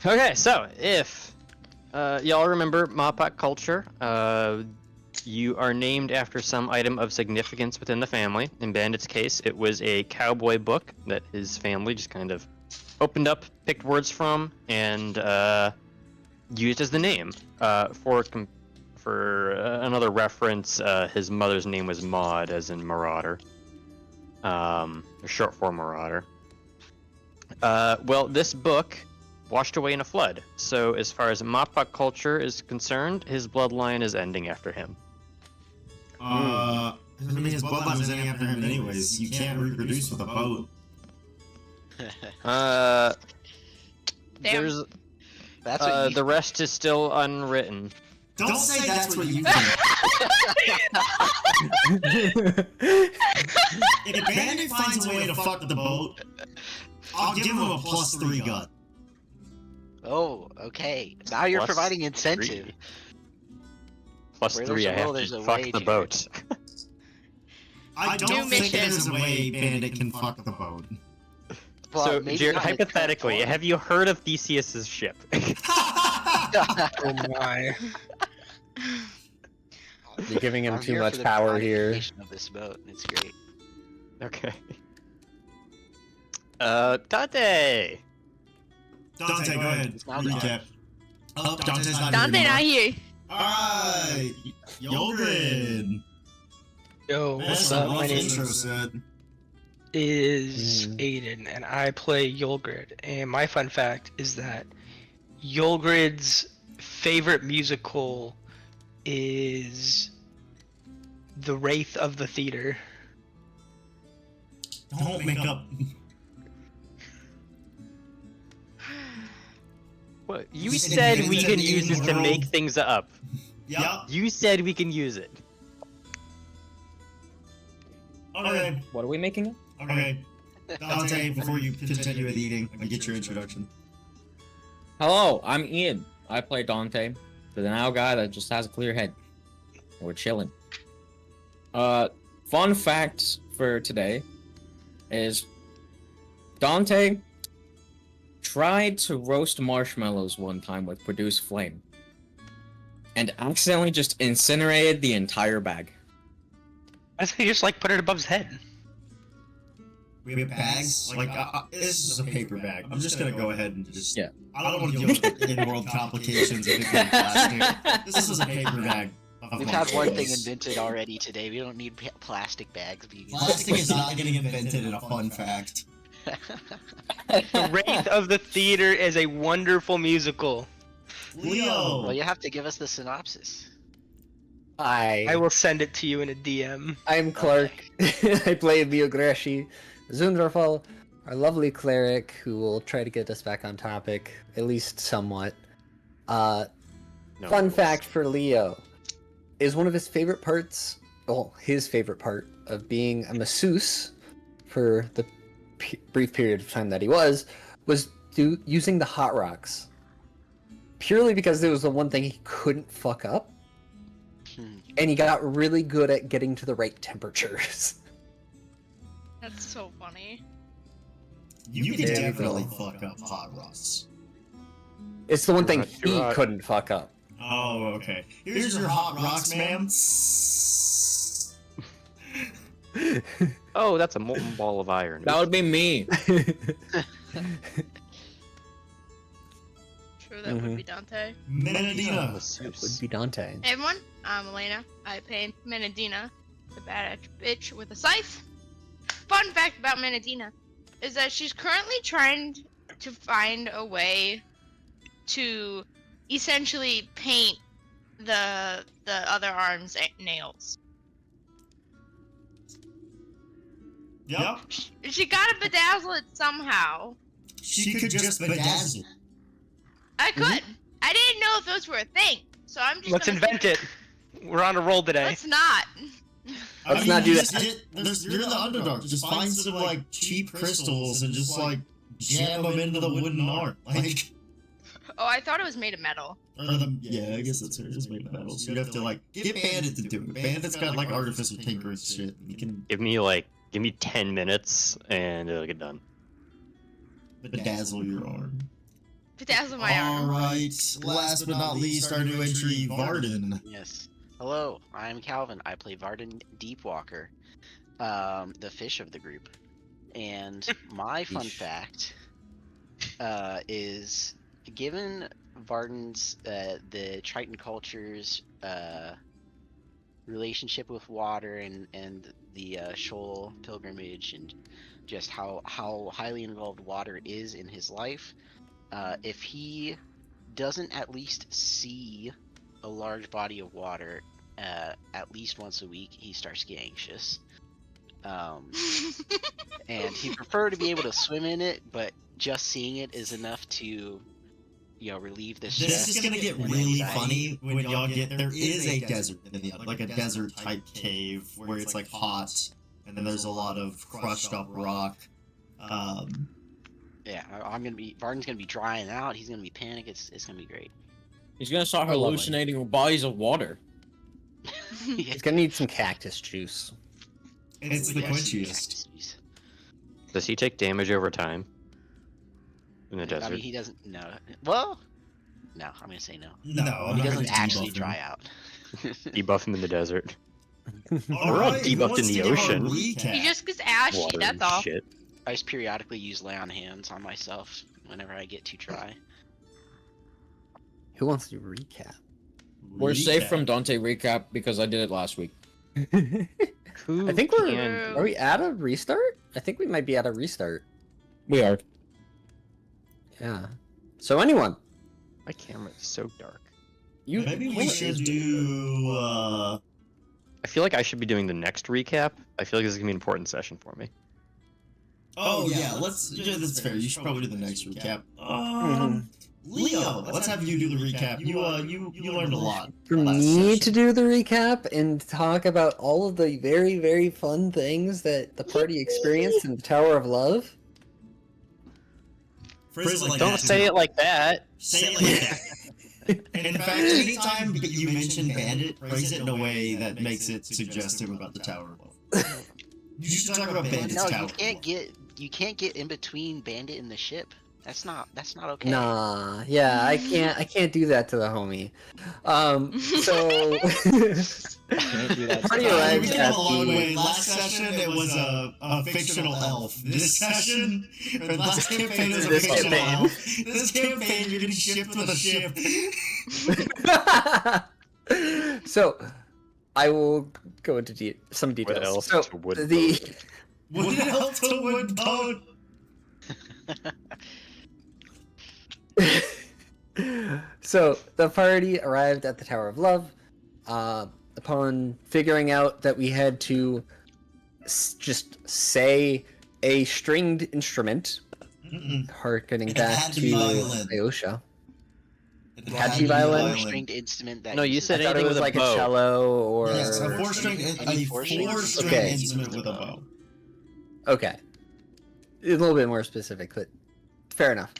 Okay, so if y'all remember Mappak culture, you are named after some item of significance within the family. In Bandit's case, it was a cowboy book that his family just kind of opened up, picked words from, and used as the name. For another reference, his mother's name was Maud, as in Marauder. Short for Marauder. Well, this book washed away in a flood. So as far as Mappak culture is concerned, his bloodline is ending after him. I mean, his bloodline was ending after him anyways. You can't reproduce with a boat. There's That's what you the rest is still unwritten. Don't say that's what you think. If Bandit finds a way to fuck the boat, I'll give him a +3 gut. Oh, okay. Now you're providing incentive. +3, I have to fuck the boat. I don't think there's a way Bandit can fuck the boat. Well, So, maybe Jared, not in its hypothetically, current have you heard of Theseus's ship? Oh my. form. You're giving him I'm too here much for the power here. modification of this boat, and it's great. Okay. Dante! Dante, go ahead. It's now Recap. Oh, Dante's not Dante here not anymore. here. Alright! Yogrid! Yo, That's what's a up? My rough name intro set. is Aiden, and I play Yulgrid. And my fun fact is that Yulgrid's favorite musical is The Wraith of the Theater. Don't make up. What? You You said said we it's can in the use this to world. make things up. Yup. You said we can use it. Okay. What are we making it? Okay. Dante, before you continue with eating, I get your introduction. Hello, I'm Ian. I play Dante, the now guy that just has a clear head. We're chilling. Fun facts for today is Dante tried to roast marshmallows one time with Produce Flame and accidentally just incinerated the entire bag. I think you just like put it above his head. We have bags? Like, this is a paper bag. I'm just gonna go ahead and just... Yeah. I don't want to deal with the in-world complications of it being plastic. This is a paper bag. We've had one thing invented already today. We don't need plastic bags. Plastic is not getting invented in a fun fact. The Wraith of the Theater is a wonderful musical. Leo! Well, you have to give us the synopsis. I will send it to you in a DM. I'm Clark. I play Leo Greshi. Zundrafal, our lovely cleric who will try to get us back on topic, at least somewhat. Fun fact for Leo is one of his favorite parts, well, his favorite part of being a masseuse for the brief period of time that he was using the hot rocks. Purely because it was the one thing he couldn't fuck up. And he got really good at getting to the right temperatures. That's so funny. You can definitely fuck up hot rocks. It's the one thing Too he hot. couldn't fuck up. Oh, okay. Here's your hot rocks, ma'am. Oh, that's a molten ball of iron. That would be me. Sure, that would be Dante. Menadina. That would be Dante. Hey everyone, I'm Elena. I play Menadina, the badass bitch with a scythe. Fun fact about Menadina is that she's currently trying to find a way to essentially paint the other arm's nails. Yep. She gotta bedazzle it somehow. She could just bedazzle. I could. I didn't know if those were a thing, so I'm just. Let's gonna invent it. We're on a roll today. Let's not. Let's not do you that. just you're in the Underdark. Just find some, like, cheap crystals and just, like, jam them into the wooden art. Like... Oh, I thought it was made of metal. Yeah, I guess that's her. Just made metal. So you'd have to, like, get Bandit to do it. Bandit's got, like, artificial tinkering shit. You can Give me 10 minutes and it'll get done. bedazzle your arm. Bedazzle my arm. Alright, last but not least, our new entry, Varden. Yes. Hello, I'm Calvin. I play Varden Deepwalker, the fish of the group. And my fun Fish. fact is, given Varden's the Triton culture's relationship with water and the shoal pilgrimage and just how highly involved water is in his life, if he doesn't at least see a large body of water at least once a week, he starts to get anxious. And he'd prefer to be able to swim in it, but just seeing it is enough to, relieve the stress. This is gonna get and really anxiety. funny when y'all get there is a desert in the like a desert type cave where it's like hot and then there's a lot of crushed up rock. Yeah, Varden's gonna be drying out. He's gonna be panicked. It's gonna be great. He's gonna start Oh, lovely. hallucinating bodies of water. He's gonna need some cactus juice. It's the Yes, quenchiest. yes. Does he take damage over time? In the I desert? mean, he doesn't. No. Well, no. I'm gonna say no. No, I'm He not doesn't gonna actually debuff him. dry out. Debuff him in the desert. All all right, debuffed who wants in the to give our ocean. recap? He just gets ashy, Water that's and all. shit. I just periodically use lay on hands on myself whenever I get too dry. Who wants to recap? We're safe Recap. from Dante recap because I did it last week. Who I think we're. can- Are we at a restart? I think we might be at a restart. We are. Yeah. So anyone, My camera is so dark. you Maybe we should do. I feel like I should be doing the next recap. I feel like this is gonna be an important session for me. Oh yeah, that's fair. You should probably do the next recap. Leo, let's have you do the recap. You learned a lot. For last me session. to do the recap and talk about all of the very, very fun things that the party experienced in the Tower of Love. Phrase it like Don't that, say dude. it like that. Say it like that. And in fact, anytime you mention Bandit, phrase it in a way that makes it suggestive about the Tower of Love. You should talk about Bandit's No, Tower. you can't get in between Bandit and the ship. That's not okay. Nah, yeah, I can't do that to the homie. So Can't do that. Party We arrived came at a long the. way. Last session it was a fictional elf. This session, or last campaign was a This fictional campaign. elf. This campaign you're getting shipped with a ship. So, I will go into some Wood details. elf So to wood the boat. Wood elf to wood boat. So the party arrived at the Tower of Love. Upon figuring out that we had to just say a stringed instrument, harkening It back had to to be violin. Ayosha. It Had to be violin? Stringed instrument that No, you uses- said I thought it anything was with a like bow. a cello or Yes, a four-string Any four-string Okay. instrument with a bow. okay, a little bit more specific, but fair enough.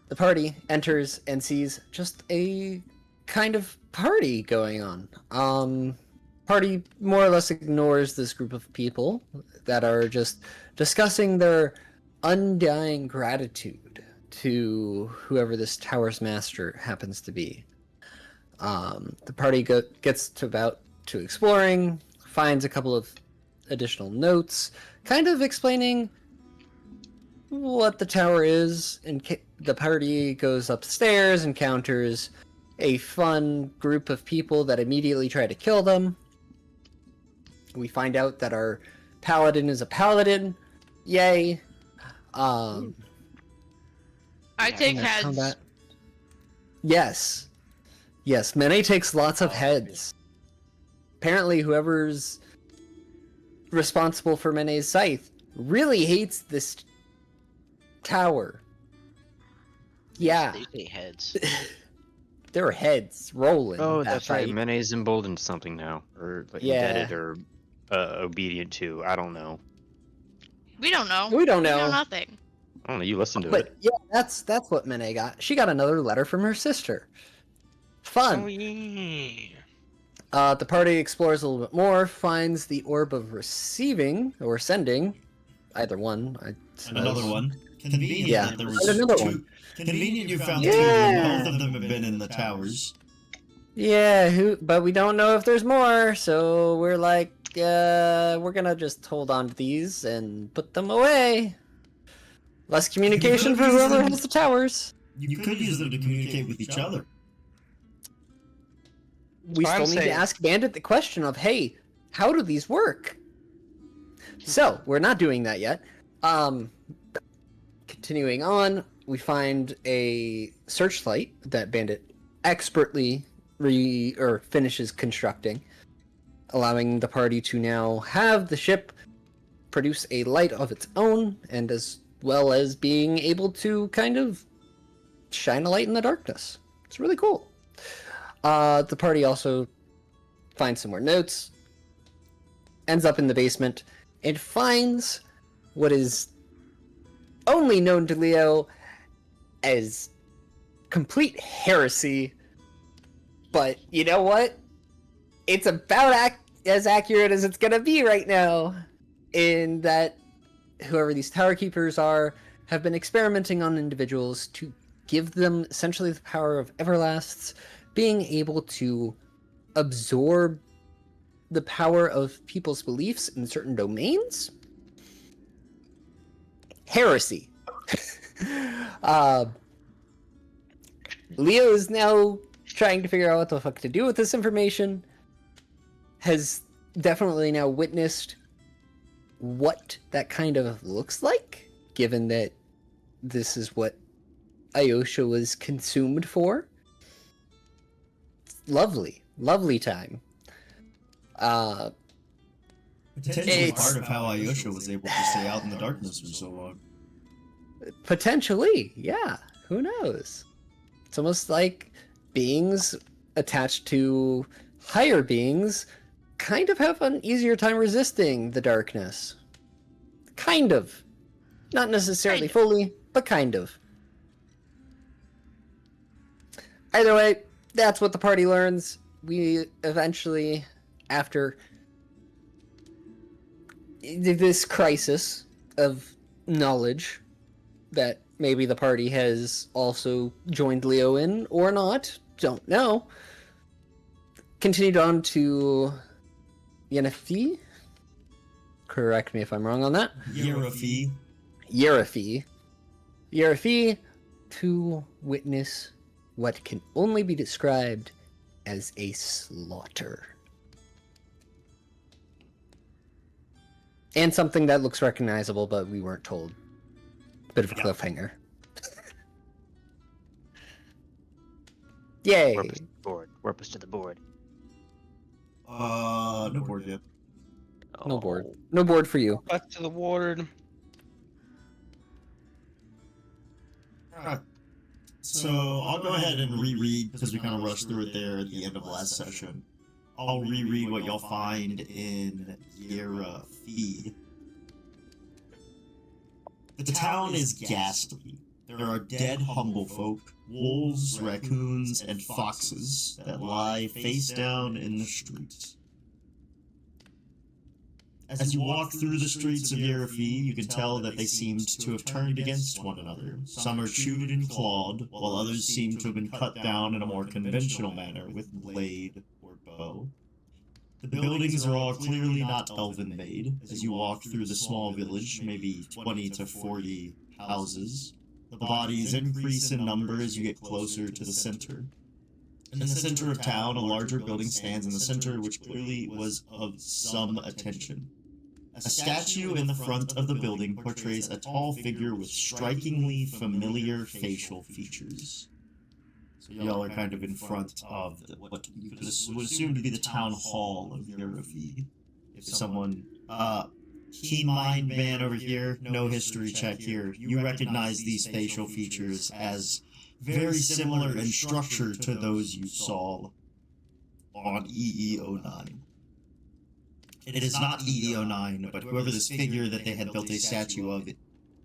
The party enters and sees just a kind of party going on. Party more or less ignores this group of people that are just discussing their undying gratitude to whoever this tower's master happens to be. The party gets to exploring, finds a couple of additional notes, kind of explaining what the tower is, and the party goes upstairs, encounters a fun group of people that immediately try to kill them. We find out that our paladin is a paladin. Yay. I take Yeah, heads. Combat. Yes. Yes, Mene takes lots of heads. Apparently, whoever's responsible for Mene's scythe really hates this tower. Yeah, They say heads. there were heads rolling. Oh, that that's right. fight. Mene's emboldened something now, or like Yeah. indebted, or obedient to. I don't know. We don't know. We don't We know know. nothing. I don't know. You listen to But it. yeah, that's what Mene got. She got another letter from her sister. Fun. Oh yeah. The party explores a little bit more, finds the orb of receiving or sending, either one. I suppose. Another one. Convenient Yeah. that there was And another two. one. Convenient you found Yeah. two. Both of them have been in the towers. Yeah, but we don't know if there's more, so we're like, we're gonna just hold on to these and put them away. Less communication for use whoever them. has the towers. You could use them to communicate with each other. We what I'm still need to saying. ask Bandit the question of, hey, how do these work? So, we're not doing that yet. Continuing on, we find a searchlight that Bandit expertly finishes constructing, allowing the party to now have the ship produce a light of its own, and as well as being able to kind of shine a light in the darkness. It's really cool. The party also finds some more notes, ends up in the basement, and finds what is only known to Leo as complete heresy. But you know what? It's about as accurate as it's gonna be right now. In that whoever these tower keepers are have been experimenting on individuals to give them essentially the power of Everlasts, being able to absorb the power of people's beliefs in certain domains. Heresy. Leo is now trying to figure out what the fuck to do with this information. Has definitely now witnessed what that kind of looks like, given that this is what Ayosha was consumed for. Lovely time. Potentially part of how Ayosha was able to stay out in the darkness for so long. Potentially, yeah. Who knows? It's almost like beings attached to higher beings kind of have an easier time resisting the darkness. Kind of. Not necessarily fully, but kind of. Either way, that's what the party learns. We eventually, after this crisis of knowledge that maybe the party has also joined Leo in or not, don't know, continued on to Yennefer. Correct me if I'm wrong on that. Yerafi. Yerafi to witness what can only be described as a slaughter. And something that looks recognizable, but we weren't told. Bit of a cliffhanger. Yay! Warp us to the board. Warp us to the board. No board yet. No board. No board for you. Back to the ward. Alright. So I'll go ahead and reread because we kind of rushed through it there at the end of last session. I'll reread what you'll find in Yerafi. The town is ghastly. There are dead humble folk, wolves, raccoons, and foxes that lie face down in the streets. As you walk through the streets of Yerafi, you can tell that they seemed to have turned against one another. Some are chewed and clawed, while others seem to have been cut down in a more conventional manner with blade or bow. The buildings are all clearly not elven-made. As you walk through the small village, maybe 20 to 40 houses, the bodies increase in number as you get closer to the center. In the center of town, a larger building stands in the center, which clearly was of some attention. A statue in the front of the building portrays a tall figure with strikingly familiar facial features. So y'all are kind of in front of what you would assume to be the town hall of Yerafi. If someone, keen mind man over here, no history check here, you recognize these facial features as very similar in structure to those you saw on EE09. It is not EE09, but whoever this figure that they had built a statue of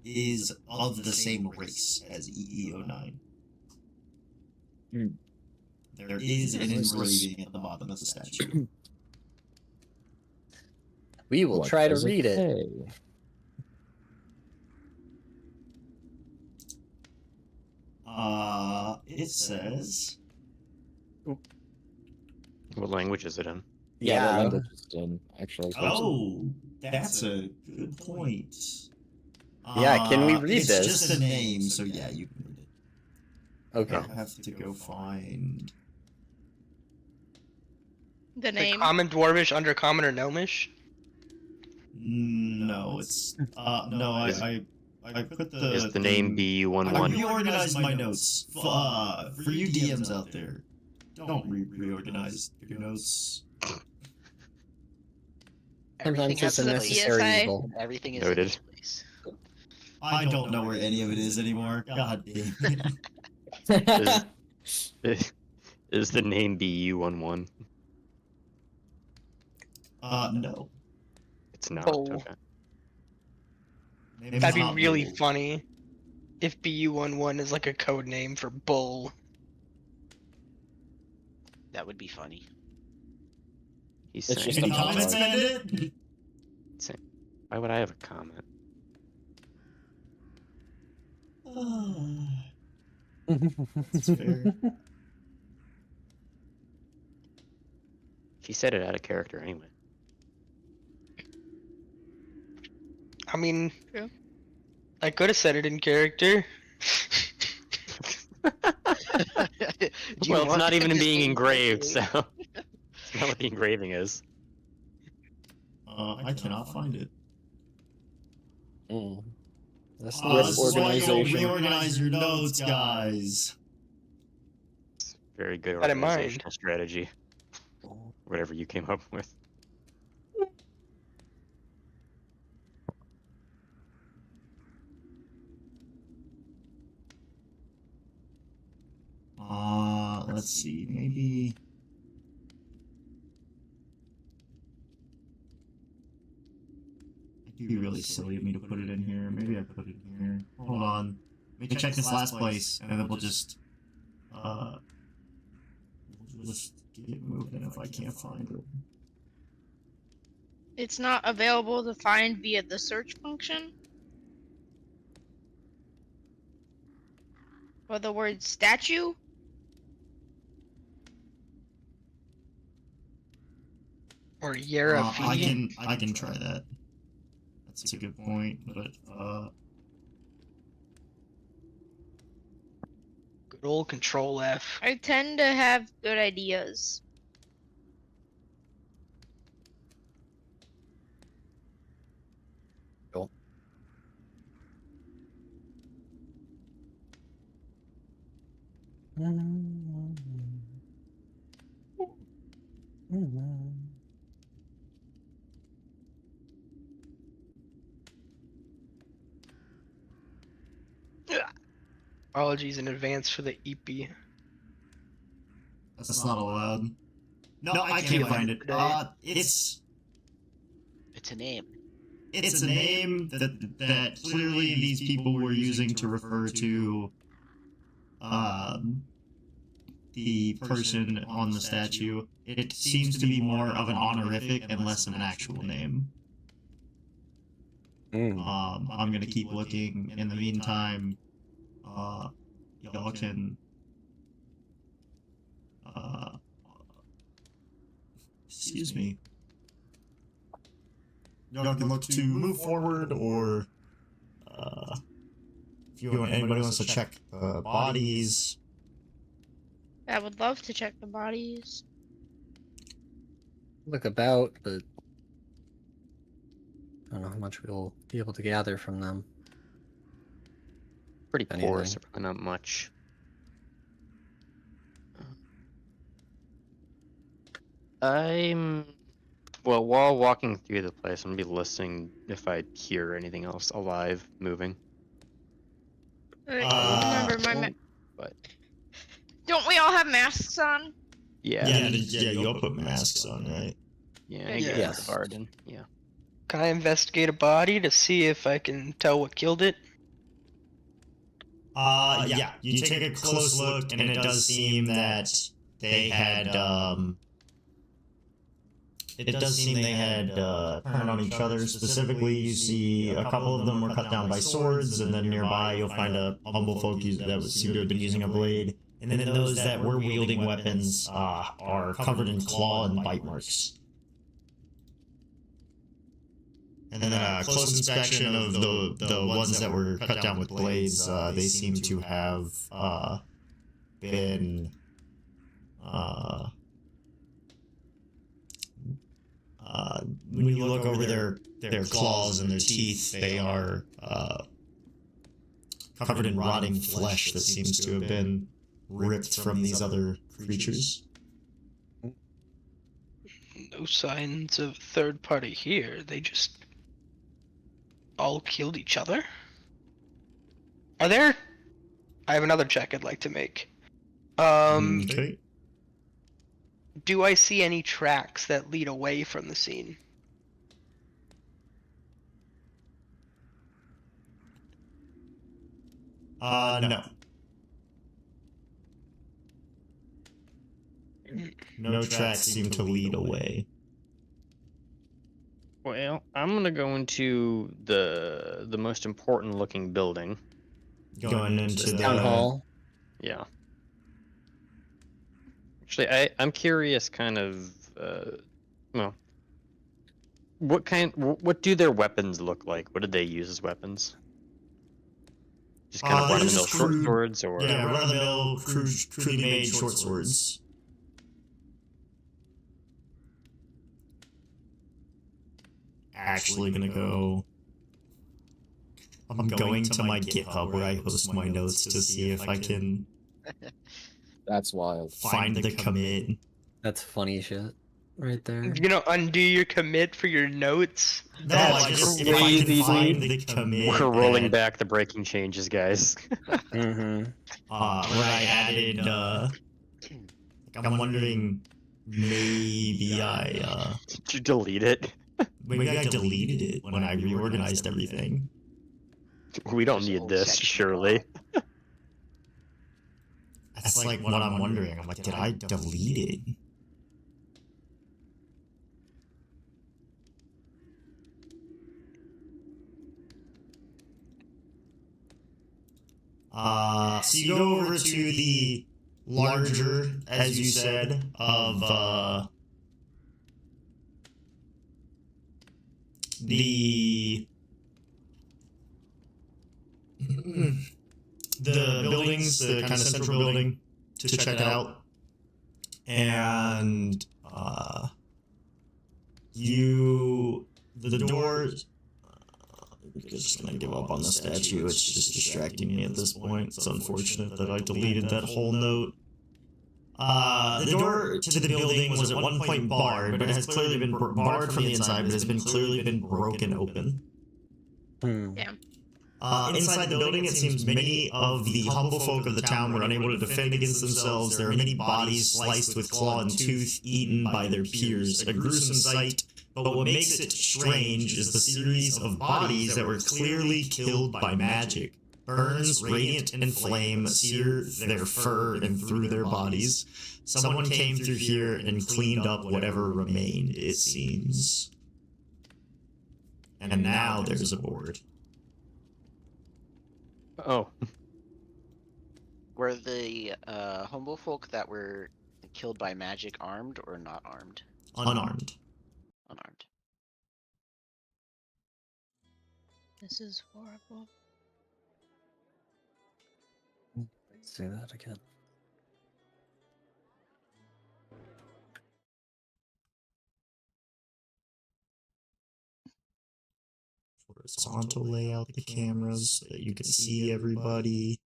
is of the same race as EE09. There is an engraving at the bottom of the statue. We will What try to does read it. say? it says... What language is it in? Yeah, what Yeah. language is it in, actually? Oh, that's a good point. Yeah, can we read it's this? It's just a name, so yeah, you can read it. Okay. I'll have to go find... The Like name. common, dwarvish, undercommon, or gnomish? No, it's... no, I put the... Is the name I BU11? reorganized my notes. For you DMs out there, don't reorganize your notes. Sometimes has it's a its necessary PSI. evil. Everything is Noted. in its place. I don't know where any of it is anymore. God damn it. Is the name BU11? No. It's not. Bull. Okay. Name's That'd be not really Bull. funny if BU11 is like a code name for bull. That would be funny. He's It's saying. just Any a comments, Bull. Bandit? Why would I have a comment? That's fair. He said it out of character anyway. I mean, True. I could have said it in character. Do you Well, it's want not even this being name engraved, so correctly? it's not what the engraving is. I cannot find it. Mm. That's This the is why you don't organization. reorganize your notes, guys. Very good Had in mind. organizational strategy. Whatever you came up with. Let's see, maybe... It'd be really silly of me to put it in here. Maybe I put it in here. Hold on. Let me check this last place, and then we'll just get moving if I can't find it. It's not available to find via the search function. Or the word statue. Or Yara I can try that. That's a good point, but Good old Control F. I tend to have good ideas. Cool. Apologies in advance for the EP. that's not allowed. No, I can't find it. It's It's a name. a name that clearly these people were using to refer to the person on the statue. It seems to be more of an honorific and less of an actual name. I'm gonna keep looking. In the meantime, y'all can excuse me. Y'all can look to move forward, or if anybody wants to check the bodies. I would love to check the bodies. Look about, but I don't know how much we'll be able to gather from them. Pretty Anything. porous, so probably not much. Well, while walking through the place, I'm gonna be listening if I hear anything else alive moving. Remember But don't we all have masks on? yeah, You'll put masks on, right? yeah, Yes. the garden. Yeah. Can I investigate a body to see if I can tell what killed it? Yeah. You take a close look, and it does seem that they had, turned on each other. Specifically, you see a couple of them were cut down by swords, and then nearby you'll find a humble folk that would seem to have been using a blade. And then those that were wielding weapons are covered in claw and bite marks. And then a close inspection of the ones that were cut down with blades, they seem to have been when you look over their claws and their teeth, they are covered in rotting flesh that seems to have been ripped from these other creatures. No signs of third party here. They just all killed each other? Are there... I have another check I'd like to make. Okay. Do I see any tracks that lead away from the scene? No. No tracks seem to lead away. Well, I'm gonna go into the most important looking building. Going into the Town hall. Yeah. Actually, I'm curious, kind of. Well, what do their weapons look like? What did they use as weapons? Just kind of they're run-of-the-mill just short crude- swords, or Yeah, run-of-the-mill, crudely made short swords. Actually gonna go... I'm going to my GitHub where I host my notes to see if I can That's wild. find the commit. That's funny shit. Right there. You know, undo your commit for your notes? No, I just, if I crazy, can find dude. the commit... we're rolling that, back the breaking changes, guys. Mm-hmm. where I added, I'm wondering, maybe Did you delete it? maybe I deleted it when I reorganized everything. We don't There's a need whole this, section surely. That's like what I'm wondering. I'm like, did I delete it? So you go over to the larger, as you said, of the buildings, the kind of central building, to check it out, and the doors. I'm just gonna give up on the statue. It's just distracting me at this point. It's unfortunate that I deleted that whole note. The door to the building was at one point barred, but it has clearly been barred from the inside, but has been clearly been broken open. Inside the building, it seems many of the humble folk of the town were unable to defend against themselves. There are many bodies sliced with claw and tooth, eaten by their peers. A gruesome sight, but what makes it strange is the series of bodies that were clearly killed by magic. Burns, radiant and flame, sear their fur and through their bodies. Someone came through here and cleaned up whatever remained, it seems. And now there's a board. Oh, Were the humble folk that were killed by magic armed or not armed? Unarmed. Unarmed. This is horrible. Let's do that again. Horizontal layout the cameras so that you can see everybody.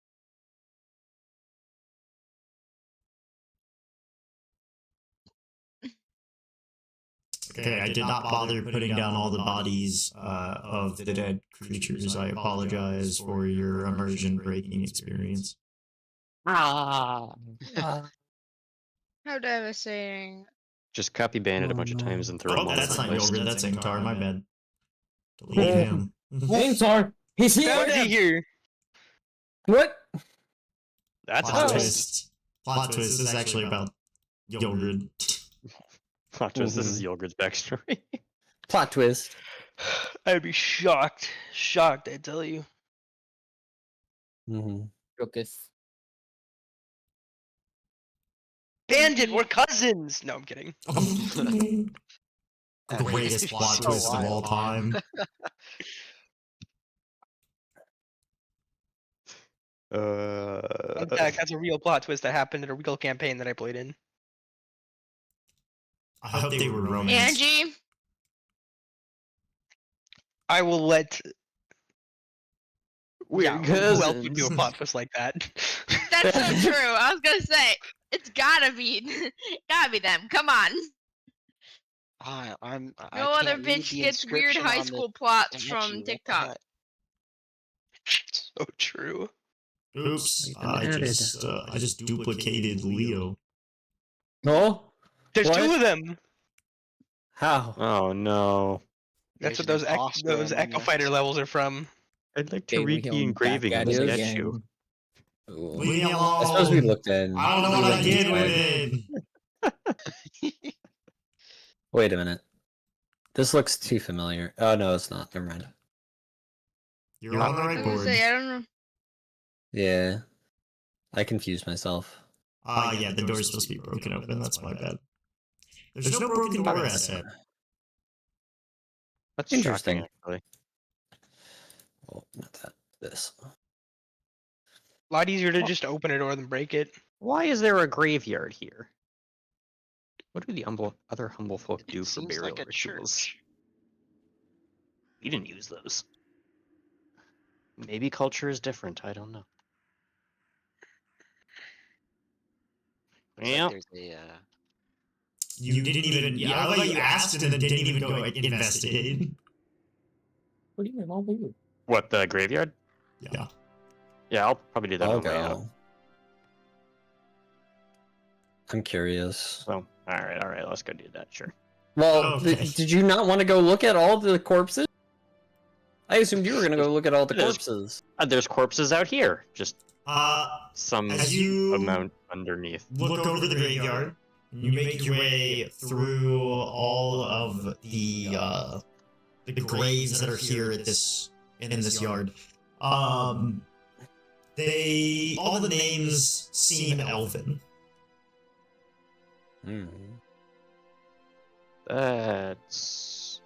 Okay, I did not bother putting down all the bodies of the dead creatures. I apologize for your immersion breaking experience. How devastating. just copy ban it a bunch of times and throw them Oh, all that's over not the list. Yogurt, that's Ingtar, my bad. Delete him. Ingtar! He's Found here! you here! What? That's a Plot twist. twist. Plot twist. This is actually about Yogurt. Plot twist. This is Yogurt's backstory. Plot twist. I'd be shocked. Shocked, I tell you. Mm-hmm. Focus. Bandit, we're cousins! No, I'm kidding. The That greatest is plot so twist of all wild. time. In fact, that's a real plot twist that happened in a real campaign that I played in. I hope they were romance. Angie, I will let. We're Yeah, who else would do a cousins. plot twist like that? that's so true. I was gonna say it's gotta be, gotta be them. Come on. I No other can't read bitch the gets weird inscription high on the school plots statue. from What the TikTok. heck? So true. Oops, Been added. I just duplicated Leo. No? There's What? 2 of them. How? Oh no. That's There's what an imposter those among Echo us. Fighter levels are from. I'd like to Okay, read the Leon back engraving at of the it statue. again. Ooh. Leave me I suppose we alone. looked in. I don't know we what I looked did with inside. it. Wait a minute. This looks too familiar. Oh no, it's not. Never mind. You're on the I right was gonna board. say I don't know. Yeah. I confused myself. Yeah, the door's supposed to be broken open. That's my bad. There's no broken door asset. That's Interesting. shocking, actually. Well, not that. This. A lot easier to just open a door than break it. Why is there a graveyard here? What do the other humble folk do It for seems burial like a rituals? church. We didn't use those. Maybe culture is different. I don't know. Looks Yeah. like there's a You didn't even. Yeah, I thought you asked and then didn't even go investigate. What do you mean? I'll leave. What, the graveyard? Yeah. Yeah, I'll probably do that I'll on the way out. go. I'm curious. So, all right, let's go do that. Sure. Well, Okay. did you not want to go look at all the corpses? I assumed you were gonna go look at all the There's- corpses. There's corpses out here. Just some As you amount underneath. look over the graveyard, you make your way through all of the graves that are here at this in this yard. All the names seem elven. Hmm. That's.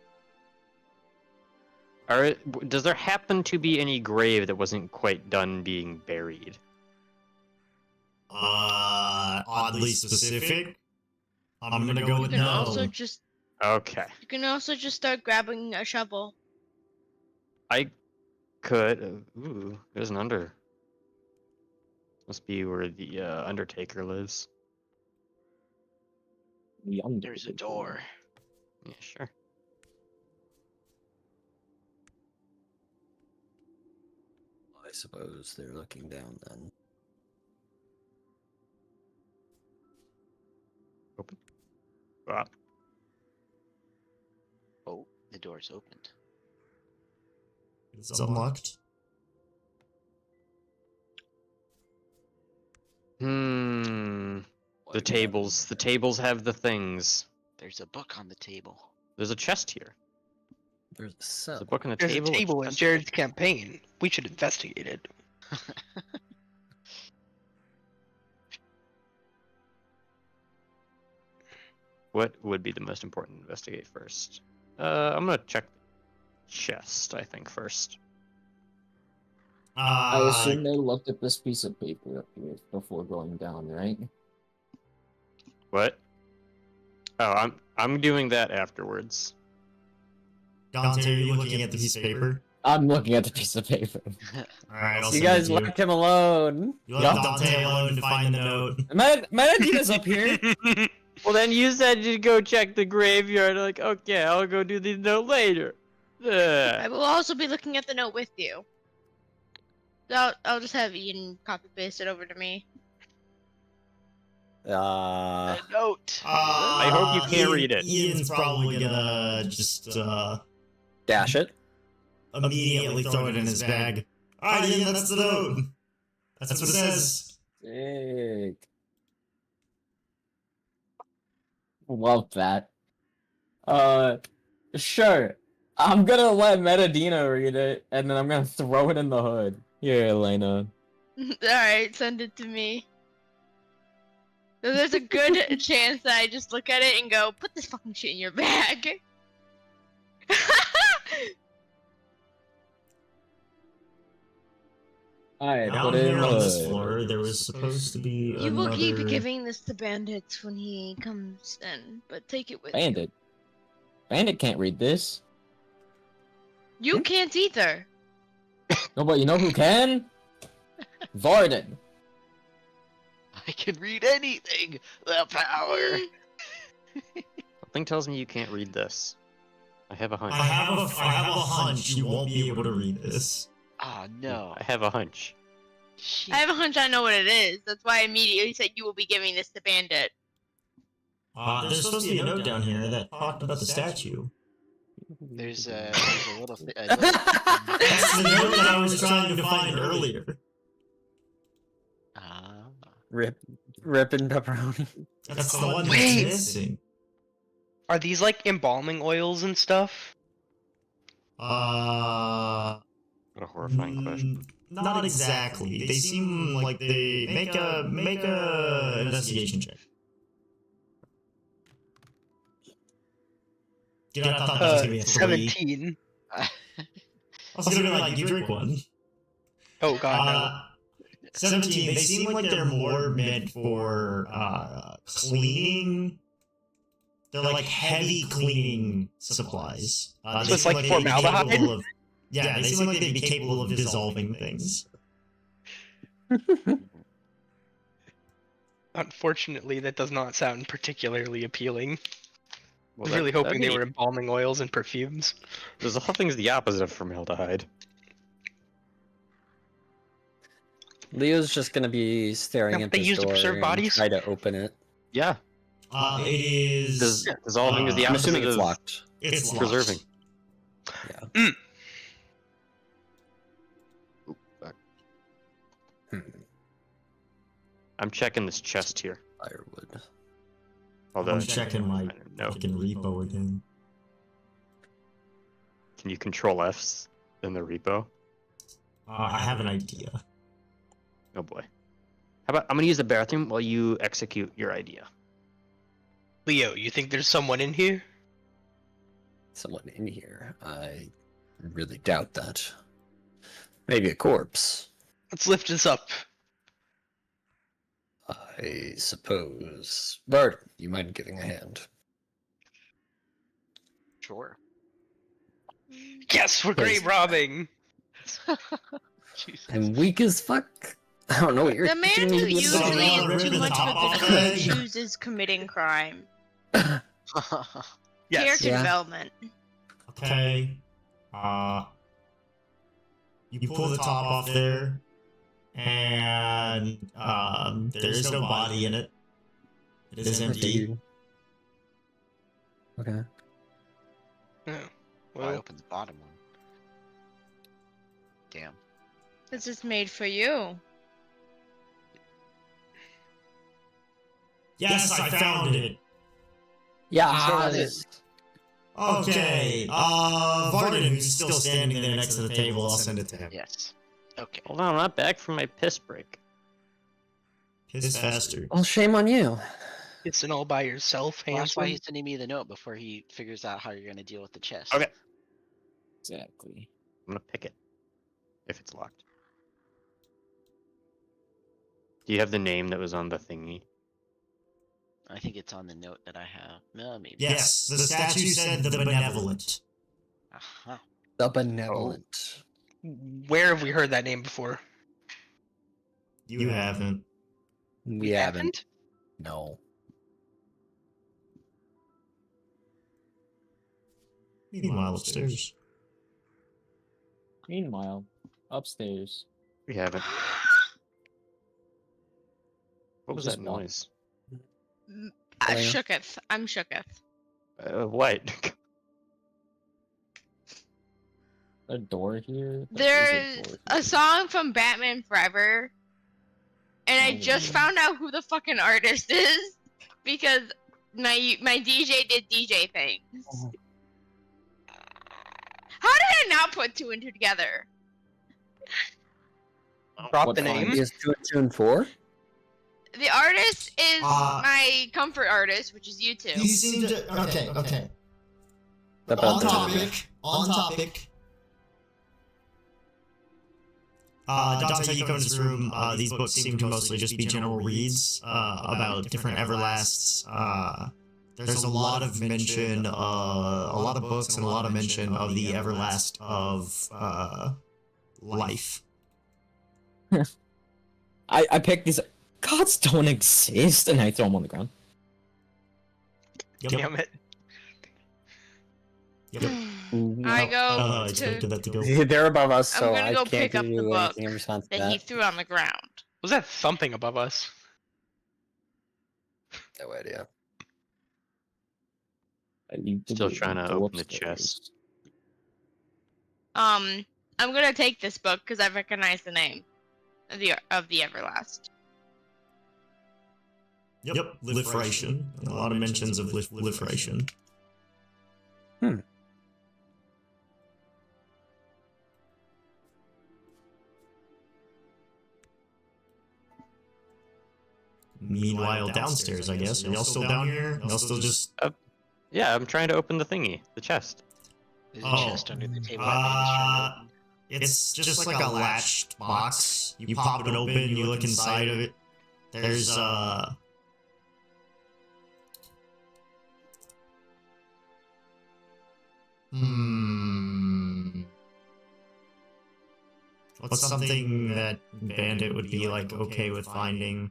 Does there happen to be any grave that wasn't quite done being buried? Oddly specific. I'm gonna go You with can no. also just Okay. start grabbing a shovel. I could. Ooh, there's an under. Must be where the Undertaker lives. there's a door. Yeah, sure. I suppose they're looking down then. Open. Ah, Oh, the door's opened. It's unlocked. The tables. The tables have the things. There's a book on the table. There's a chest here. There's a There's cell. a book on the There's table. a table in chest. Jared's campaign. We should investigate it. What would be the most important to investigate first? I'm gonna check the chest, I think, first. I assume they looked at this piece of paper up here before going down, right? What? Oh, I'm doing that afterwards. Dante, are you looking at the piece of paper? I'm looking at the piece of paper. Alright, I'll You send guys it to you. left him alone. You left Dante alone to find the note. Medita's up here. Well, then you said you'd go check the graveyard. Like, okay, I'll go do the note later. I will also be looking at the note with you. So I'll just have Ian copy paste it over to me. A note. I hope you can't read it. Ian's probably gonna just Dash it. immediately throw it in his bag. Alright, Ian, that's the note. That's what it says. Sick. Love that. Sure. I'm gonna let Metadina read it, and then I'm gonna throw it in the hood. Here, Elena. Alright, send it to me. There's a good chance that I just look at it and go, put this fucking shit in your bag. I Down put here in on this wood. floor, there was supposed to be You will keep another. giving this to bandits when he comes in, but take it with Bandit. Bandit can't read this. you. You can't either. No, but you know who can? Varden. I can read anything. The power. Something tells me you can't read this. I have a hunch. I have a hunch you won't be able to read this. Oh no. I have a hunch. Shit. I have a hunch I know what it is. That's why I immediately said you will be giving this to bandit. There's supposed to be a note down here that talked about the statue. There's a little. That's the note that I was trying to find earlier. Rip and pepperoni. That's the one that's Wait. missing. Are these like embalming oils and stuff? What a horrifying question. Not exactly. They seem like they make a investigation check. Dude, I thought that was gonna be a 3. 17. I was gonna be like, you drink one. Oh god, 17. They seem like they're more meant for cleaning. They're like heavy cleaning supplies. So They it's seem like they'd be formaldehyde? capable of- Yeah, they seem like they'd be capable of dissolving things. Unfortunately, that does not sound particularly appealing. Well, I was really that'd hoping they be- were embalming oils and perfumes. Dissolving's the opposite of formaldehyde. Leo's just gonna be staring No, at they this use to door preserve and bodies? try to open it. Yeah. It is. Dissolving is the I'm opposite assuming it's of locked. It's locked. preserving. I'm checking this chest here. Firewood. Although I'm checking my I don't know. fucking repo again. Can you control F's in the repo? I have an idea. Oh boy. How about I'm gonna use the bathroom while you execute your idea. Leo, you think there's someone in here? Someone in here. I really doubt that. Maybe a corpse. Let's lift this up. I suppose. Bart, you mind giving a hand? Sure. Yes, we're grave robbing! Jesus. I'm weak as fuck. I don't know what you're The man teaching me who to do. usually So, is rip too the much top of off a the good egg. chooses committing crime. Yes. Character Yeah. development. Okay. You pull the top off there, and there is no body in it. It is empty. Okay. Oh, Well, I well, opened the bottom one. Damn. This is made for you. Yes, I found it. Yeah. Yes. Okay. Varden, who's still standing there next to the table, I'll send it to him. Yes. Okay. Hold on, I'm not back from my piss break. His faster. Well, shame on you. it's an all by yourself, Well, that's why handsome. he's sending me the note before he figures out how you're gonna deal with the chest. Okay. Exactly. I'm gonna pick it. If it's locked. Do you have the name that was on the thingy? I think it's on the note that I have. No, maybe. Yes, the statue said the benevolent. Aha. The benevolent. Where have we heard that name before? You haven't. We haven't. No. Meanwhile, upstairs. Meanwhile, upstairs. We haven't. What was Just that one. noise? I'm Elena? shooketh. I'm shooketh. What? A door here? There's a song from Batman Forever, and I just found out who the fucking artist is because my DJ did DJ things. Oh. How did I not put two and two together? Drop What the font? name. Is 2 and 2 and 4? The artist is my comfort artist, which is you two. You seem to. Okay. The On best topic. On topic. Dante, you come into this room. These books seem to mostly just be general reads about different everlasts. There's a lot of mention, a lot of books and a lot of mention of the everlast of life. I picked these. Gods don't exist, and I throw them on the ground. Damn it. I go I expected that to go. They're above us, I'm so gonna I go can't pick give up the you book anything in response to that he that. threw on the ground. Was that something above us? No idea. I need Still to trying to go open the upstairs. chest. I'm gonna take this book because I recognize the name of the Everlast. Yep, proliferation. A lot of mentions of proliferation. Meanwhile, downstairs, I guess. Are y'all still down here? Y'all still just... Yeah, I'm trying to open the thingy, the chest. There's a chest under the table that man is trying to open. It's just like a latched box. You pop it open, you look inside of it. There's, What's something that Bandit would be, like, okay with finding?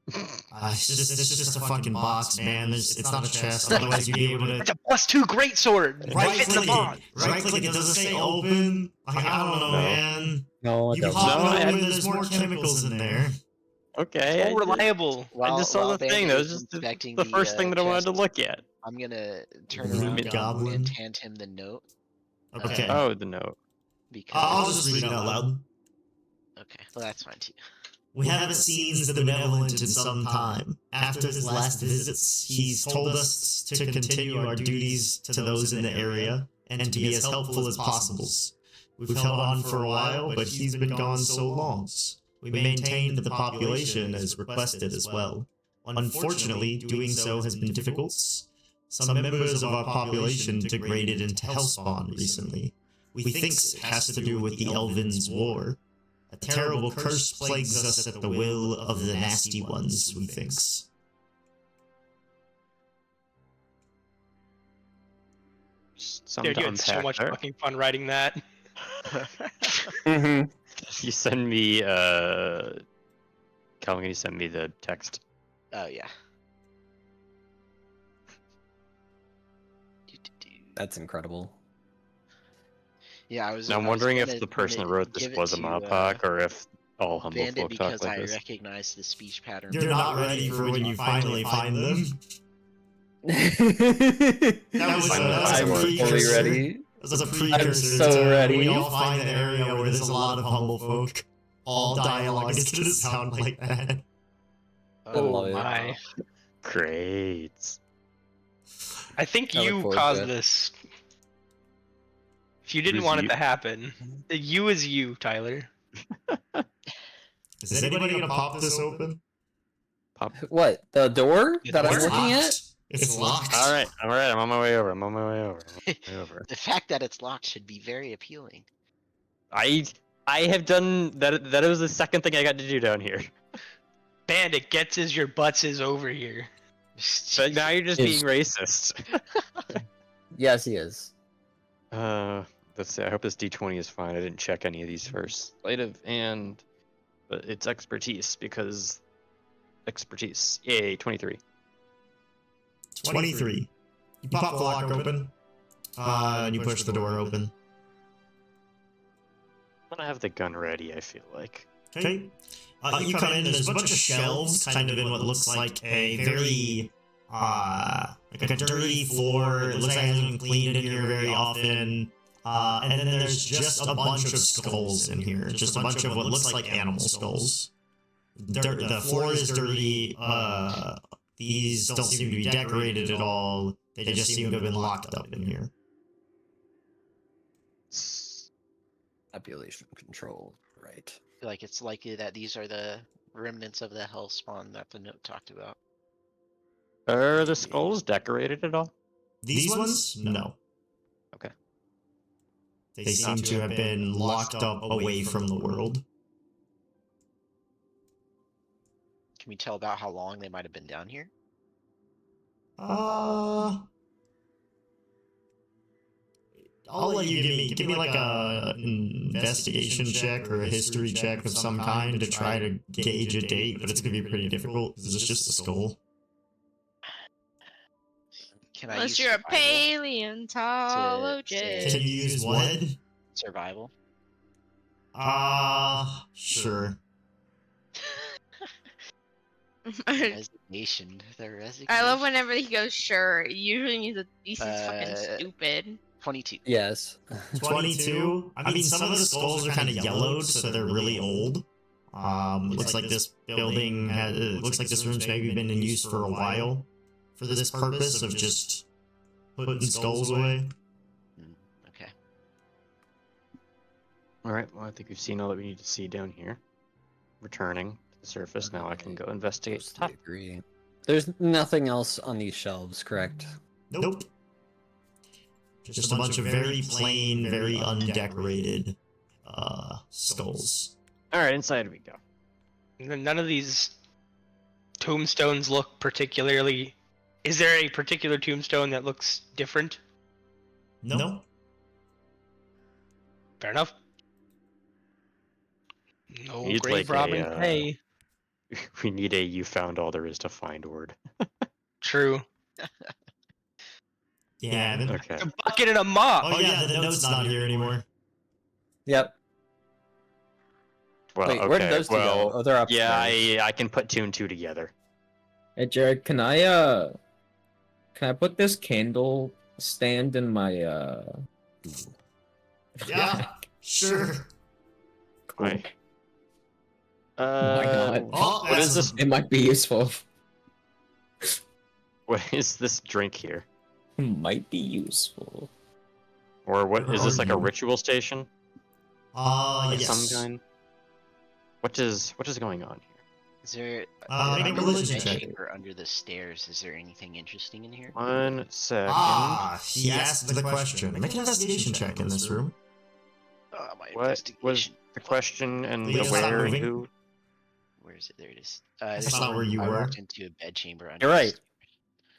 It's just a fucking box, man. It's not a chest. Otherwise, you'd be able to... It's a +2 greatsword! Right-click it! Right-click it, does it say open? Like, I don't know, man. No, it You doesn't. pop it No, open, there's more chemicals in there. Okay. So reliable. I just saw the thing. That was just inspecting the first thing that I wanted to chest, look at. I'm gonna turn Blue around Goblin. and hand him the note. Okay. Oh, the note. Because I'll just read it out loud. okay, well that's fine too. We haven't seen the benevolent in some time. After his last visits, he's told us to continue our duties to those in the area and to be as helpful as possible. We've held on for a while, but he's been gone so long. We maintained the population as requested as well. Unfortunately, doing so has been difficult. Some members of our population degraded into Hellspawn recently. We think it has to do with the Elven's War. A terrible curse plagues us at the will of the nasty ones, we thinks. Something Dude, you to had so unpack much there. fucking fun writing that. Mm-hmm. You send me, Calvin, can you send me the text? Oh yeah. That's incredible. Yeah, I was. Now I'm I was wondering if gonna- the person that gonna wrote this give it was a to, Mopak, or if all humble Bandit folk because talk like I this. recognize the speech pattern. You're not ready for when you finally find them. that was I'm a fully precursor. ready. As a precursor so to ready. we all find an area where there's a lot of humble folk. All dialogue is gonna sound like that. I love it. My. Great. I think I look you forward to caused it. this. If you didn't Who's want you? it to happen, you is you, Tyler. Is anybody gonna pop this open? What? The door The that I'm door? looking at? locked. It's locked. All right, I'm on my way over. I'm on my way over. The fact that it's locked should be very appealing. I have done that. That was the second thing I got to do down here. Bandit gets his your butts is over here. But now you're just Is- being racist. Yes, he is. Let's see. I hope this D20 is fine. I didn't check any of these first. Sleight of hand, but it's expertise because expertise. Yay, 23. 23. You pop the lock open. And you push the door open. I'm gonna have the gun ready. I feel like. Okay. You come in, there's a bunch of shelves kind of in what looks like a very, like a dirty floor. It looks like it hasn't been cleaned in here very often. And then there's just a bunch of skulls in here. Just a bunch of what looks like animal skulls. The floor is dirty. These don't seem to be decorated at all. They just seem to have been locked up in here. Population control. Right. I feel like it's likely that these are the remnants of the hell spawn that the note talked about? Are the skulls decorated at all? These ones? No. Okay. They seem to have been locked up away from the world. Can we tell about how long they might have been down here? I'll let you give me like a investigation check or a history check of some kind to try to gauge a date, but it's gonna be pretty difficult because it's just a skull. Can I Unless use you're a survival? paleontologist. Can you use what? Survival. Sure. Resignation. The resignation. I love whenever he goes sure. It usually means that he's fucking stupid. 22. Yes. 22. I mean, some of the skulls are kind of yellowed, so they're really old. Looks like this building has. Looks like this room's maybe been in use for a while, for this purpose of just putting skulls away. Okay. All right. Well, I think we've seen all that we need to see down here. Returning to the surface. Now I can go investigate the top. Mostly agree. There's nothing else on these shelves, correct? Nope. Just a bunch of very plain, very undecorated skulls. All right, inside we go. None of these tombstones look particularly. Is there a particular tombstone that looks different? No. Fair enough. No Need grave like a, robbing today. We need a "you found all there is to find" word. True. Yeah. Okay. A bucket and a mop. Oh yeah, the note's not here anymore. Yep. Well, Wait, okay. where did those two well, go? Oh, they're upstairs. yeah, I can put two and two together. Hey Jared, can I put this candle stand in my Yeah. Sure. Why? Why not? Oh, what is this? It might be useful. What is this drink here? Might be useful. Or what Where is this are like a you? ritual station? Of Yes. some kind. What is going on here? Is there Make a under the religion check. bedchamber under the stairs? Is there anything interesting in here? 1 second. He asked the question. Make an investigation check in this room. My What was investigation. the question and Leo, the stop where and moving. who? Where is it? There it is. That's there's not one- where you I were. walked into a bedchamber under You're the right. stairs.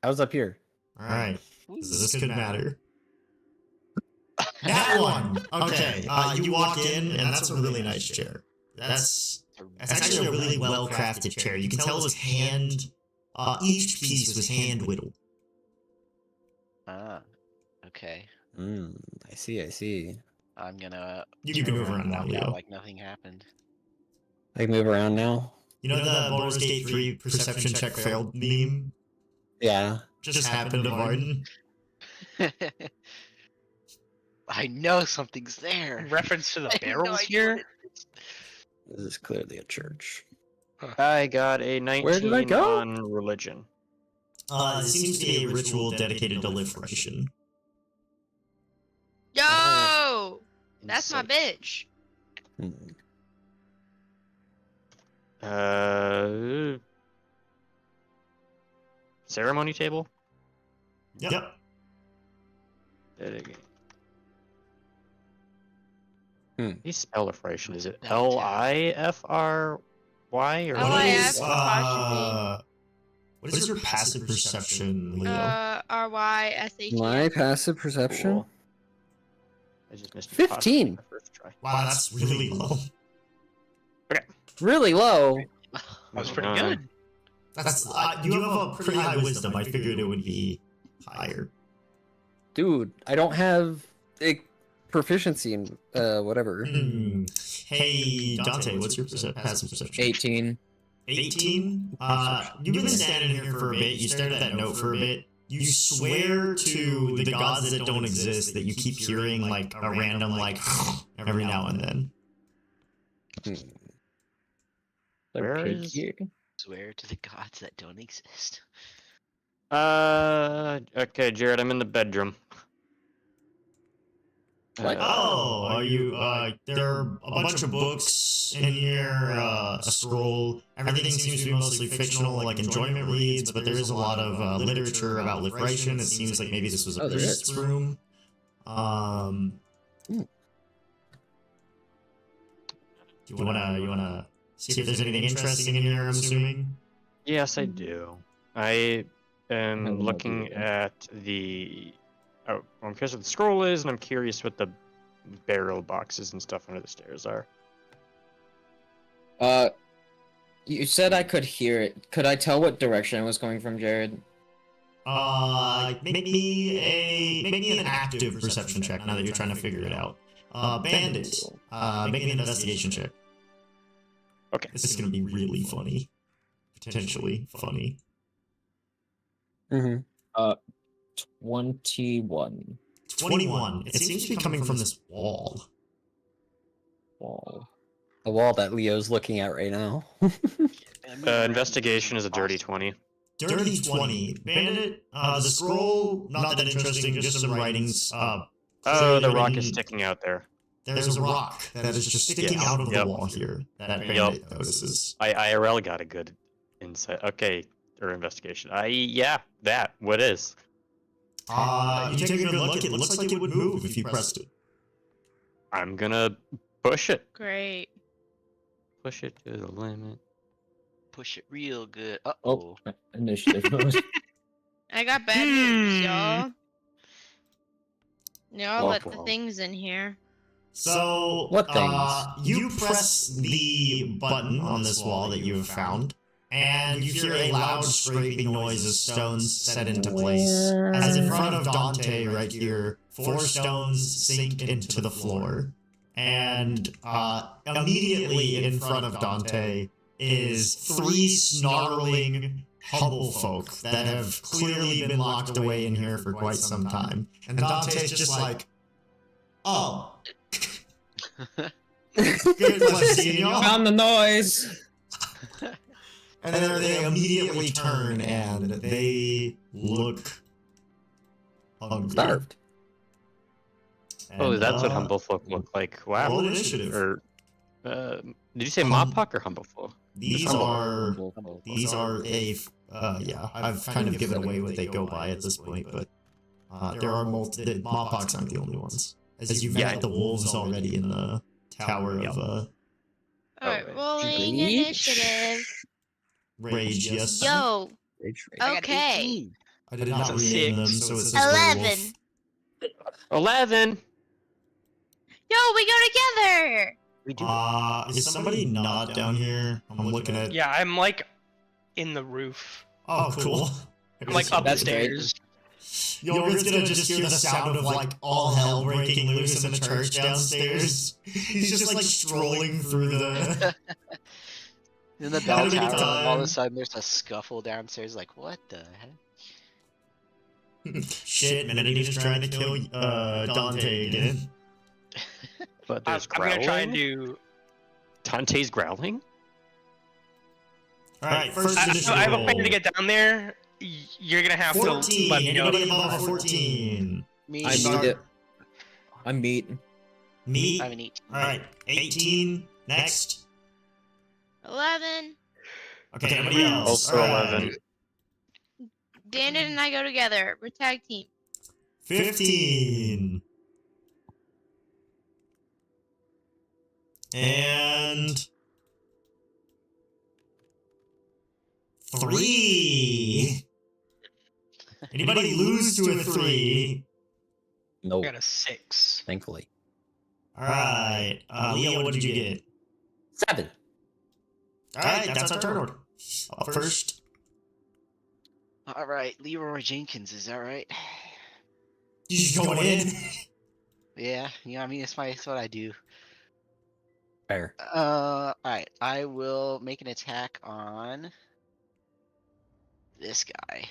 I was up here. Alright. Ooh. This could matter. That one! Okay, you walk in, and that's a really nice chair. That's actually a really well-crafted chair. You can tell it was each piece was hand-whittled. Ah, okay. I see. I'm gonna. You can move around now, walk out Leo. like nothing happened. I can move around now? You know the Baldur's Gate 3 perception check failed meme? Yeah. Just happened to Varden. I know something's there. Reference to the I have no barrels idea here. what it is. This is clearly a church. I got a 19 Where did I go? on religion. It seems to be a ritual dedicated to liberation. Yo! That's my Insight. bitch. Ceremony table? Yep. You spell Lifration. Is it Double tap. L-I-F-R-Y or Oh, what I is have- what is your passive perception, Leo? R-Y-S-H. My passive perception? Cool. I just missed 15. the first try. Wow, that's really low. Really low. That was pretty Uh, good. That's you have a pretty high wisdom. I figured it would be higher. Dude, I don't have a proficiency in whatever. Hey, Dante, what's your passive perception? 18. 18? You've been standing here for a bit. You stared at that note for a bit. You swear to the gods that don't exist that you keep hearing like a random like every now and then. Where Pig is- here? Swear to the gods that don't exist. Okay, Jared, I'm in the bedroom. What? Oh, are you? There are a bunch of books in here, a scroll. Everything seems to be mostly fictional, like enjoyment reads, but there is a lot of literature about liberation. It seems like maybe this was a Oh, there is. priest's room. You wanna see if there's anything interesting in here? I'm assuming. Yes, I do. I am have no looking idea. at the. Oh, I'm curious what the scroll is, and I'm curious what the barrel boxes and stuff under the stairs are. You said I could hear it. Could I tell what direction it was coming from, Jared? Make me an active perception check now that you're trying to figure it out. Bandit, make me an investigation check. Okay. This is gonna be really funny. Potentially funny. Mm-hmm. 21. 21. It seems to be coming from this wall. Wall. The wall that Leo's looking at right now. Investigation is a dirty 20. Dirty 20. Bandit, the scroll, not that interesting, just some writings. Oh, clearly the rock is written- sticking out there. There's a rock that is just sticking out of the Yep. wall here that Yep. Bandit notices. IRL got a good insight. Okay, or investigation. Yeah, that. What is? You take a good look, it looks like it would move if you pressed it. I'm gonna push it. Great. Push it to the limit. Push it real good. Oh, initiative mode. I got bad news, y'all. Y'all let the Awful. things in here. So, What things? you press the button on this wall that you have found, and you hear a loud scraping noise as stones set into place. As in front of Dante right here, 4 stones sink into the floor. And immediately in front of Dante is 3 snarling humble folk that have clearly been locked away in here for quite some time. And Dante's just like, oh. Good pleasure seeing y'all. Found the noise! And then they immediately turn and they look hungry. Starved. Oh, And, that's what humble folk look like. Wow. roll initiative. Or, did you say Mopok or humble folk? These Humble. are yeah, I've kind of given away what they go by at this point, but there are the Moppoks aren't the only ones. As you've met the wolves already in the tower of Alright, rolling Rage? initiative. Rage, yes. Yo, Rage rage. I got okay. 18. I did not That's a rename them, 6. so it says 11. werewolf. 11! Yo, we go together! We do. Is somebody not down here? I'm looking at. Yeah, I'm like in the roof. Oh, cool. I'm like up the That's great. stairs. Yogurt's gonna just hear the sound of like all hell breaking loose in the church downstairs. He's just like strolling through the. In the Having bell a good tower, all of time. a sudden there's a scuffle downstairs. Like, what the heck? Shit, Menadina's trying to kill Dante again. But I'm there's gonna try and growling? do. Dante's growling? Alright, first I initiative have a plan roll. to get down there. You're gonna have to 14. let me know. Anybody above a 14? Me, I Start- need it. I'm meat. Me? I have an 18. Alright, 18. Next. 11. Okay, anybody else? Also Alright. 11. Dandon and I go together. We're tag team. 15. And 3. Anybody lose to a 3? No, I got a 6. thankfully. Alright, Leo, what did you get? 7. Alright, that's our turn order. Up first. All right, Leroy Jenkins, is that right? You just going in? Yeah, you know, I mean, it's what I do. Fair. All right, I will make an attack on this guy.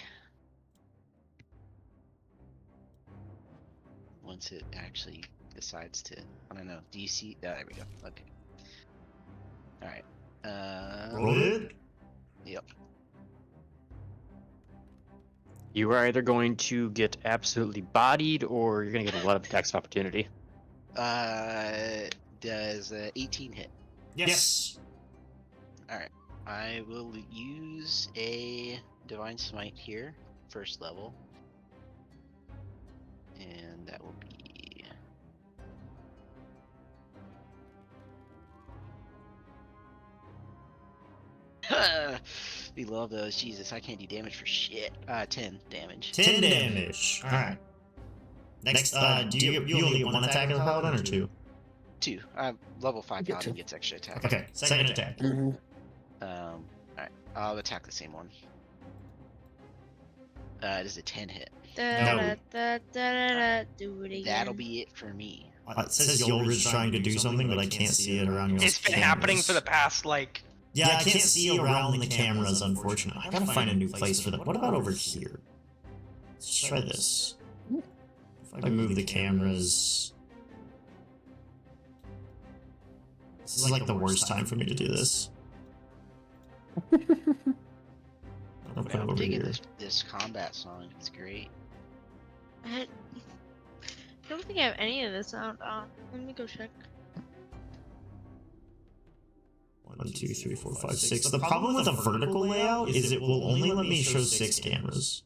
Once it actually decides to, I don't know. Do you see? Oh, there we go. Okay. All right. Roll it. Yep. You are either going to get absolutely bodied, or you're going to get a lot of attacks of opportunity. Does 18 hit? Yes. I will use a Divine Smite here, first level. And that will be... We love those. Jesus, I can't do damage for shit. 10 damage. 10 damage. Alright. Next, do you only get one attack as a paladin or two? 2. Level 5 You get paladin two. gets extra attack. Okay, second attack. Alright. I'll attack the same one. It is a 10 hit. Do it again. That'll be it for me. It says Yolrid's trying to do something, but I can't see it around your It's been happening for the past like. Yeah, I can't see around the cameras, unfortunately. I gotta find a new place for that. What about over here? Let's try this. If I move the cameras... This is like the worst time for me to do this. I'll put it I'm over digging here. this combat song. It's great. I don't think I have any of this sound on. Let me go check. 1, 2, 3, 4, 5, 6. The problem with a vertical layout is it will only let me show 6 cameras.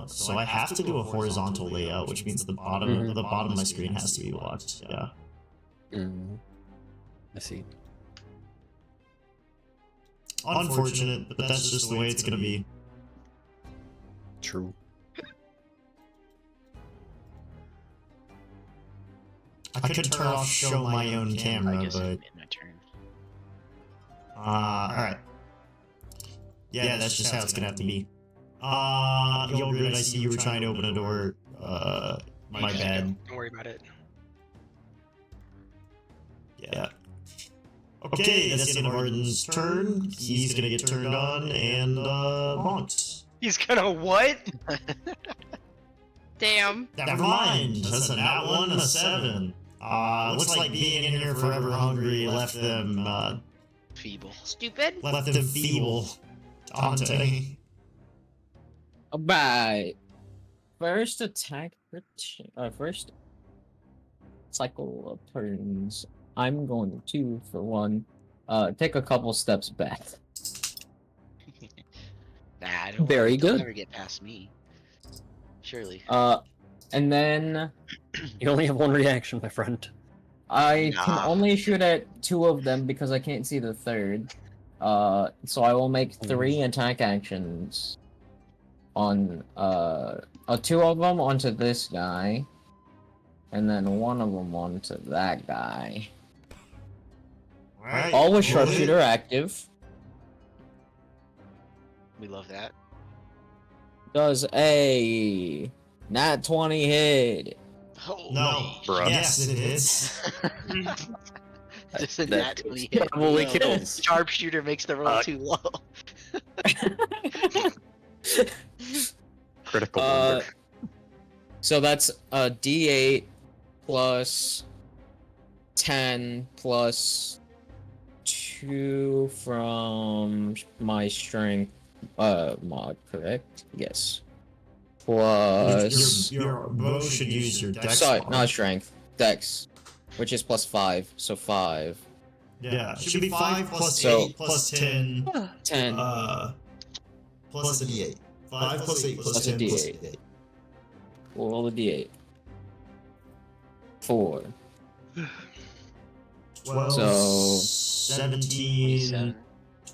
So I have to do a horizontal layout, which means the bottom of my screen has to be blocked. Yeah. I see. Unfortunate, but that's just the way it's gonna be. True. I could turn off show my own I camera, guess but it's my turn. alright. Yeah, that's just how it's gonna have to be. Yogurt, I see you were trying to open a door. My bad. Don't worry about it. Yeah. Okay, that's the end of Arden's turn. He's gonna get turned on and bonked. He's gonna what? Damn. Never mind. That's a nat 1 and a 7. Looks like being in here forever hungry left them Feeble. Stupid. feeble. Dante. Alright. First attack, first cycle of turns. I'm going to, for one, take a couple steps back. Nah, I don't Very They'll good. never get past me. Surely. And then You only have one reaction, my friend. I can Nah. only shoot at 2 of them because I can't see the third. So I will make 3 attack actions on 2 of them onto this guy, and then 1 of them onto that guy. Alright. All with sharpshooter active. We love that. Does a nat 20 hit? Holy No. Bruh. Yes, it is. Just a That nat 20 hit. probably No. kills. Sharpshooter makes the roll too low. Critical wonder. So that's a D8 plus 10 plus 2 from my strength mod, correct? Yes. Plus Your bow should use your dex. sorry, mod. not strength, dex, which is plus 5, so 5. Yeah, it should be 5 plus So- 8 plus 10. 10 Plus a d8. 5 plus 8 plus Plus a 10 plus D8. 8. We'll roll the D8. 4. 12, So- 17,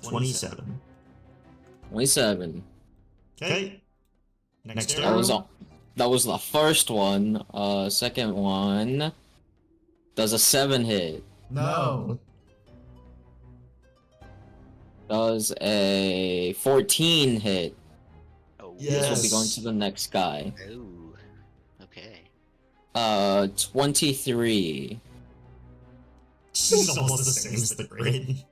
27. 27. Okay. Next That was turn. all. That was the first one. Second one does a 7 hit. No. Does a 14 hit. Oh, This will be Yes. going to the next guy. Oh, okay. 23. This is almost the same as the grid.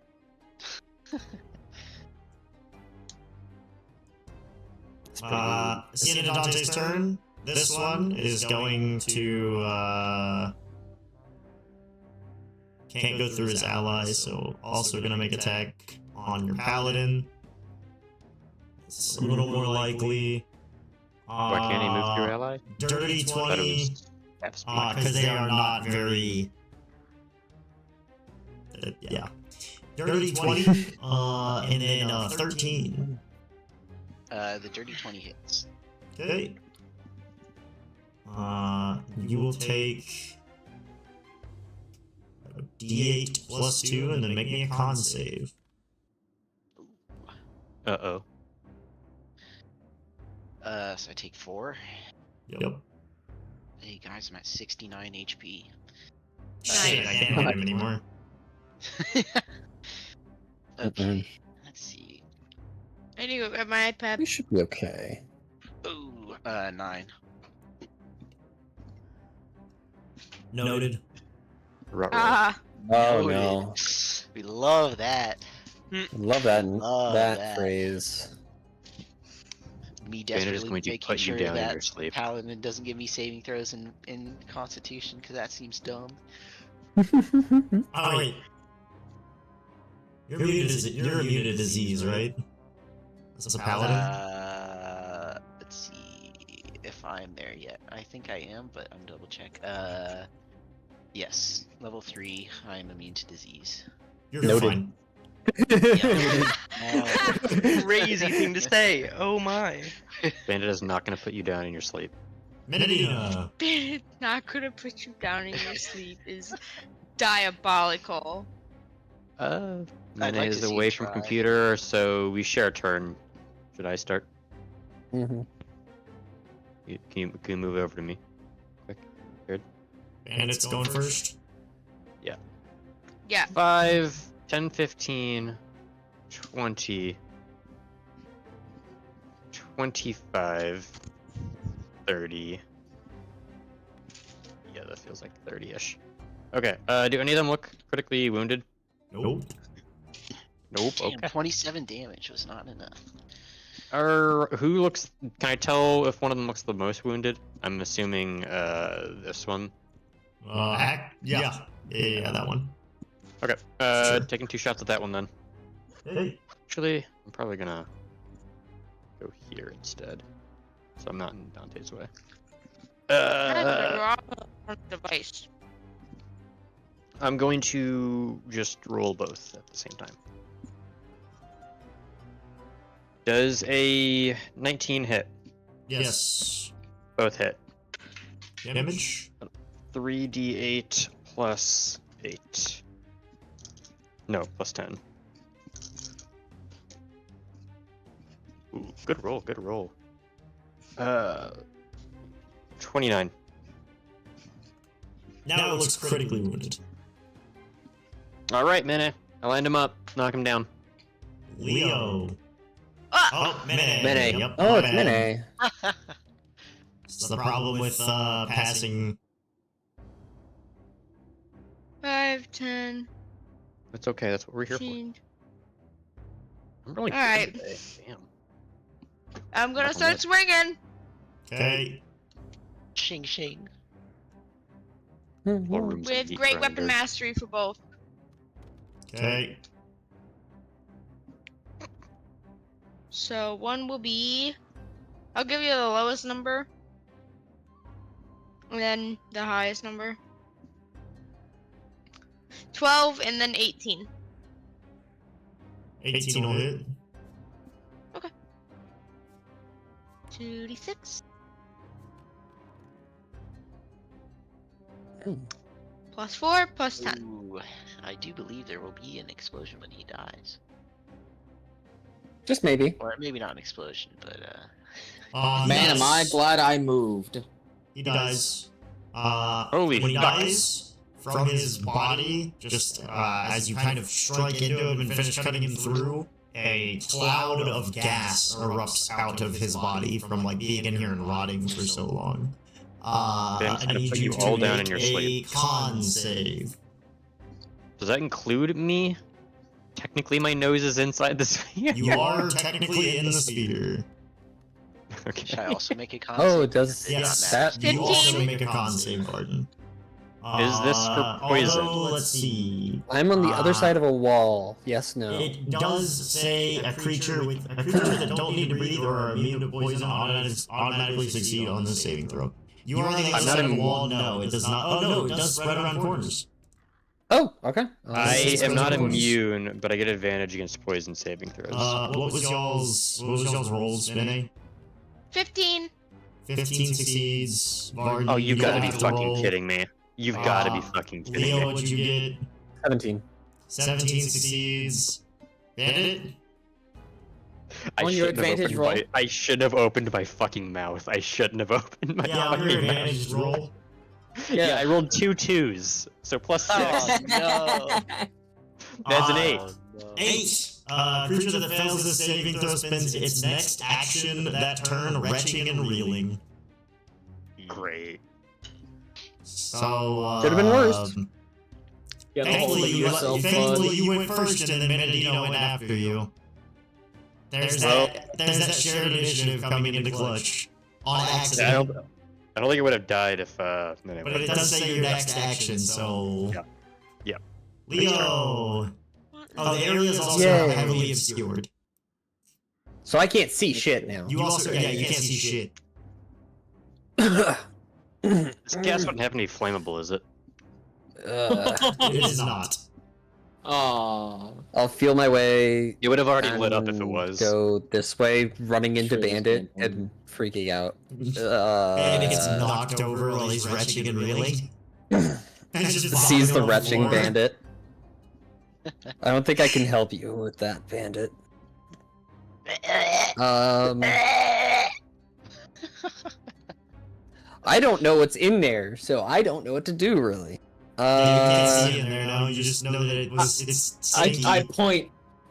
It's the end of Dante's turn. This one is going to, can't go through his allies, so also gonna make attack on your paladin. It's a little more likely. Why can't he move through ally? Dirty I thought it 20, was half speed. because they are not very. Yeah. Dirty 20, and then 13. The dirty 20 hits. Okay. You will take a D8 plus 2 and then make me a con save. Uh-oh. So I take 4. Yep. Hey guys, I'm at 69 HP. Shit, I can't hit him anymore. Okay, let's see. I need to go grab my iPad. We should be okay. Ooh, 9. Noted. Ruh-roh. Ah, Oh Noted. no. We love that. Love that Love that that. phrase. Me Bandit is desperately going to making put you sure down in that your sleep. Paladin doesn't give me saving throws in Constitution, because that seems dumb. Oh, wait. You're immune to disease, right? That's a paladin? Let's see if I'm there yet. I think I am, but I'm double check. Yes, level 3. I'm immune to disease. You're Noted. fine. Crazy thing to say. Oh my. Bandit is not going to put you down in your sleep. Medina. it's not gonna put you down in your sleep is diabolical. I'd Mene like to is see away you from try. computer, so we share a turn. Should I start? Mhm. Can you move over to me? And it's going first. Yeah. 5, 10, 15, 20, 25, 30. Yeah, that feels like 30-ish. Okay, do any of them look critically wounded? Nope. Nope, Damn, okay. 27 damage was not enough. Who looks... Can I tell if one of them looks the most wounded? I'm assuming, this one. Yeah, that one. Okay, Sure. taking 2 shots at that one then. Hey. Actually, I'm probably gonna go here instead, so I'm not in Dante's way. That's on the device. I'm going to just roll both at the same time. Does a 19 hit? Yes. Both hit. Damage? 3d8 plus 8. No, plus 10. Ooh, good roll, good roll. 29. Now it looks critically wounded. Alright, Mene. I lined him up. Knock him down. Leo. Ah! Oh, Mene. Mene. Yep, Oh, my it's bad. Mene. It's the problem with passing. 5, 10, That's okay, that's what we're here for. 15. I'm really good Alright. today. Damn. I'm gonna Knock on start wood. swinging. Okay. Shing shing. All rooms of With meat great weapon grinder. mastery for both. Okay. So one will be. I'll give you the lowest number. And then the highest number. 12 and then 18. 18 will hit. 2d6. Hmm. Plus 4, plus 10. Ooh, I do believe there will be an explosion when he dies. Just maybe. Or maybe not an explosion, but Man, am I glad I moved. He dies. Holy when he fuck. dies, from his body, just as you kind of strike into him and finish cutting him through, a cloud of gas erupts out of his body from like being in here and rotting for so long. Ben's I gonna need put you you to all down make in your a sleep. con save. Does that include me? Technically, my nose is inside the sphere. You are technically in the sphere. Okay. should I also make a con Oh, save? does It Yes, not matter. that? you also 15. make a con save, Arden. Is this for poison? Although, let's see. I'm on the other side of a wall. Yes, no. It does say a creature that don't need to breathe or are immune to poison automatically succeed on the saving throw. You are on the other side of a wall. No, it does not. Oh no, it does spread around corners. Oh, okay. I It's am not corners. immune, but I get advantage against poison saving throws. What was y'all's rolls, Vinny? 15. 15 succeeds. Varden, Oh, you've you got to don't be have to fucking roll. kidding me. You've got to be fucking kidding Leo, me. what'd you get? 17. 17 succeeds. Bandit? I On your shouldn't have advantage opened roll? I should have opened my fucking mouth. I shouldn't have opened my Yeah, on your fucking mouth. advantage roll. Yeah, I rolled 2 2s, so plus 6. Oh no! That's an 8. No. 8. Creature that fails this saving throw spends its next action that turn retching and reeling. Great. So, Could've been worse. Yeah, Thankfully, yourself, thankfully you went first and then Menadino went after you. There's that shared initiative coming into clutch. On accident. I don't think it would have died if But it does say your next action, so... Yeah. Leo! Oh, the area is also Yay. heavily obscured. So I can't see shit now. You also, yeah, you can't see shit. This gas wouldn't have any flammable, is it? It is not. Aww. I'll feel my way. It would have already lit up if it and was. Go this way, running into Sure, it's Bandit no and freaking out. And it gets knocked over while he's retching and reeling. And just Sees the vomit on retching floor. Bandit. I don't think I can help you with that, Bandit. I don't know what's in there, so I don't know what to do really. Yeah, you can't see in there now. You just know that it's stinky.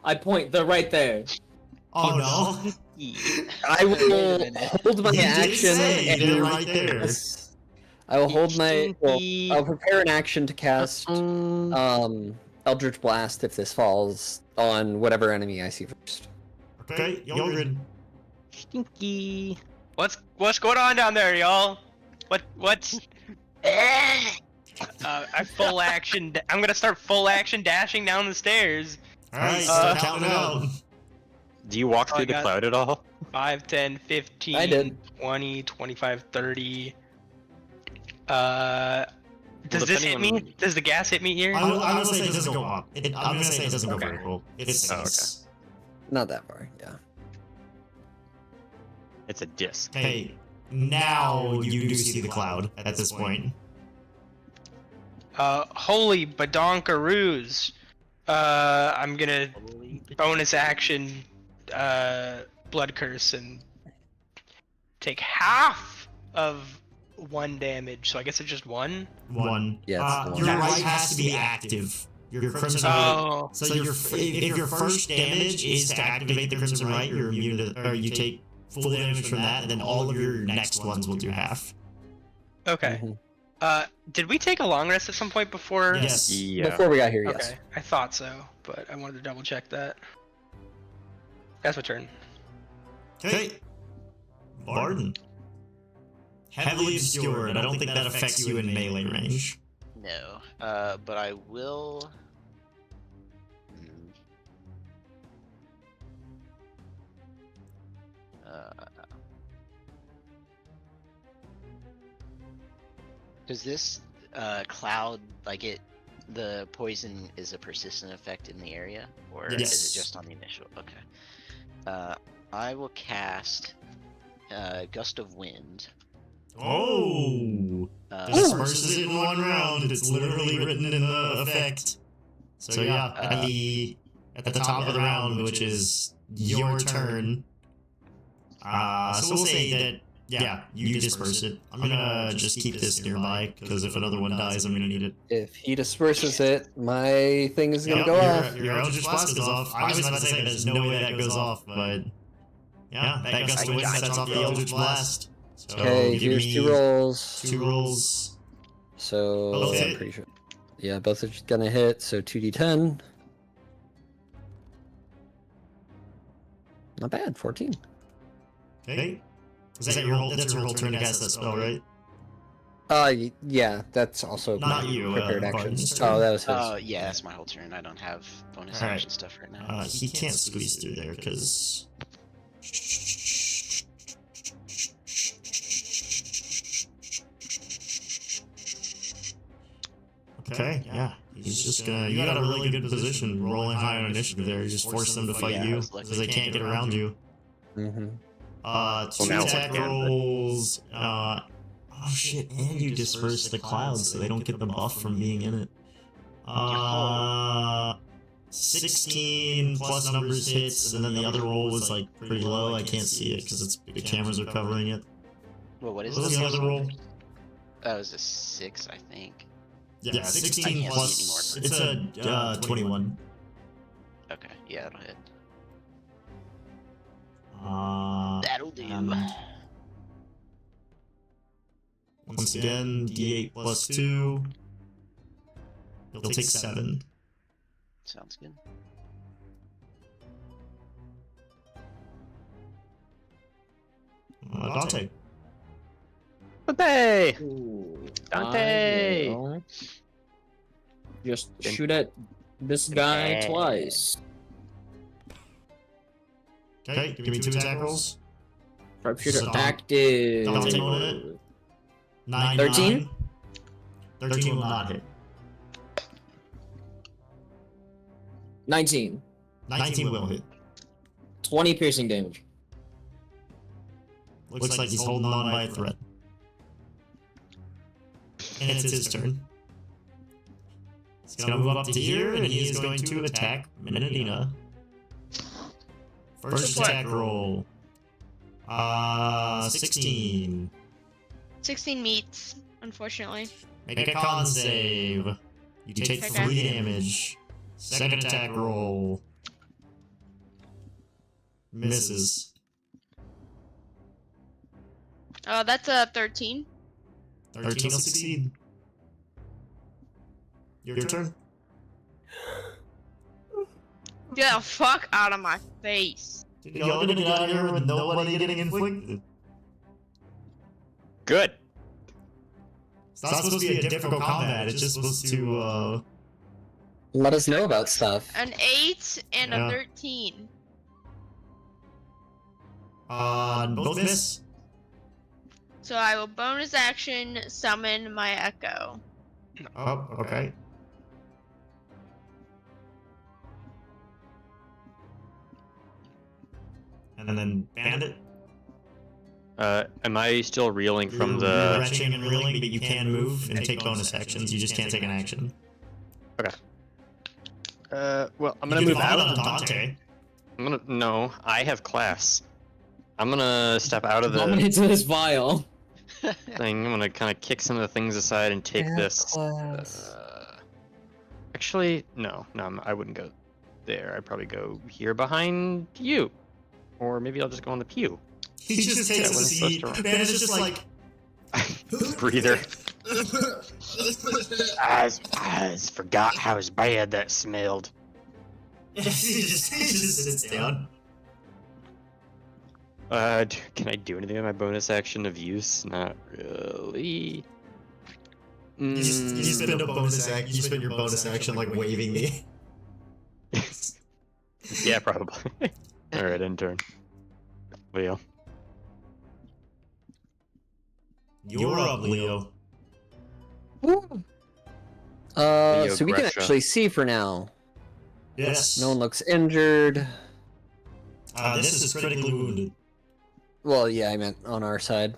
I point, they're right there. Oh no! I will hold my You did action say and they're right there. I will hold my. Well, I'll prepare an action to cast Eldritch Blast if this falls on whatever enemy I see first. Okay, Yogrid. Stinky. What's going on down there, y'all? What's I full action. I'm gonna start full action dashing down the stairs. Alright, start counting out. Do you walk Oh, through I the got- cloud at all? 5, 10, 15, I did. 20, 25, 30. Does this depending hit me? on- Does the gas hit me here? I'm gonna say it doesn't go up. I'm gonna say it doesn't go Okay. vertical. It's Oh, okay. Not that far, yeah. It's a disc. Okay, now you do see the cloud at this point. Holy badonkaroos. I'm gonna bonus action, blood curse and take half of 1 damage. So I guess it's just 1. One. Yeah, it's your one. right has to be active. Your crimson Oh. So if your first damage is to activate the crimson right, you're immune to, or you take full damage from that, and then all of your next ones will do half. Okay. Mhm. Did we take a long rest at some point before? Yes. Yeah. Before we got here, yes. Okay, I thought so, but I wanted to double check that. That's my turn. Okay. Varden. Heavily obscured. I don't think that affects you in melee range. No, but I will. Does this cloud like it? The poison is a persistent effect in the area, or is Yes. it just on the initial? Okay. I will cast Gust of Wind. Oh! Uh, Disperses it in one round. It's literally written in the effect. So yeah, at the top of the round, which is your turn. So we'll say that yeah, you disperse it. I'm gonna just keep this nearby because if another one dies, I'm gonna need it. If he disperses it, my thing is gonna Yep, go off. Your Eldritch Blast goes off. I was about to say that there's no way that goes off, but yeah, that Gust of Wind sets off the Eldritch Blast. So Okay, give here's me 2 rolls. 2 rolls. So Both I'm hit. pretty sure. Yeah, both are just gonna hit. So 2d10. Not bad. 14. Okay. Is that your whole? That's your whole turn to cast that spell, right? Yeah, that's also Not you, prepared action. Barton's Oh, turn. that was his. Oh, yeah, that's my whole turn. I don't have bonus Alright. action stuff right now. He can't squeeze through there because. Okay, yeah. He's just gonna. You got a really good position, rolling high on initiative there. You just force them to fight Yeah, I you was lucky. because they can't get around you. Mm-hmm. Two now attack we can, but- rolls. Oh shit! And you disperse the clouds so they don't get the buff from being in it. 16 plus numbers hits, and then the other roll was like pretty low. I can't see it because it's the cameras are covering it. Well, what is What was this? the other roll? That was a 6, I think. Yeah, I 16 can't see plus. anymore. It's a 21. Okay, yeah, that'll hit. That'll do. Once again, D8 plus 2. He'll take 7. Sounds good. Dante. Dante! Ooh, Dante! I will just shoot at this guy twice. Okay, give me 2 attack rolls. Sharpshooter So, active. Dante rolled it. 9, 13? 13 will not hit. 19. 19 will hit. 20 piercing damage. Looks like he's holding on by a thread. And it's his turn. He's gonna move up to here, and he is going to attack Minadina. First attack roll. 16. 16 meets, unfortunately. Make a con save. You take Okay. 3 damage. Second attack roll. Misses. That's a 13. 13 will succeed. Your turn. Get the fuck out of my face. Dude, y'all gonna get out of here with nobody getting inflicted. Good. It's not supposed to be a difficult combat, it's just supposed to, Let us know about stuff. An 8 and Yeah. a 13. both miss. So I will bonus action summon my echo. Oh, okay. And then bandit. Am I still reeling from You're the... retching and reeling, but you can move and take bonus actions. You just can't take an action. well, I'm You gonna can move vomit out. on Dante. No, I have class. I'm gonna step out of the Dominate to this vial. thing. I'm gonna kind of kick some of the things aside and take this. Actually, no, I wouldn't go there. I'd probably go here behind you. Or maybe I'll just go on the pew. He just takes a wasn't seat. supposed to- Man, it's just like... Breather. I forgot how bad that smelled. he just sits down. Can I do anything with my bonus action of use? Not really. You spend a bonus action. You spend your bonus action like waving me. Yeah, probably. Alright, intern. Leo. You're up, Leo. So we can Gresha. actually see for now. Yes. No one looks injured. This is critically wounded. Well, yeah, I meant on our side.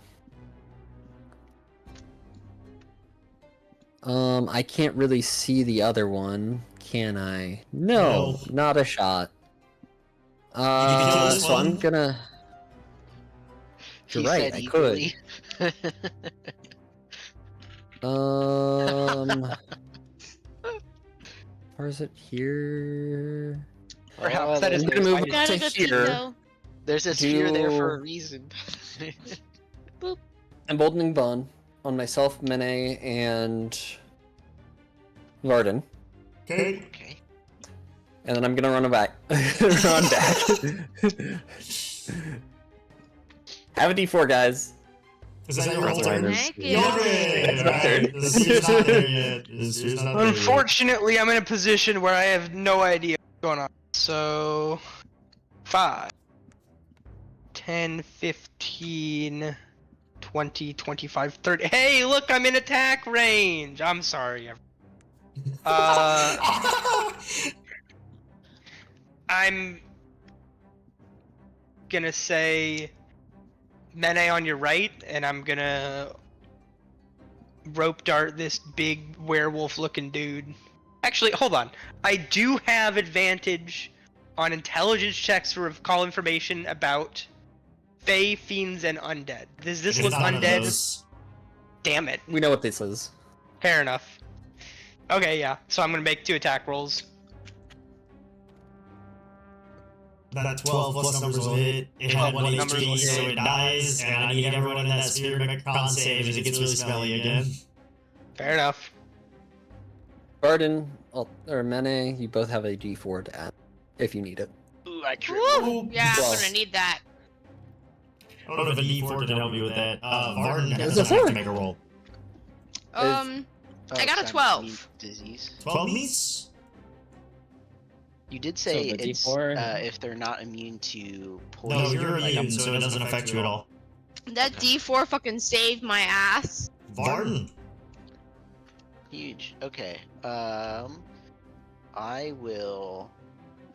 I can't really see the other one, can I? No, No. not a shot. can kill this So one. I'm gonna. You're He right, said I could. eagerly. Where is it here? Perhaps that is I'm gonna move exciting. up Gotta to go here. Pico. There's a sphere there for a Do- reason. Emboldening Bond on myself, Mene, and Varden. Okay. Okay. And then I'm gonna run back. Run back. Have a D4, guys. Is that your whole That's turn? right. Thank you. Yogurt! That's my turn. Alright, the sphere's not there yet. The sphere's not there yet. Unfortunately, I'm in a position where I have no idea what's going on. So, 5, 10, 15, 20, 25, 30. Hey, look, I'm in attack range. I'm sorry. I'm gonna say Mene on your right, and I'm gonna rope dart this big werewolf-looking dude. Actually, hold on. I do have advantage on intelligence checks to recall information about Fae, Fiends, and Undead. Does this It's look none of undead? those. Damn it. We know what this is. Fair enough. Okay, yeah. So I'm gonna make 2 attack rolls. That 12 plus numbers will hit. It had 1 numbers will HP, so hit. it dies, and I need everyone in that sphere to make a con save as it gets really smelly again. Fair enough. Garden or Mene, you both have a D4 to add if you need it. Ooh, I crit. Woo! Yeah, I'm Well. gonna need that. I don't know if a D4 can help me with that. Varden It's doesn't a have four. to make a roll. I got a Simon, 12. you mean Disease. 12 meets? You did say So the it's D4 if they're not immune to poison. No, you're like, immune, so it doesn't affect you at all. That D4 fucking saved my ass. Varden. Huge. Okay. I will.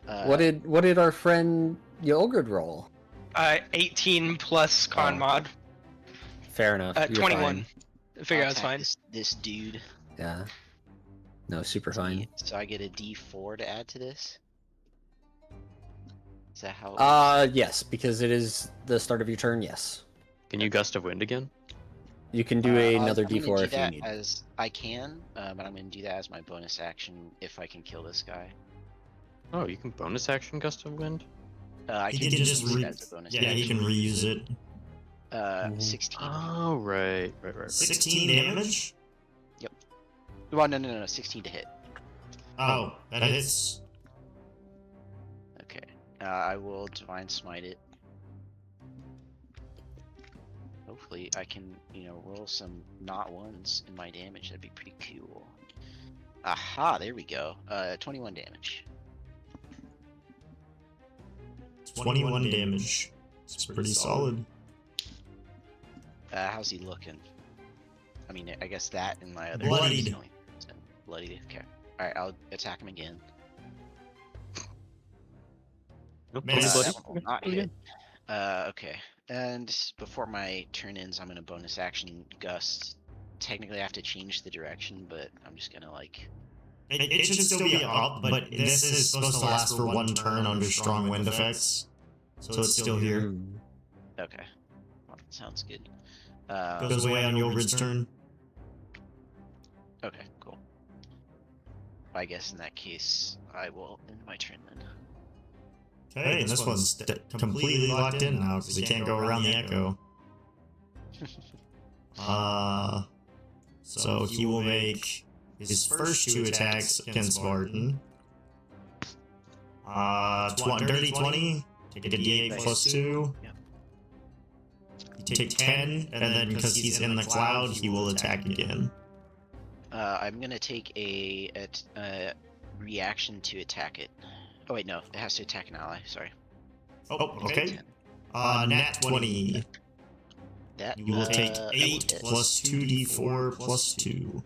What did our friend Yogurt roll? 18 plus con Oh. mod. Fair enough. You're 21. fine. I figure I'll that's attack fine. This dude. Yeah. No, super fine. So I get a D4 to add to this. Is that how? It works? Yes, because it is the start of your turn. Yes, Can you gust of wind again? you can do another I'm gonna D4 do if you that need. as I can, but I'm gonna do that as my bonus action if I can kill this guy. Oh, you can bonus action gust of wind? I He can can just use it as a bonus yeah, he action. can reuse it. Mhm. 16. Oh, right. 16 damage? Well, no, 16 to hit. Oh, that hits. Okay. I will Divine Smite it. Hopefully I can, roll some not ones in my damage. That'd be pretty cool. Aha, there we go. 21 damage. 21 damage. It's pretty solid. How's he looking? I mean, I guess that and my other... Bloodied. is only- Bloodied, okay. Alright, I'll attack him again. Miss. That one will not hit. Okay. And before my turn ends, I'm gonna bonus action gust. Technically, I have to change the direction, but I'm just gonna It should still be up, but this is supposed to last for 1 turn under strong wind effects. So it's still here. Hmm. Okay. Well, sounds good. Goes away on Yogurt's turn. Okay, cool. I guess in that case, I will end my turn then. Okay, and this one's completely locked in now because he can't go around the echo. So he will make his first 2 attacks against Varden. Dirty 20. Take a D8 plus 2. Yep. You take 10, and then because he's in the cloud, he will attack again. I'm gonna take a reaction to attack it. Oh wait, no, it has to attack an ally. Sorry. Oh, okay. Nat 20. That You will take that will 8 hit. plus 2d4 plus 2.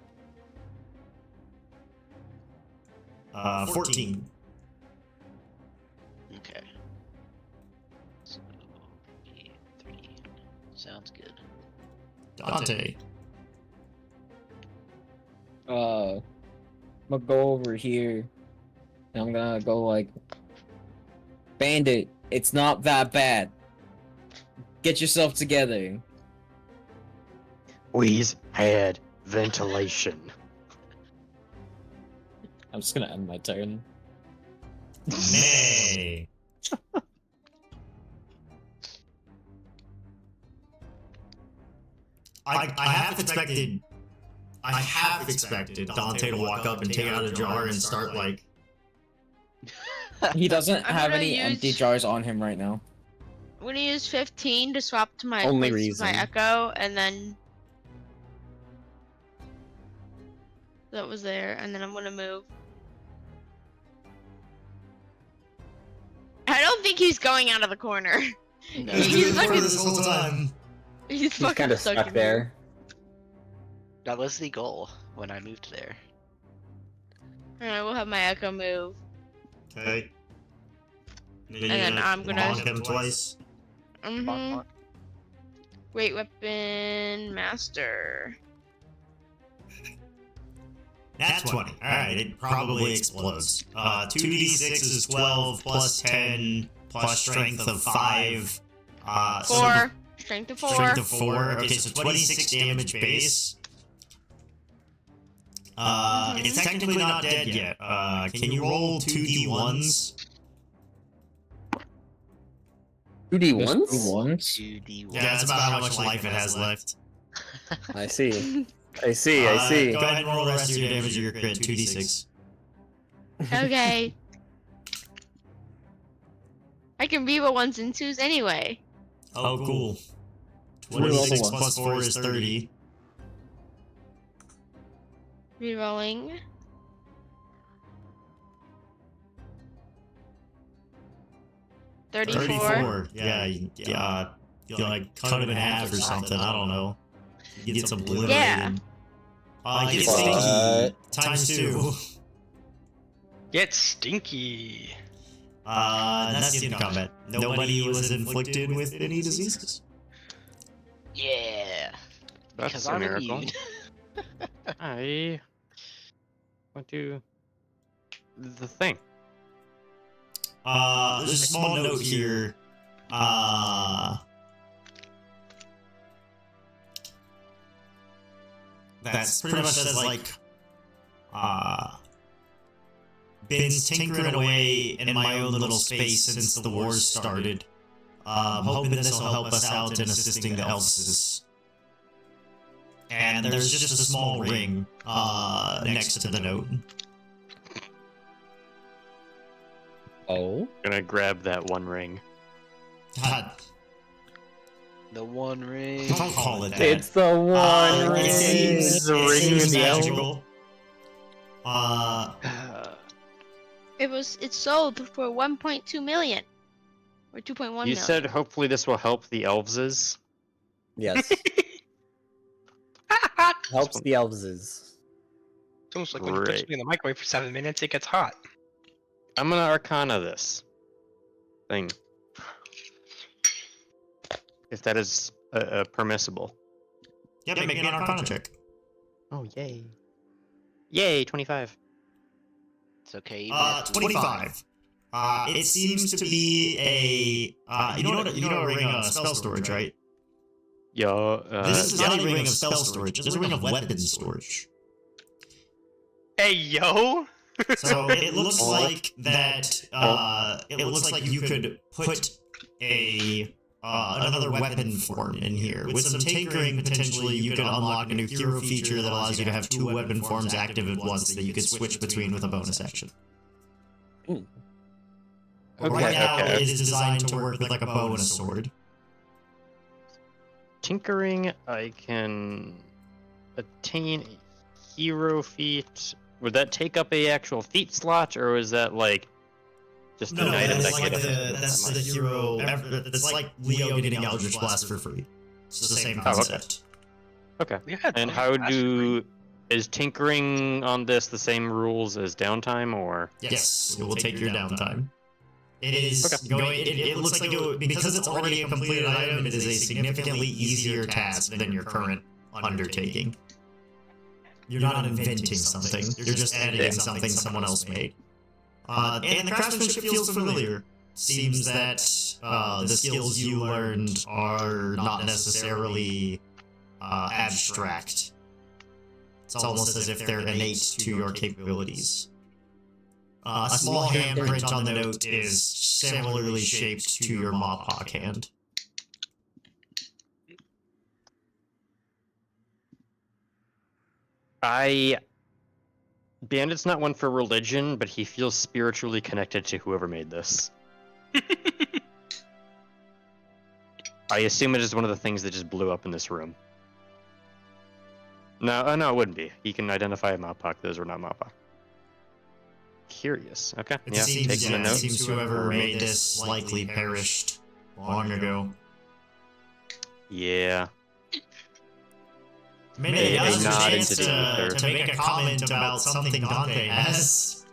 14. Okay. So, 3. Sounds good. Dante. I'm gonna go over here. And I'm gonna go like, Bandit, it's not that bad. Get yourself together. We's had ventilation. I'm just gonna end my turn. Nay. I have expected Dante to walk up and take out a jar and start like. He doesn't I'm have gonna any use- empty jars on him right now. I'm gonna use 15 to swap to my Only place reason. my echo, and then that was there, and then I'm gonna move. I don't think he's going out of the corner. No. He's He's been fucking- for this whole time. He's He's fucking kind of stuck stuck in there. That was the goal when I moved there. Here. Alright, we'll have my echo move. Okay. And then I'm gonna- bonk him twice. Mm-hmm. Great weapon master. Nat 20. Alright, it probably explodes. 2d6 is 12 plus 10 plus strength of 5. 4. Strength of 4. Strength of 4. Okay, so 26 damage base. It's technically not dead yet. Can you roll 2d1s? 2d1s? Once. 2d1. Yeah, that's about how much life it has left. I see. I see. Go ahead and roll the rest of your damage of your crit, 2d6. Okay. I can reroll 1s and 2s anyway. Oh, cool. Reroll the 26 ones. plus 4 is 30. Rerolling. $34. Yeah, you like cut him in half or something. I don't know. He gets obliterated. Yeah. Get What? stinky. Times 2. Get stinky. That's the end of combat. Nobody was inflicted with any diseases. Yeah. That's Because a I'm miracle. immune. I want to the thing. There's a small note here. That's pretty much says like, been tinkering away in my own little space since the wars started. Hoping this will help us out in assisting the Elfses. And there's just a small ring, next to the note. Oh. Gonna grab that one ring. God, The One Ring. don't call it that. It's the one ring. It seems, The ring seems in the elf. magical. It sold for 1.2 million. Or 2.1 You million. said hopefully this will help the Elveses. Yes. Helps the elves. It's almost like when you put Great. something in the microwave for 7 minutes, it gets hot. I'm gonna Arcana this thing. If that is permissible. Yeah, make an Arcana check. Oh, yay. Yay, 25. It's okay. even if we- 25. It seems to be a, you know a ring of spell storage, right? Yeah, This is not a ring of spell storage. This is a ring of weapon storage. Hey, yo! So it looks like that. It looks like you could put a another weapon form in here. With some tinkering, potentially, you could unlock a new hero feature that allows you to have 2 weapon forms active at once that you could switch between with a bonus action. Okay, Right now, okay. it is designed to work with like a bow and a sword. Tinkering, I can attain a hero feat. Would that take up a actual feat slot, or is that like just an item that like gets that's the hero. It's like Leo getting Eldritch Blast for free. It's the same concept. Okay. We had And one how last week. is tinkering on this the same rules as downtime, or Yes, it will take your downtime. It is Okay. going. It looks like because it's already a completed item. It is a significantly easier task than your current undertaking. You're not inventing something. You're just editing something someone else made. And the craftsmanship feels familiar. Seems that the skills you learned are not necessarily abstract. It's almost as if they're innate to your capabilities. A small handprint on the note is similarly shaped to your Mawpak hand. Bandit's not one for religion, but he feels spiritually connected to whoever made this. I assume it is one of the things that just blew up in this room. No, no, it wouldn't be. He can identify a Mappak. Those were not Mappak. Curious. Okay. It Yeah, seems, taking a it note. seems whoever made this likely perished long ago. Yeah. Maybe A now's your nod chance into the ether. to make a comment about something Dante has.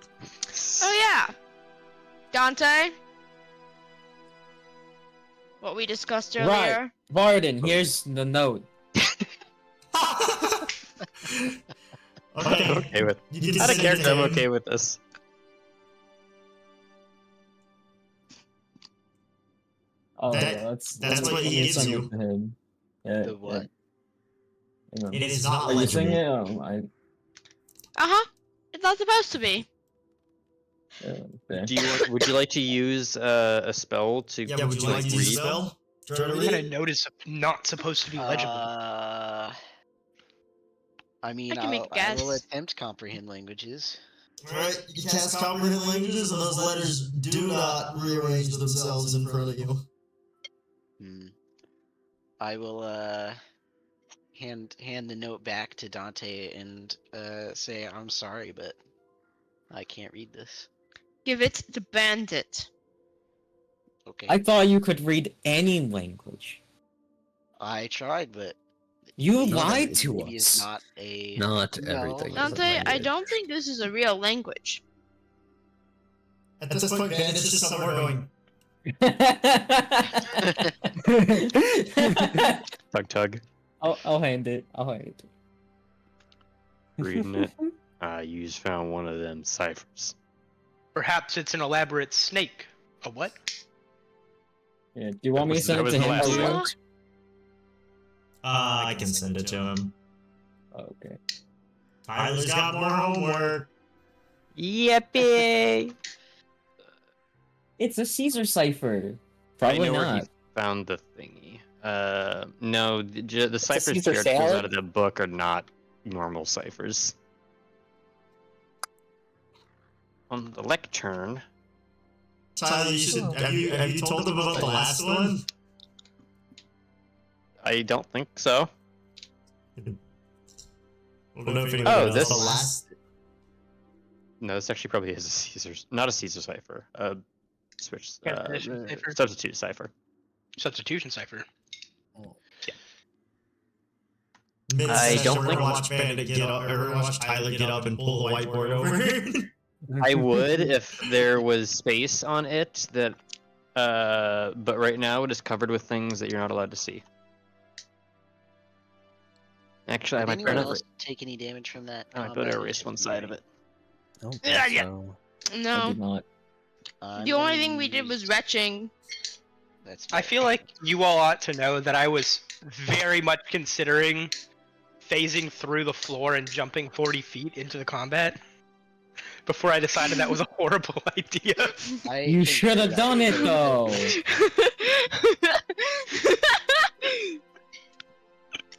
Oh yeah, Dante. What we discussed earlier. Right. Varden, here's the note. Okay. I'm okay with. You can Out of send it character, to I'm him. okay with this. Oh, That- yeah, that's what he gives send you. it to him. Yeah, The what? hang on. It is not Are you saying legible. it? It's not supposed to be. Okay. Do you want? Would you like to use a spell to? Yeah, would you like to use a read? spell? Try to What read kind it? of note is not supposed to be legible? I mean, I can make a I will guess. attempt comprehend languages. Alright, you cast comprehend languages, and those letters do not rearrange themselves in front of you. I will hand the note back to Dante and say I'm sorry, but I can't read this. Give it to Bandit. Okay. I thought you could read any language. I tried, but You maybe- lied to maybe us. It's not a Not No. everything. is a Dante, I language. don't think this is a real language. At this point, man, it's just somewhere going. Tug tug. I'll hand it. I'll hand it. Reading it. You just found one of them ciphers. Perhaps it's an elaborate snake. A what? Yeah. Do you want me to That send it was to the him last too? one. I can send it to him. Okay. Tyler's got more homework. Yippee! It's a Caesar cipher. I Probably know where not. he found the thingy. No, the ciphers Caesar Jared pulls salad? out of the book are not normal ciphers. On the lectern, Tyler, you should. Have you told them about the last one? I don't think so. Well, no, if anyone Oh, knows this- the last. No, this actually probably is a Caesar's, not a Caesar cipher. Switch. Transition cipher? Substitute cipher. Substitution cipher. I don't think- Watch Bandit get up, or watch Tyler get up and pull the whiteboard over. I would if there was space on it that, but right now it is covered with things that you're not allowed to see. Actually, I Did might anyone better. else take any damage from that? I might combat? better erase one side of it. I don't Yeah, think yeah. so. I No. did not. I'm The only gonna thing we did was use- retching. That's I fair. feel like you all ought to know that I was very much considering phasing through the floor and jumping 40 feet into the combat before I decided that was a horrible idea. I You think should have that done it could've though.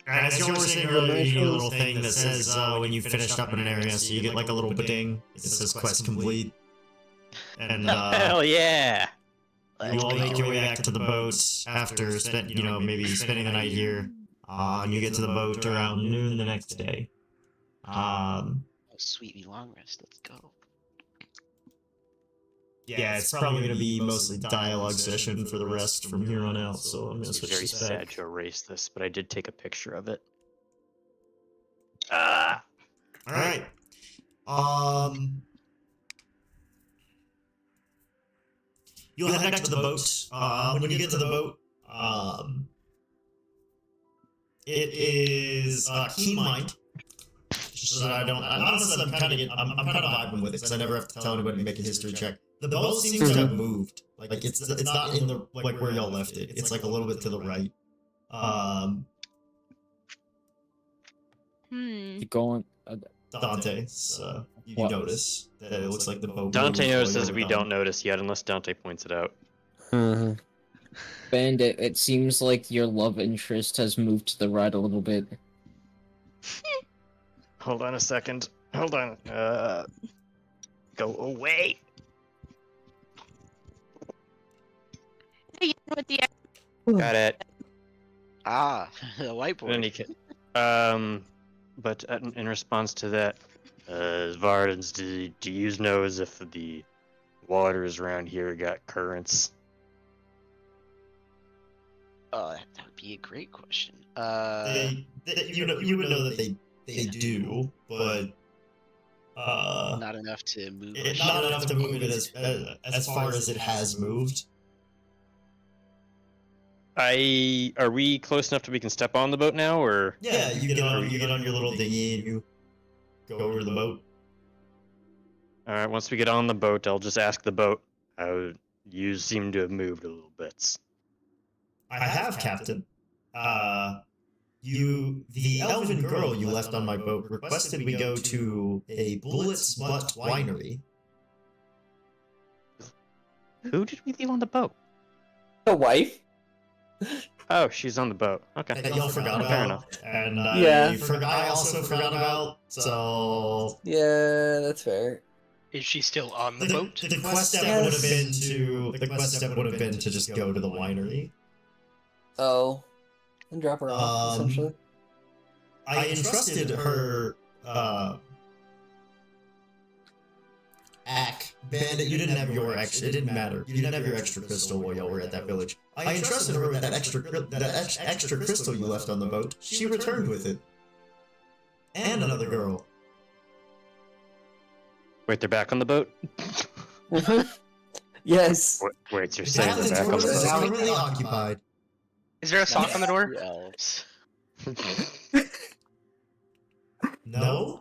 As you were saying earlier, you get a little thing that says when you finished up in an area, so you get like a little ding. It says quest complete. And Hell yeah! you all make your way back to the boat after maybe spending the night here. And you get to the boat around noon the next day. Oh, sweet me long rest. Let's go. Yeah, it's probably going to be mostly dialogue session for the rest from here on out, so I'm going to It's switch very this sad back. to erase this, but I did take a picture of it. Alright. You'll head back to the boat. When you get to the boat, it is key mind. Just so that I don't. Honestly, I'm kind of vibing with it because I never have to tell anybody to make a history check. The boat seems to have moved. Like it's not in the like where y'all left it. It's like a little bit to the right. You going? Dante, you What? notice that it looks like the boat. Dante moved notices way over we down. don't notice yet, unless Dante points it out. Mhm. Bandit, it seems like your love interest has moved to the right a little bit. Hold on a second. Hold on. Go away. With the Got it. Ah, the In whiteboard. any case, but in response to that, Vardens, do you know as if the waters around here got currents? That would be a great question. You would know that they do, but Not enough to move. not enough to move it as far as it has moved. Are we close enough that we can step on the boat now, or? Yeah, you get on your little dinghy and you go over to the boat. All right, once we get on the boat, I'll just ask the boat. How you seem to have moved a little bit. I have, Captain. The elven girl you left on my boat requested we go to a Bullet's Butt winery. Who did we leave on the boat? The wife? Oh, she's on the boat. Okay. That y'all forgot about. Fair enough. And Yeah. I also forgot about. So Yeah, that's fair. Is she still on the boat? the quest step would have been to just go to the winery. Oh. And drop her off, essentially. I entrusted her, Bandit, you didn't have your extra, it didn't matter. You didn't have your extra crystal while y'all were at that village. I entrusted her with that extra crystal you left on the boat. She returned with it. And another girl. Wait, they're back on the boat? Yes. Wait, you're The saying captain's they're back on quarters is the boat? currently occupied. Is there a sock on the door? Two elves. No?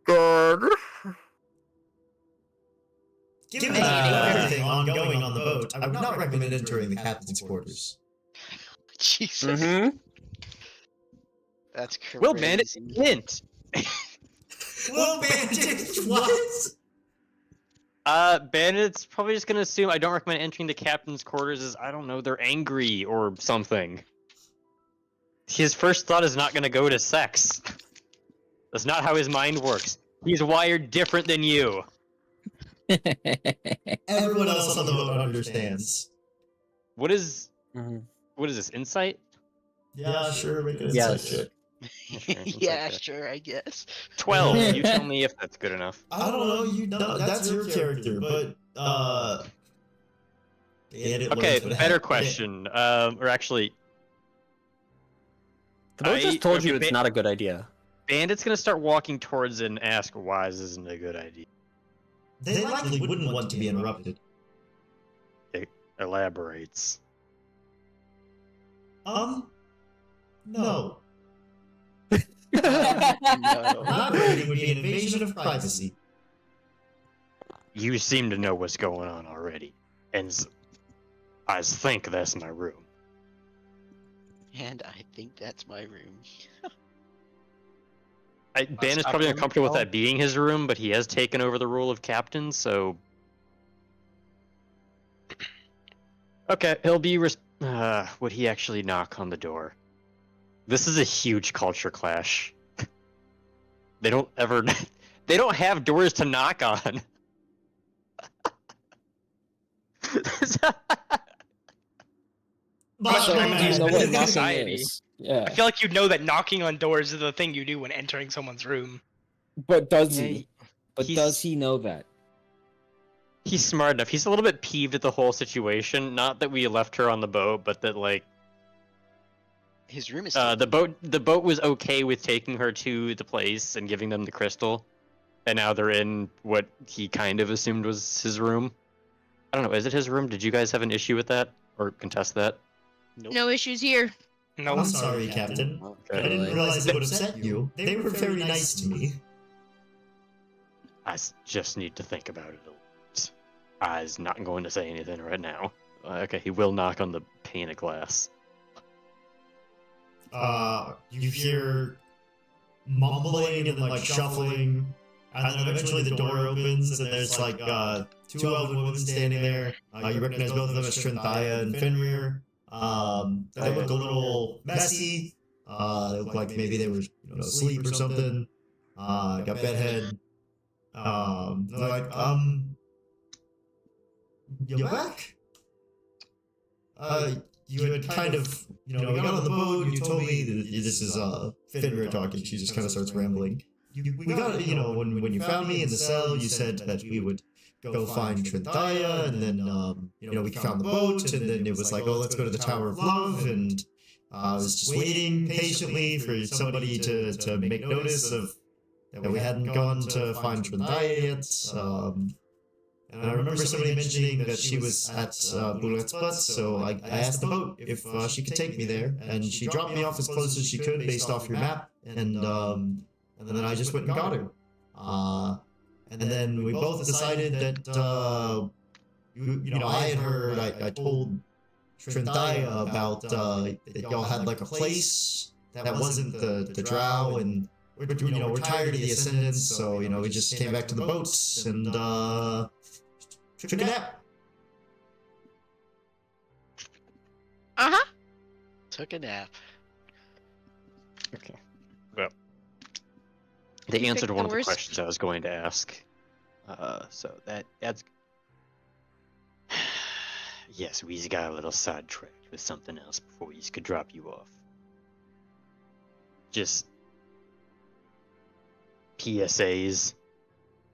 God. Given everything ongoing on the boat, I would not recommend entering the captain's quarters. Jesus. Mm-hmm. That's crazy. Will Bandit hint. Well, Bandit, what? Bandit's probably just gonna assume I don't recommend entering the captain's quarters as, I don't know, they're angry or something. His first thought is not gonna go to sex. That's not how his mind works. He's wired different than you. Everyone else on the boat understands. What is Mhm. what is this, insight? Yeah, sure, make an Yes. insight check. Yeah, sure, I guess. 12. You tell me if that's good enough. I don't know, that's your character, but, Bandit Okay, learns what better happened. question. Or actually, The boat just I- told you okay, it's not a good idea. Bandit's gonna start walking towards it and ask why this isn't a good idea. They likely wouldn't want to be interrupted. It elaborates. No. No. Elaborating would be an invasion of privacy. You seem to know what's going on already, and I think that's my room. And I think that's my room. Bandit's stop probably him, uncomfortable with Paul. that being his room, but he has taken over the role of captain, so... Okay, he'll be... would he actually knock on the door? This is a huge culture clash. They don't ever... They don't have doors to knock on. Much So, time do you has know been what in knocking society. is? Yeah. I feel like you know that knocking on doors is the thing you do when entering someone's room. But does Yeah, he? But he's- does he know that? He's smart enough. He's a little bit peeved at the whole situation. Not that we left her on the boat, but that, like, His room is the boat was okay with taking her to the place and giving them the crystal, and now they're in what he kind of assumed was his room. I don't know. Is it his room? Did you guys have an issue with that or contest that? Nope. No issues here. No. I'm sorry, Captain. I didn't realize it would upset you. They were very nice to me. Just need to think about it a little bit. I's not going to say anything right now. Okay, he will knock on the pane of glass. You hear mumbling and like shuffling, and then eventually the door opens and there's like two elven women standing there. You recognize both of them as Trinthia and Fenrir. They look a little messy. They look like maybe they were asleep or something. Got bedhead. They're like, you're back? you had kind of, we got on the boat, and you told me that this is Fenrir talking. She just kind of starts rambling. We got, when you found me in the cell, you said that we would go find Trintaya, and then, we found the boat, and then it was like, oh, let's go to the Tower of Love, and I was just waiting patiently for somebody to make notice of that we hadn't gone to find Trintaya yet. And I remember somebody mentioning that she was at Boulette's Butt, so I asked the boat if she could take me there, and she dropped me off as close as she could based off your map, and then I just went and got her. And then we both decided that, I had heard, I told Trintaya about that y'all had like a place that wasn't the drow, and we're tired of the Ascendants, so we just came back to the boats and took a nap. Uh-huh. Took a nap. Okay. Well, they You answered picked one the of the worst. questions I was going to ask. So that's. Yes, we got a little sidetracked with something else before we could drop you off. Just PSAs.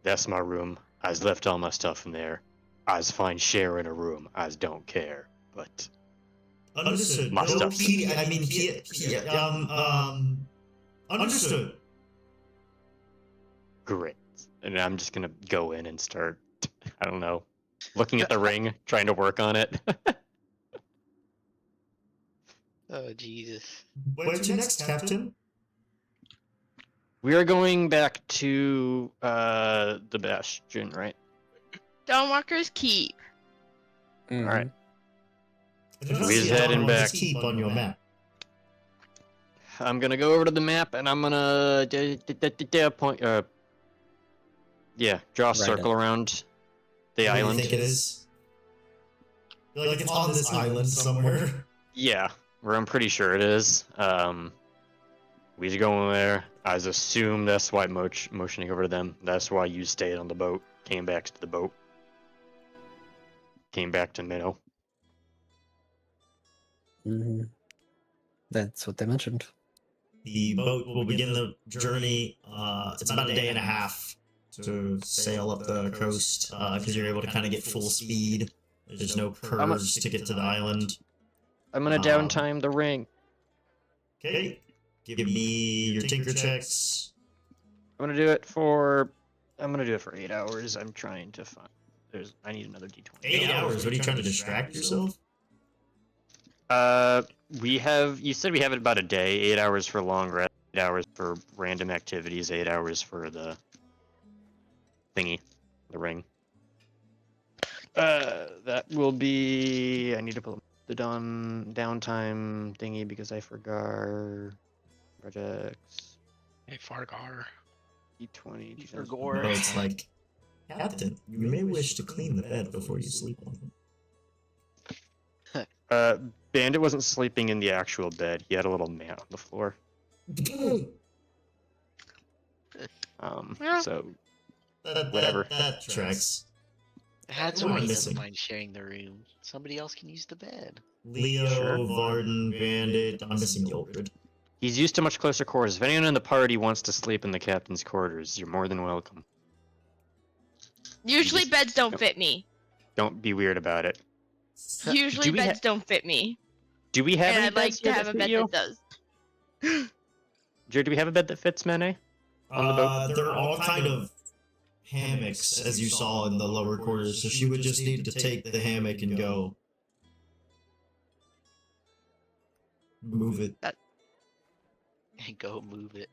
That's my room. I left all my stuff in there. I fine sharing a room. I don't care. But Understood. My No, stuff. Understood. great. And I'm just gonna go in and start. I don't know, looking at the ring, trying to work on it. Oh Jesus. Where to next, Captain? We are going back to the Bastion, right? Dawnwalker's Keep. Mhm. All right. I don't We's see a heading Dawnwalker's back. Keep on your map. I'm gonna go over to the map and I'm gonna point. Draw a Right circle around the Where do you island. think it is? Like it's on this island somewhere. Yeah, where I'm pretty sure it is. We's going there. I assume that's why motioning over to them. That's why you stayed on the boat. Came back to the boat. Came back to Minnow. Mhm. That's what they mentioned. The boat will begin the journey. It's about a day and a half to sail up the coast because you're able to kind of get full speed. There's no curves to get to the island. I'm gonna downtime the ring. Okay, give me your tinker checks. I'm gonna do it for 8 hours. I'm trying to find. I need another D20. 8 hours. What are you trying to distract yourself? You said we have it about a day. 8 hours for long rest. 8 hours for random activities. 8 hours for the thingy, the ring. That will be. I need to pull up the downtime thingy because I forgot projects. Hey, Fargar. D20. You forgot. Oh, it's like, Captain, you may wish to clean the bed before you sleep on it. Bandit wasn't sleeping in the actual bed. He had a little mat on the floor. Yeah. So Whatever. That tracks. That's What am why I he doesn't missing? mind sharing the room. Somebody else can use the bed. Leo, Sure. Varden, Bandit. I'm missing Yulgrid. he's used to much closer quarters. If anyone in the party wants to sleep in the captain's quarters, you're more than welcome. Usually just- beds don't fit me. Don't be weird about it. Usually we ha- beds don't fit me. Do we have And any I'd like beds to here have that a fit bed you? that does. Jared, do we have a bed that fits Mene? On the boat? They're all kind of hammocks, as you saw in the lower quarters, so she would just need to take the hammock and go move it. And go move it.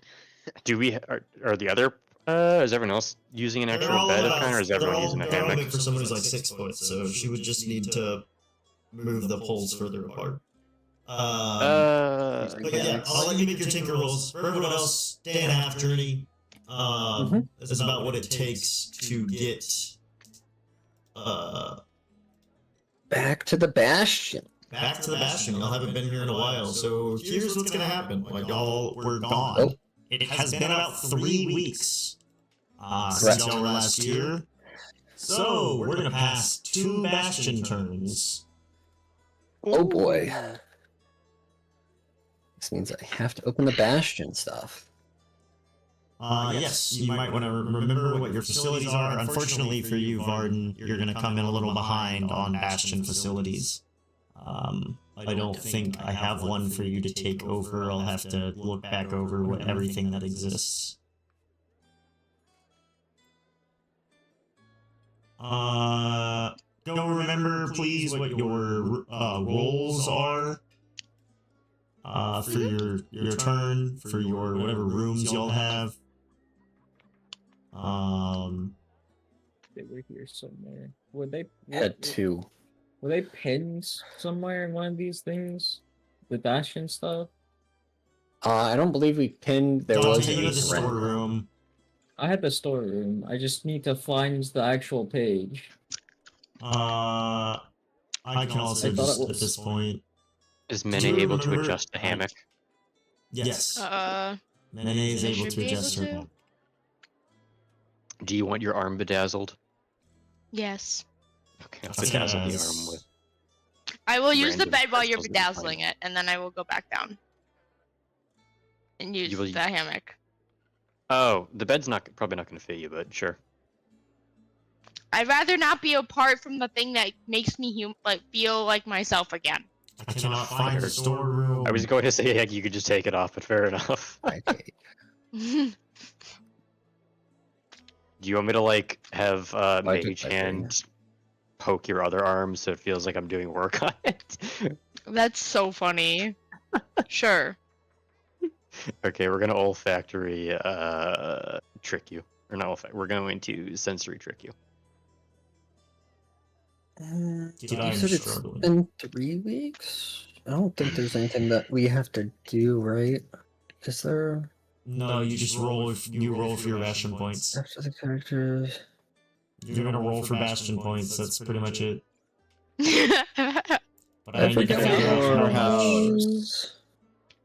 Do we are the other is everyone else using an They're actual all bed of about- kind, or is they're everyone all- using a they're all hammock? meant for someone who's like 6 foot, so she would just need to move the poles further apart. But yeah, I'll let you make your tinker rolls. For everyone else, day and a half journey. Is about what it takes to get Back to the Bastion. back to the Bastion. Y'all haven't been here in a while, so here's what's gonna happen. Like y'all were gone. Oh. It has been about 3 weeks since Correct. y'all were last here. So we're gonna pass 2 Bastion turns. Oh boy. Ooh. This means I have to open the bastion stuff. Yes, you might want to remember what your facilities are. Unfortunately for you, Varden, you're going to come in a little behind on Bastion facilities. I don't think I have one for you to take over. I'll have to look back over what everything that exists. Go remember, please, what your roles are for your turn, for your whatever rooms y'all have. They were here somewhere. Were they? Had 2. Were they pinned somewhere in one of these things? The Bastion stuff? I don't believe we pinned. There was Dante, you a have the surrender. storeroom. I had the storeroom. I just need to find the actual page. I can also I thought just it at was- this point. Is Do Mene you able to remember- adjust the hammock? Yes. I Mene is able should to be able adjust her to. back. Do you want your arm bedazzled? Yes. Okay, I'll That's bedazzle the yes. arm with. I will use the Random bed while you're crystals that you find. bedazzling it, and then I will go back down. And use will- the hammock. Oh, the bed's probably not going to fit you, but sure. I'd rather not be apart from the thing that makes me feel like myself again. I cannot find the storeroom. I was going to say you could just take it off, but fair enough. Okay. Do you want me to have I did Mage that Hand poke your other arm so it feels like I'm doing work on it? That's so funny. Sure. Okay, we're gonna olfactory trick you, or not olfactory. We're going to sensory trick you. Dude, You I'm said it's struggling. been 3 weeks? I don't think there's anything that we have to do, right? Is there? No, you just roll. You roll for your bastion points. After the characters. You're gonna roll for bastion points. That's pretty much it. But I I need to forget figure out how what much. house.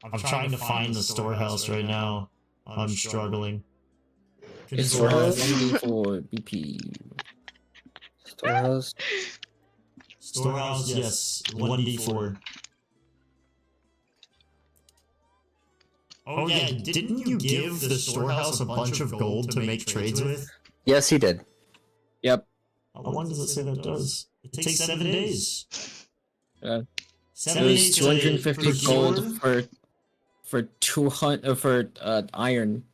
I'm trying to find the storehouse right now. I'm struggling. Could It's you roll- for BP. Storehouse. Storehouse, yes. 1d4. Oh yeah, didn't you give the storehouse a bunch of gold to make trades with? Yes, he did. Yep. How long does it say that does? It takes 7 days. Yeah. 7 It was days to 250 procure- gold for 200 for iron.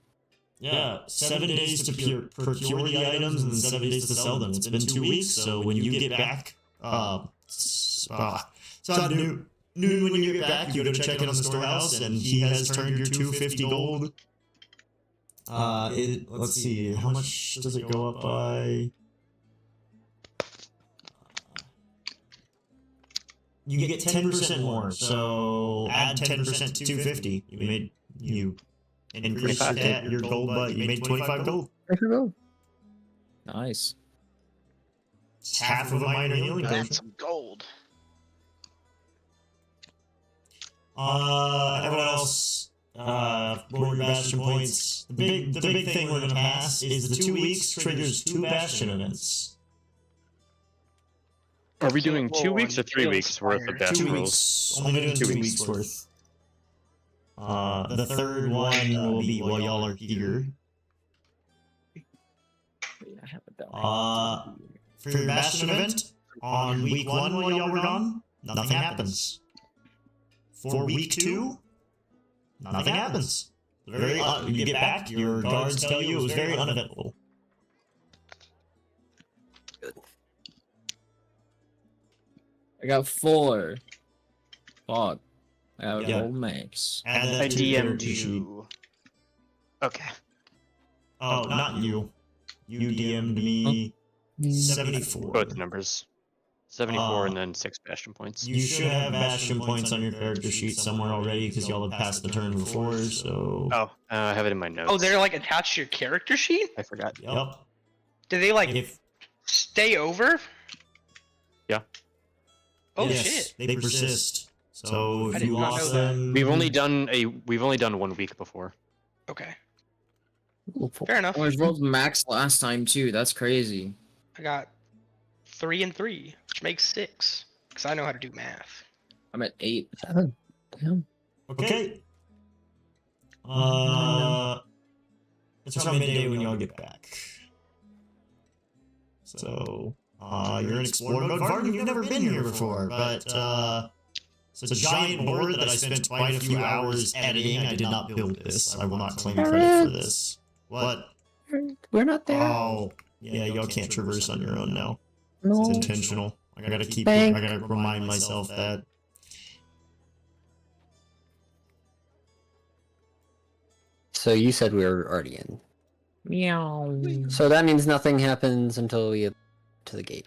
Yeah, 7 days to procure the items and then 7 days to sell them. It's been 2 weeks, so when you get back, it's about noon when you get back, you go to check in on the storehouse, and he has turned your 250 gold. Let's see, how much does it go up by? You get 10% more, so add 10% to 250. You increase 25. your gold by, you made 25 gold. There you go. Nice. It's half of a minor healing That's potion. some gold. Everyone else, roll your bastion points. The big thing we're gonna pass is the 2 weeks triggers 2 bastion events. Are we doing Can't 2 roll weeks or on 3 weeks worth of Inspire. best 2 rolls? weeks. Only doing 2 2 weeks. weeks worth. The third one will be while y'all are here. I have it down. For your bastion event, on week 1 while y'all were gone, nothing happens. For week 2, nothing happens. You get back, your guards tell you it was very uneventful. I got 4. Fuck. I have Yeah. old max. Add that I to your DM'd character sheet. you. Okay. Oh, not you. You DM'd me 74. Both numbers. 74 and then 6 bastion points. You should have bastion points on your character sheet somewhere already because y'all have passed the turn before, so... Oh, I have it in my notes. Oh, they're like attached to your character sheet? I forgot. Yep. Do they like If, stay over? Yeah. Oh yes, shit. they persist. So I if did you not lost know that. them... We've only done 1 week before. Okay. Ooh, Fair enough. I rolled max last time too. That's crazy. I got 3 and 3, which makes 6. Because I know how to do math. I'm at 8. 7. Damn. Okay. It's around midday when y'all get back. So, you're in explorer mode. Varden, you've never been here before, but, it's a giant board that I spent quite a few hours editing. I did not build this. I will not claim credit for this. What? We're not there. Oh, yeah, y'all can't traverse on your own now. No. It's intentional. I gotta Bank. I gotta remind myself that. So you said we were already in. Meow. So that means nothing happens until we get to the gate.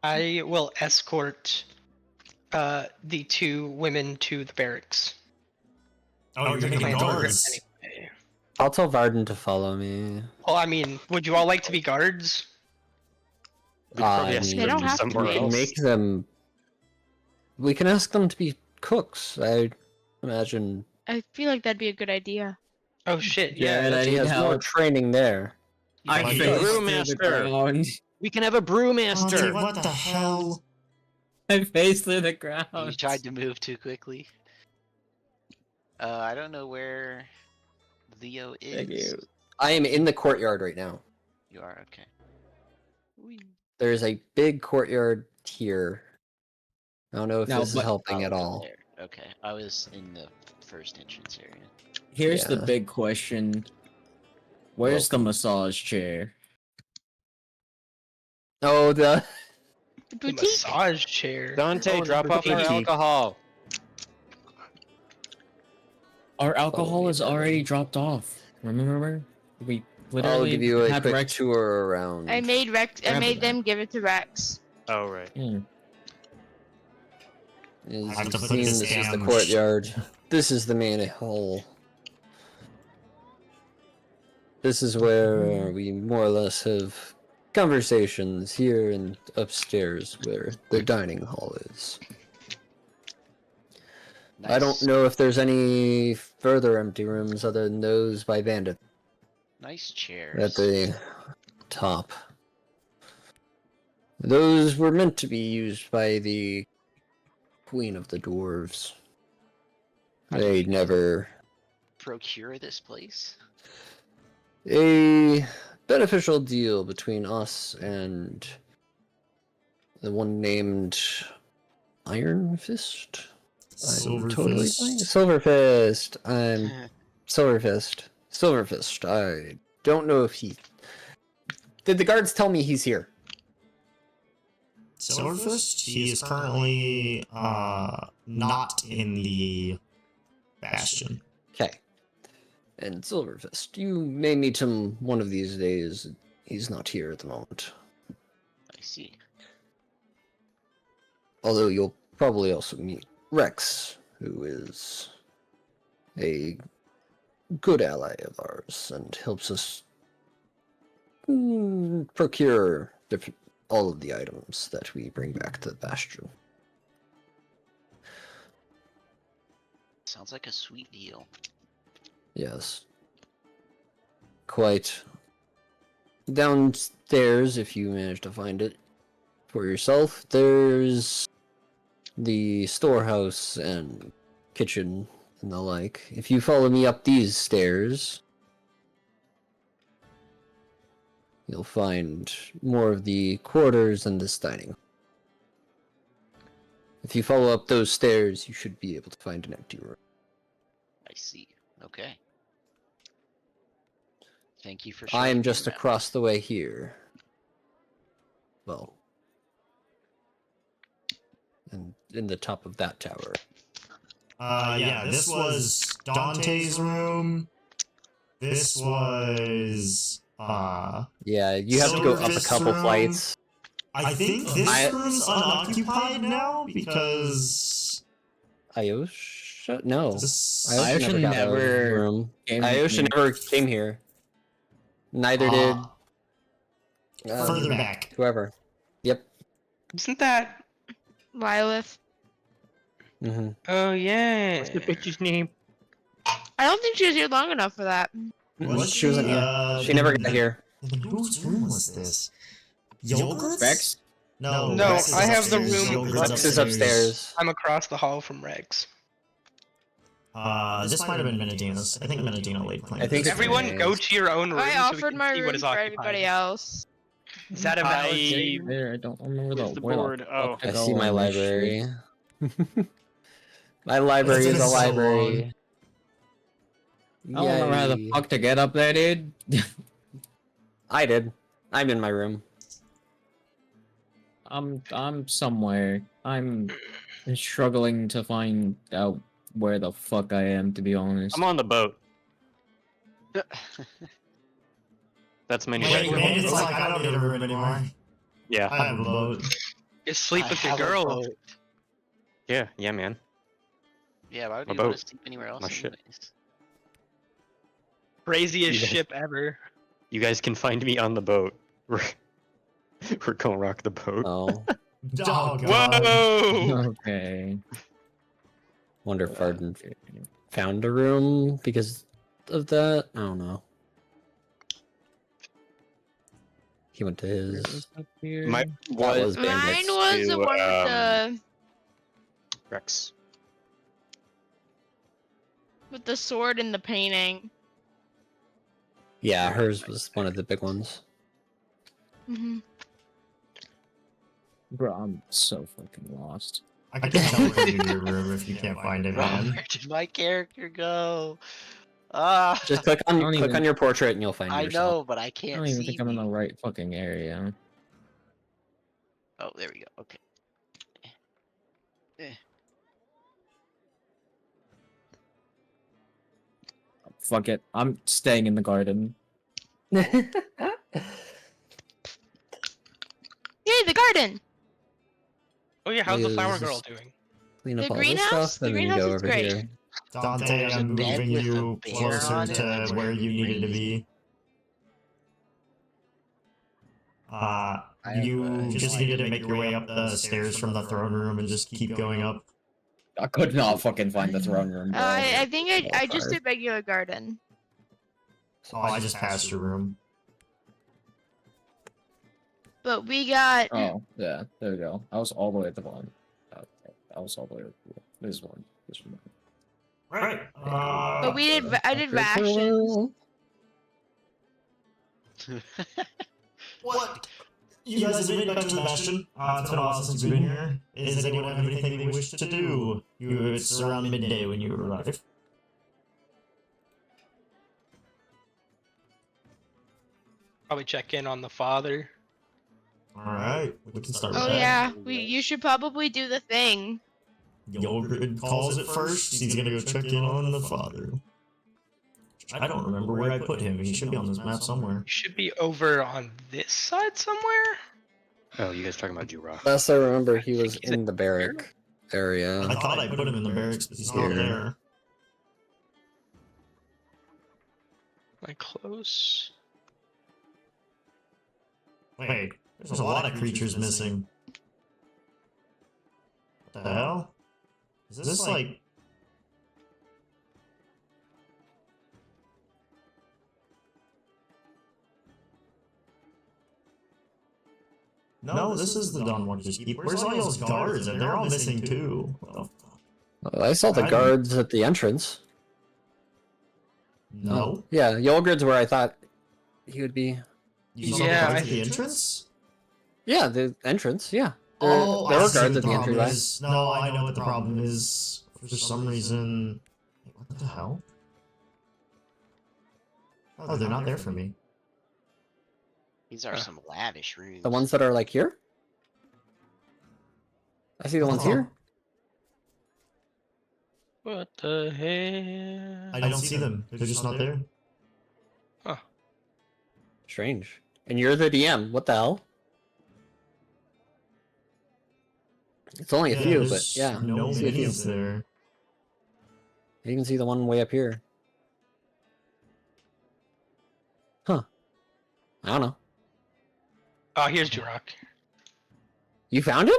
I will escort the 2 women to the barracks. Oh, you're Plan getting to guards. anyway. I'll tell Varden to follow me. Well, I mean, would you all like to be guards? We could probably I ask mean, They don't them have to somewhere be. else. make them. We can ask them to be cooks. I imagine. I feel like that'd be a good idea. Oh shit! Yeah, Yeah, and I He need has more help. training there. I Like faced this. through the Brewmaster. ground. We can have a brewmaster. What the hell? I faced through the You ground. tried to move too quickly. I don't know where Leo is. Thank you. I am in the courtyard right now. You are okay. There's a big courtyard here. I don't know if No, this is but- helping at Oh, all. there. Okay, I was in the first entrance area. Here's the Yeah. big question. Where's the massage chair? Oh, the The the boutique. massage chair. Dante, Oh, drop number off our 80. alcohol. Our alcohol Oh, is already dropped off. Remember? We I'll literally give you a had quick Rex. tour around. I made Rex. I Grab made that. them give it to Rex. Oh, right. Hmm. As I have you've to put seen, this this is the damn courtyard. This is the main hall. This is where we more or less have conversations here and upstairs where the dining hall is. Nice. I don't know if there's any further empty rooms other than those by Bandit Nice chairs. at the top. Those were meant to be used by the Queen of the Dwarves. How do They we never... procure this place? A beneficial deal between us and the one named Iron Fist? Silverfist. Silverfist. I'm Silverfist. Silverfist. I don't know if he... Did the guards tell me he's here? Silverfist? He is currently not in the Bastion. Okay. And Silverfist, you may meet him one of these days. He's not here at the moment. I see. Although you'll probably also meet Rex, who is a good ally of ours and helps us procure all of the items that we bring back to the Bastion. Sounds like a sweet deal. Yes. Quite. Downstairs, if you manage to find it for yourself, there's the storehouse and kitchen and the like. If you follow me up these stairs, you'll find more of the quarters and this dining. If you follow up those stairs, you should be able to find an empty room. I see. Okay. Thank you for I showing am me just around. across the way here. Well, and in the top of that tower. Yeah, this was Dante's room. This was Yeah, you have to go up a Silverfist's couple room. flights. I think this I- room's unoccupied now because Ayosha? No. this Ayosha got a never room. came Ayosha here. never came here. Neither did further back. whoever. Yep. Isn't that? Lilith. Hmm. Oh yeah. What's the bitch's name? I don't think she was here long enough for that. She wasn't here. She never got here. Then whose room was this? Yogurt's? Rex? No, No, Rex is I have the upstairs. room- Yogurt's Rex is upstairs. I'm across the hall from Rex. This might have been Menadina's. I think Menadina laid claim. I think to it's this Everyone room. go to your own room I so we offered can my see what room is for occupied. everybody else. Is that a valid I- statement? There, I don't remember Where's the where board? fuck Oh. to I go see my on this shit. library. My library It's is a been so library. I don't remember how the Yay. fuck to get up there, dude. I did. I'm in my room. I'm somewhere. I'm struggling to find out where the fuck I am, to be honest. I'm on the boat. That's my new Wait, idea. man, it's like I don't need a room anymore. Yeah. I have a boat. You sleep I with your have a girl. boat. Yeah, man. Yeah, why would My you want boat. to sleep anywhere else? My ship. anyways? Craziest Yeah. ship ever. You guys can find me on the boat. We're gonna rock the boat. Oh. Oh, God. Whoa! Okay. Wonder if Arden found a room because of that. I don't know. He went to his. My was was Bandits Mine was the to, one with Rex. the sword and the painting. Yeah, hers was one of the big ones. Hmm. Bro, I'm so fucking lost. I can teleport you to your room if you can't find it, Bro, man. where did my character go? Ah, Just click I on don't even- your portrait and you'll find I yourself. know, but I I can't don't even see think I'm in the me. right fucking area. Oh, there we go. Okay. Fuck it. I'm staying in the garden. Yay, the garden! Oh yeah, how's the Is flower this- girl doing? Clean up The all this greenhouse? stuff, The and then you greenhouse go is over great. here. Dante, There's a I'm bed moving with a you bear closer on it. to That's where you needed to crazy. be. have You just like- needed to make your way up the stairs from the throne room and just keep going up. I could not fucking find the throne room, bro. I think I just Sorry. did regular garden. Oh, I just passed your room. But we got Oh, yeah, there we go. I was all the way at the bottom. Okay, I was all the way at the This one. This one. Right. but we did I did Okay, rations. cool. What? You guys have made it back to the Bastion. It's been a while since you've been here. Does anyone have anything they wish to do? It's around midday when you arrive. Probably check in on the father. Alright, we can start with Oh that. yeah, you should probably do the thing. Yogurt calls it first. He's gonna go check in on the father. I don't remember where I put him. He should be on this map somewhere. You should be over on this side somewhere. Oh, you guys talking about Jura? Last I remember, he was He's in the barrack area. I thought I put him in the barracks, but he's not Here. there. Am I close? Wait, there's a lot of creatures missing. What the hell? Is this like... No, this is the Dawn Watcher's Keep. Where's all those guards? And they're all missing too. What the fuck? I saw the I- guards at the entrance. No. Yeah, Yolgrid's where I thought he would be. You saw Yeah, the guards I at the entrance? Yeah, the entrance, yeah. There, Oh, there I were see guards what at the the problem entryway. is. No, I know what the problem is. For some reason... Wait, what the hell? Oh, they're not there for me. These are some lavish rooms. The ones that are like here? I see the ones Oh. here. What the hell? I don't see them. They're just not there. Strange. And you're the DM. What the hell? It's only a few, but there's yeah. No I see a few. minis there. I even see the one way up here. Huh. I don't know. Oh, here's Jurok. You found him?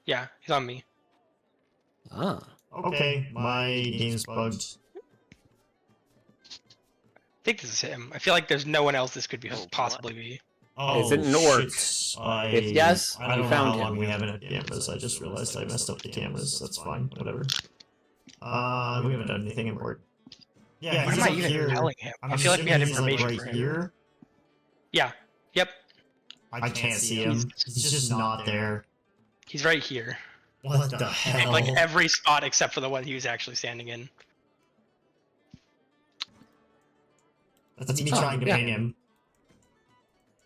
Yeah, he's on me. Ah. Okay, my game's bugged. think this is him. I feel like there's no one else this could be Oh, possibly be. Oh, Is it an orc? shit. If yes, I don't we know found how long him. we haven't had cameras. I just realized I messed up the cameras. That's fine. Whatever. We haven't done anything important. Yeah, What he's am I up even here. telling him? I'm I feel like we had assuming he's, information like, for right him. here. Yeah. Yep. I can't see him. He's just not there. He's right here. What the hell? Like every spot except for the one he was actually standing in. That's me trying to ping him.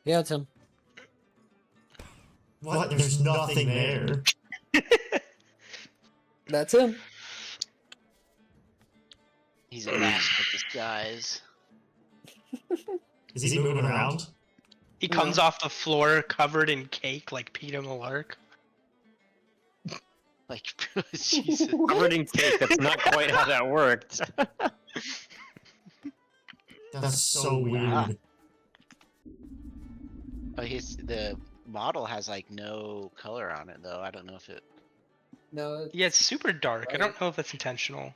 Yeah, it's him. What? There's nothing there. That's him. He's a master of disguise. Is he moving around? He comes off the floor covered in cake like Peter Malark. Like, Jesus. Covered in cake. That's not quite how that worked. That's so weird. Oh, the model has like no color on it though. I don't know if it. No, Yeah, it's super dark. I don't know if that's intentional.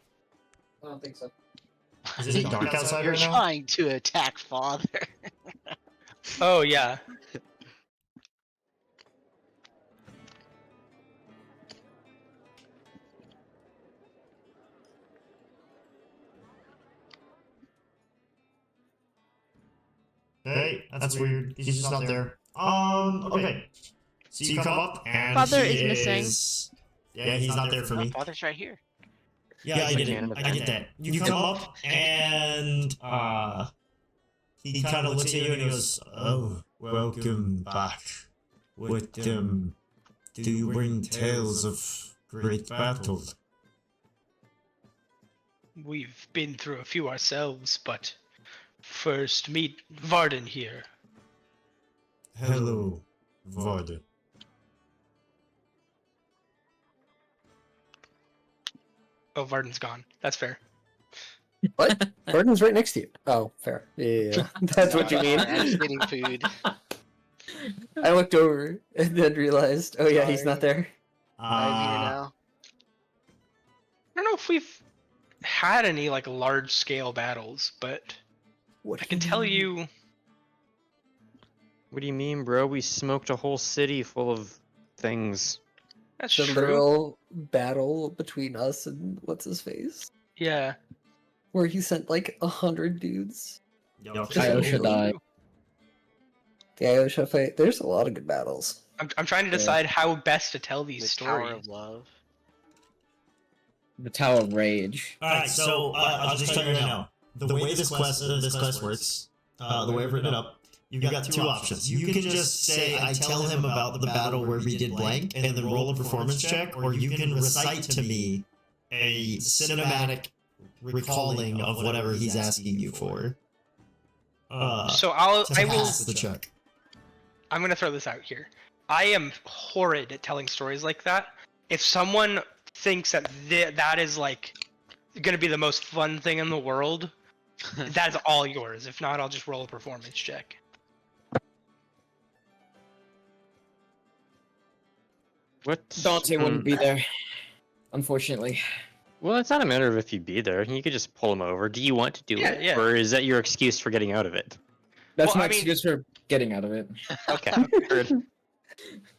I don't think so. Is it dark outside You're right now? trying to attack father. Oh yeah. Hey, that's weird. He's just not there. Okay. So you come up and Father he is missing. Yeah, he's not there for me. Father's right here. Yeah, I get it. Canada I get that. You come up and he kind of looks at you and he goes, "Oh, welcome back. What do you bring tales of great battles?" We've been through a few ourselves, but first meet Varden here. Hello, Varden. Oh, Varden's gone. That's fair. What? Burden's right next to you. Oh, fair. Yeah. That's what you mean. I'm just getting food. I looked over and then realized, oh yeah, he's not there. I'm here now. I don't know if we've had any like large scale battles, but What I can tell you What do you mean, bro? We smoked a whole city full of things. that's the true. literal battle between us and what's his face, Yeah. where he sent like 100 dudes. Iosha died. The Iosha fight. There's a lot of good battles. I'm trying to decide how best to tell these The Tower stories. of Love. The Tower of Rage. Alright, so I'll just tell you right now. The way this quest works, the way I've written it up, you've got two options. You can just say, I tell him about the battle where we did blank, and then roll a performance check, or you can recite to me a cinematic recalling of whatever he's asking you for. So to I will pass the check. I'm gonna throw this out here. I am horrid at telling stories like that. If someone thinks that that is like gonna be the most fun thing in the world, that's all yours. If not, I'll just roll a performance check. What? Dante wouldn't be there, unfortunately. Well, it's not a matter of if you'd be there. You could just pull him over. Do you want to do it? Yeah. Or is that your excuse for getting out of it? That's Well, my I mean- excuse for getting out of it. Okay, heard.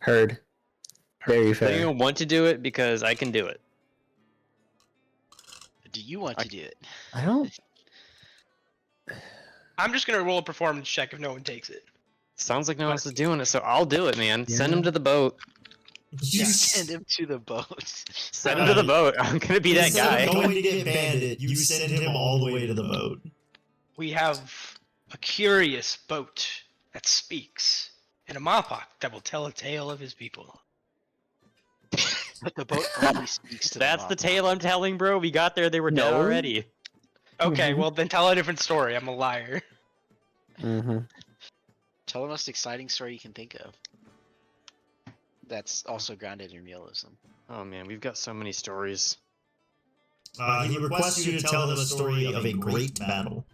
Heard. Very You fair. don't want to do it because I can do it. Do you want to do it? I don't. I'm just gonna roll a performance check if no one takes it. Sounds like no one else is doing it, so I'll do it, man. Send him to the boat. You send him to the boat. Send him to the boat. I'm gonna be that Instead of guy. going to get bandit, you send him all the way to the boat. We have a curious boat that speaks, and a Mapak that will tell a tale of his people. But the boat only speaks to That's the mob. tale I'm telling, bro. We got there, they were dead No. already. Okay, well then tell a different story. I'm a liar. Mm-hmm. Tell the most exciting story you can think of. That's also grounded in realism. Oh man, we've got so many stories. He requests you to tell him a story of a great battle,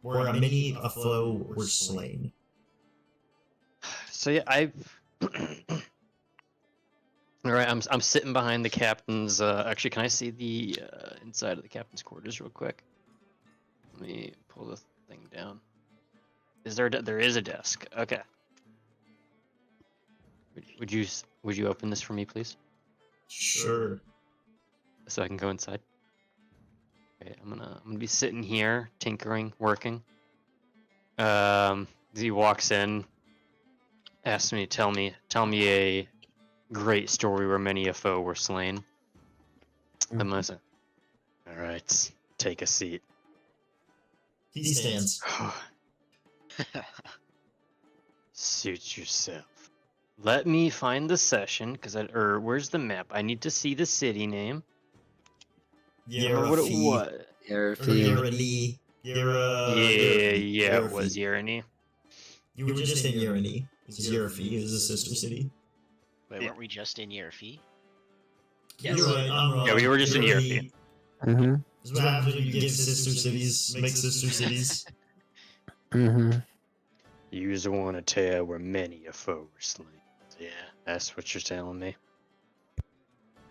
where a foe were slain. So yeah, I. All right, I'm sitting behind the captain's. Actually, can I see the inside of the captain's quarters real quick? Let me pull the thing down. Is there? There is a desk. Okay. Would you open this for me, please, Sure. so I can go inside? Okay, I'm gonna be sitting here, tinkering, working. He walks in, asks me, tell me a great story where many a foe were slain. I'm gonna say, all right, take a seat. He stands. Suit yourself. Let me find the session, where's the map? I need to see the city name. Remember what it was? Yerani. Yeah, it was Yerani. You were just in Yerani. It's Yerafi. It's a sister city. Wait, Yeah. weren't we just in Yerfi? Yes. You're right, I'm wrong. Yeah, we were just in Yerfi. Mm-hmm. This is what happens when you give sister cities, make sister cities. Mm-hmm. You's want to tell where many a foe were slain. Yeah, that's what you're telling me.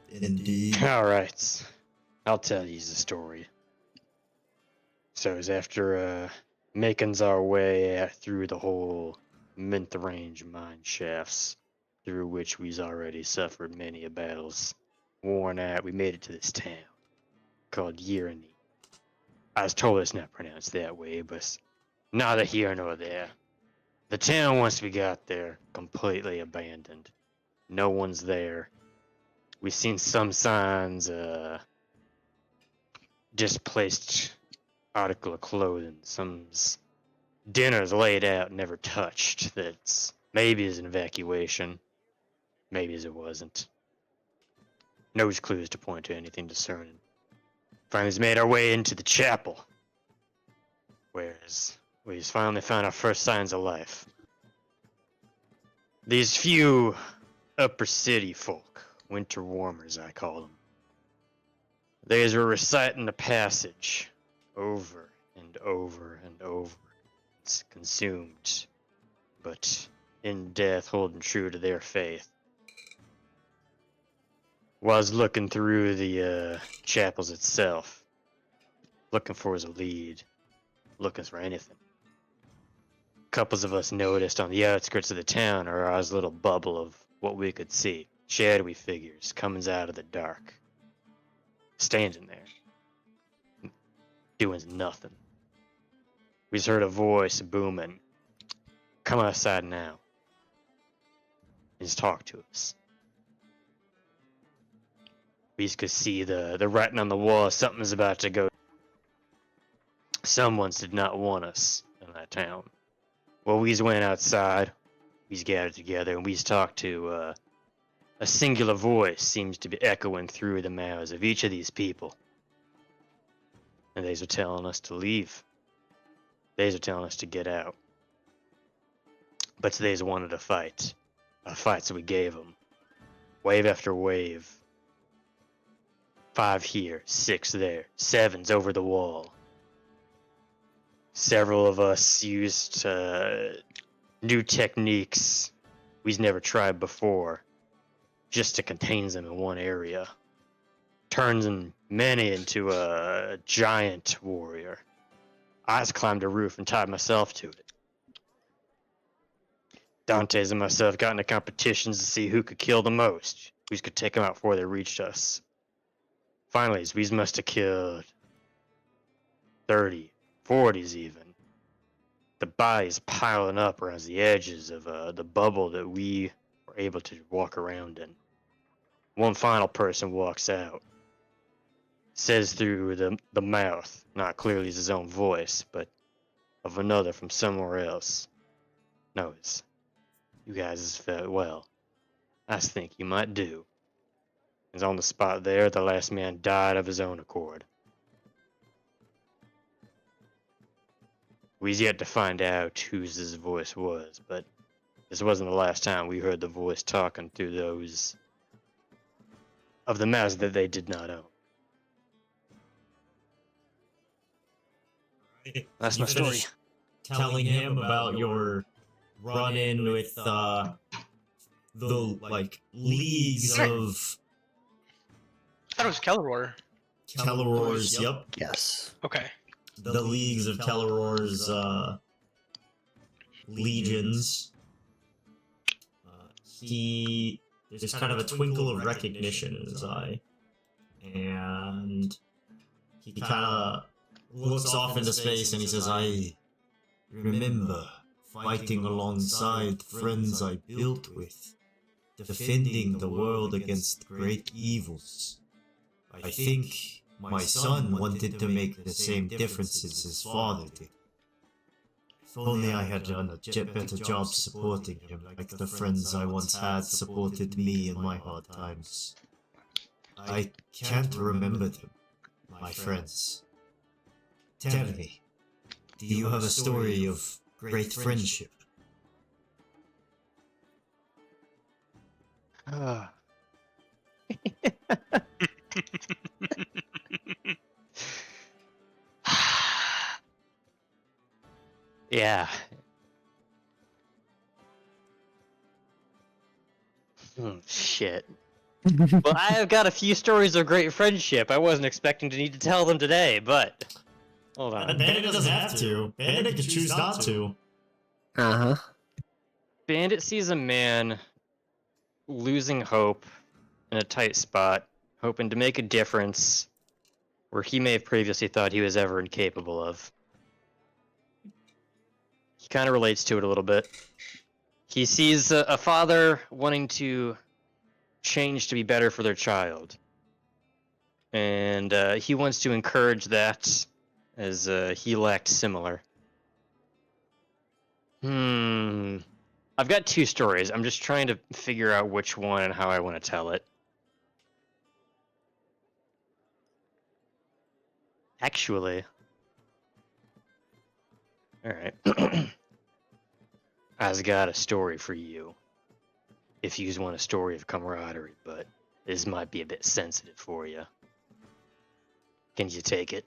Indeed. All right, I'll tell you the story. So it's after makings our way through the whole Mint Range mine shafts, through which we's already suffered many a battles. Worn out, we made it to this town called Yerani. I was told it's not pronounced that way, but neither here nor there. The town, once we got there, completely abandoned. No one's there. We've seen some signs, displaced article of clothing, some dinners laid out, never touched. That's maybe is an evacuation, maybe as it wasn't. No clues to point to anything discerning. Finally made our way into the chapel, whereas we finally found our first signs of life. These few upper city folk, winter warmers I call them, they were reciting the passage over and over and over. It's consumed, but in death holding true to their faith. Was looking through the chapels itself, looking for his lead, looking for anything. Couples of us noticed on the outskirts of the town or our little bubble of what we could see, shadowy figures coming out of the dark, standing there, doing nothing. We just heard a voice booming, "Come outside now," and just talk to us. We just could see the writing on the wall. Something's about to go. Someone did not want us in that town. Well, we just went outside. We just gathered together and we just talked to a singular voice seems to be echoing through the mouths of each of these people. And they were telling us to leave. They were telling us to get out. But they wanted a fight. A fight, so we gave them. Wave after wave. 5 here, 6 there, 7's over the wall. Several of us used new techniques we've never tried before, just to contain them in one area. Turns many into a giant warrior. I just climbed a roof and tied myself to it. Dante's and myself got into competitions to see who could kill the most, who could take them out before they reached us. Finally, we must have killed 30, 40s even. The bodies piling up around the edges of the bubble that we were able to walk around in. One final person walks out. Says through the mouth, not clearly his own voice, but of another from somewhere else. Knows. You guys has felt well. I think you might do. And on the spot there, the last man died of his own accord. We've yet to find out whose his voice was, but this wasn't the last time we heard the voice talking through those of the mouths that they did not own. That's my story. Telling him about your run-in with the leagues of I thought it was Kelleror. Kellerors. Yep. Yes. Okay. the leagues of Telleror's legions. There's kind of a twinkle of recognition in his eye, and he kind of looks off into space and he says, "I remember fighting alongside friends I built with, defending the world against great evils. I think my son wanted to make the same differences his father did. If only I had done a better job supporting him, like the friends I once had supported me in my hard times. I can't remember them, my friends. Tell me, do you have a story of great friendship?" Ah. Yeah. Shit. Well, I have got a few stories of great friendship. I wasn't expecting to need to tell them today, but hold on. Bandit doesn't have to. Bandit can choose not to. Uh huh. Bandit sees a man losing hope in a tight spot, hoping to make a difference where he may have previously thought he was ever incapable of. He kind of relates to it a little bit. He sees a father wanting to change to be better for their child. And he wants to encourage that, as he lacked similar. I've got two stories. I'm just trying to figure out which one and how I want to tell it. Actually, alright. I've got a story for you. If you want a story of camaraderie, but this might be a bit sensitive for you. Can you take it?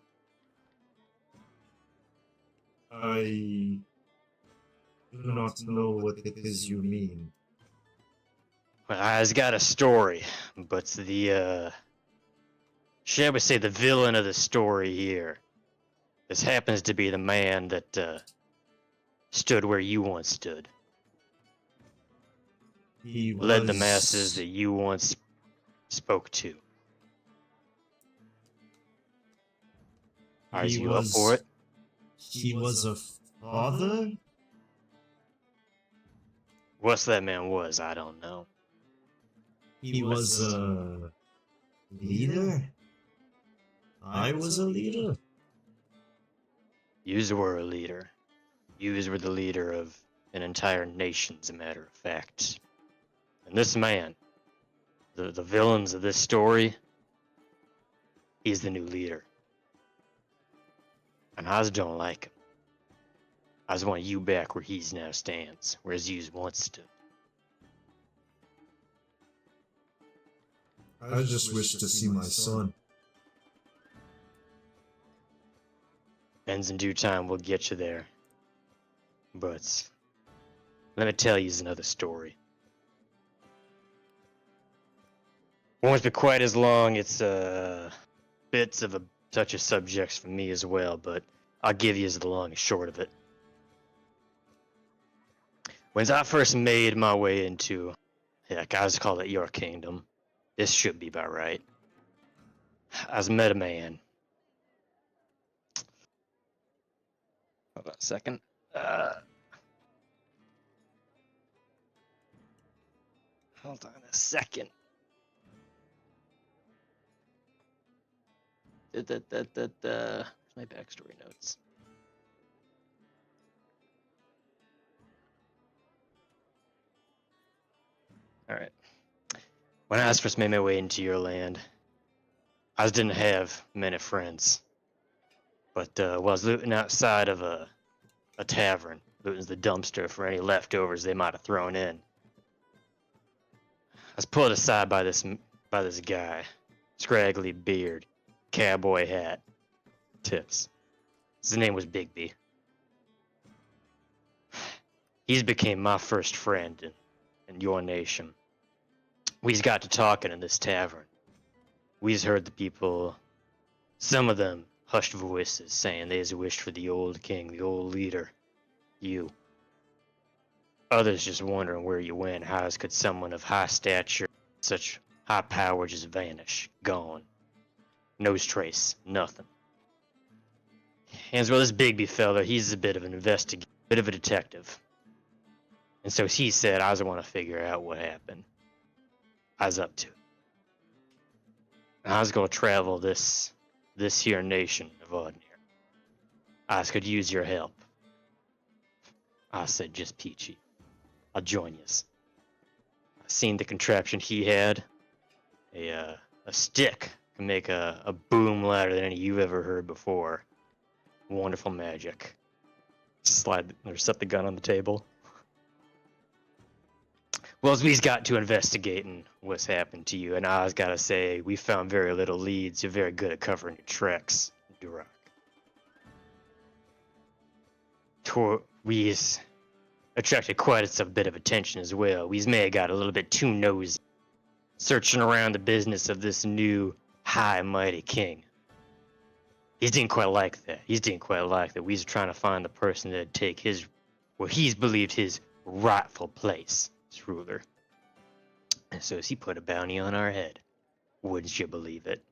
I do not know what it is you mean. Well, I've got a story, but the, shall we say the villain of the story here, this happens to be the man that, stood where you once stood. He Led the masses that you once spoke to. Are you up for it? He was a father? What's that man was, I don't know. He was a leader? I was a leader? Yous were a leader. Yous were the leader of an entire nation, as a matter of fact. And this man, the villains of this story, he's the new leader. And I just don't like him. I just want you back where he's now stands, whereas yous once stood. I just wish to see my son. Ends in due time, we'll get you there. But let me tell you another story. Won't be quite as long. It's bits of a touch of subjects for me as well, but I'll give you the long and short of it. When I first made my way into, heck, I just call it your kingdom. This should be about right. I met a man. Hold on a second. Hold on a second. My backstory notes. Alright. When I first made my way into your land, I just didn't have many friends. But while I was looting outside of a tavern, looting the dumpster for any leftovers they might have thrown in, I was pulled aside by this guy. Scraggly beard, cowboy hat, tips. His name was Bigby. He's became my first friend in your nation. We's got to talking in this tavern. We's heard the people, some of them hushed voices saying there's a wish for the old king, the old leader, you. Others just wondering where you went. How could someone of high stature, such high power just vanish, gone? No trace, nothing. And as well, this Bigby fella, he's a bit of an investigator, bit of a detective. And so he said, I just want to figure out what happened. I was up to it. And I was going to travel this here nation of Ordnir. I could use your help. I said, just peachy. I'll join yous. I seen the contraption he had. A stick can make a boom louder than any you've ever heard before. Wonderful magic. Slide or set the gun on the table. Well, as we've got to investigating what's happened to you, and I was gotta say, we found very little leads. You're very good at covering your tracks, Duergar. We's attracted quite a bit of attention as well. We may have got a little bit too nosy, searching around the business of this new high and mighty king. He didn't quite like that. We was trying to find the person that'd take his, what he's believed his rightful place as ruler. And so he put a bounty on our head. Wouldn't you believe it?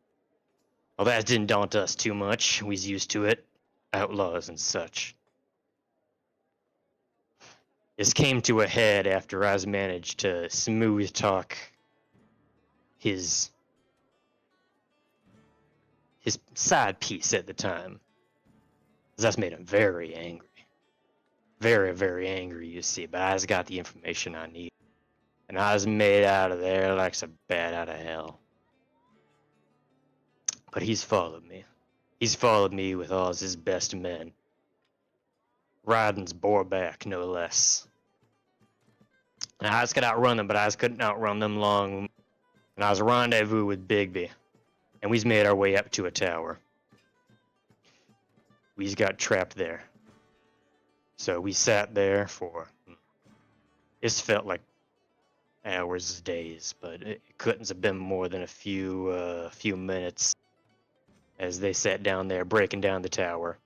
Well, that didn't daunt us too much. We's used to it. Outlaws and such. This came to a head after I managed to smooth talk his side piece at the time. That's made him very angry. Very, very angry, you see. But I just got the information I need. And I was made out of there like some bat out of hell. But he's followed me. He's followed me with all his best men. Riding's bore back, no less. And I just could outrun them, but I just couldn't outrun them long. And I was rendezvous with Bigby. And we's made our way up to a tower. We's got trapped there. So we sat there for... It's felt like hours, days, but it couldn't have been more than a few minutes as they sat down there breaking down the tower.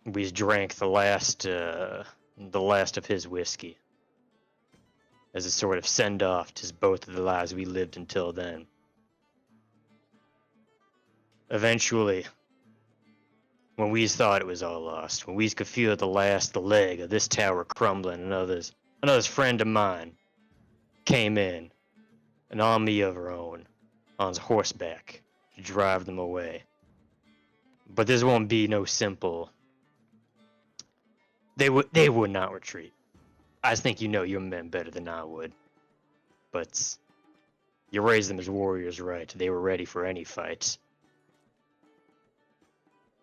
We drank the last of his whiskey as a sort of send-off to both of the lives we lived until then. Eventually, when we thought it was all lost, when we could feel the leg of this tower crumbling, another friend of mine came in, an army of her own, on horseback, to drive them away. But this won't be no simple... They would not retreat. I think you know your men better than I would. But you raised them as warriors, right? They were ready for any fight.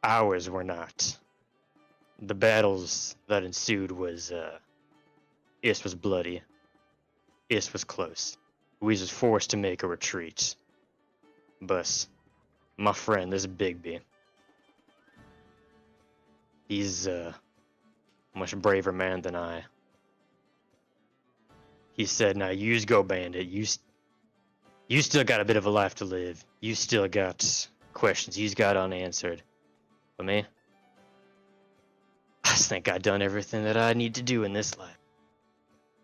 Ours were not. The battles that ensued was, it was bloody. It was close. We was forced to make a retreat. But my friend, this Bigby, he's a much braver man than I. He said, now yous go, bandit. You still got a bit of a life to live. You still got questions you's got unanswered. For me, I just think I done everything that I need to do in this life.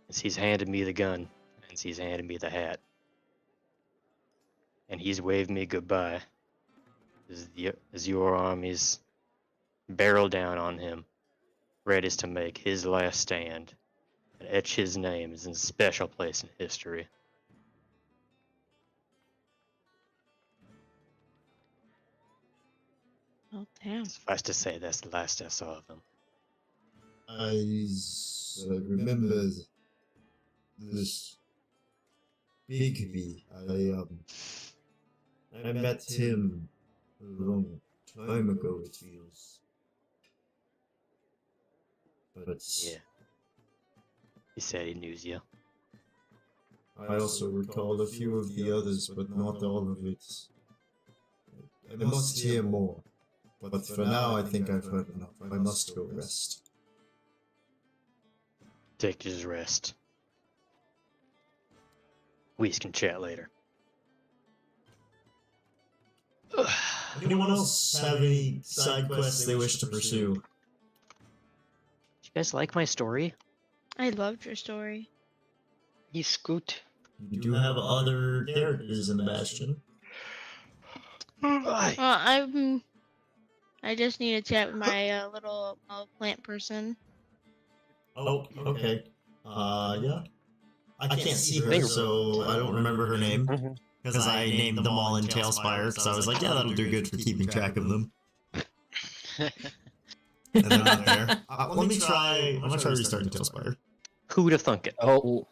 As he's handed me the gun, and he's handed me the hat. And he's waved me goodbye as your armies barrel down on him, ready to make his last stand and etch his name as in a special place in history. Oh, damn. Suffice to say, that's the last I saw of him. I remember this Bigby. I met him a long time ago, it feels. But Yeah. He said he knew you. I also recall a few of the others, but not all of it. I must hear more. But for now, I think I've heard enough. I must go rest. Take his rest. We can chat later. Anyone else have any side quests they wish to pursue? Do you guys like my story? I loved your story. He's Scoot. You do have other characters in the Bastion. Well, I just need to chat with my little plant person. Oh, okay. Yeah. I can't see her, Think- so I don't remember her name. Mhm. Because I named them all in Tailspire, because I was like, yeah, that'll do good for keeping track of them. And they're not there. Let me try. I'm gonna try restarting Tailspire. Who'd have thunk it? Oh,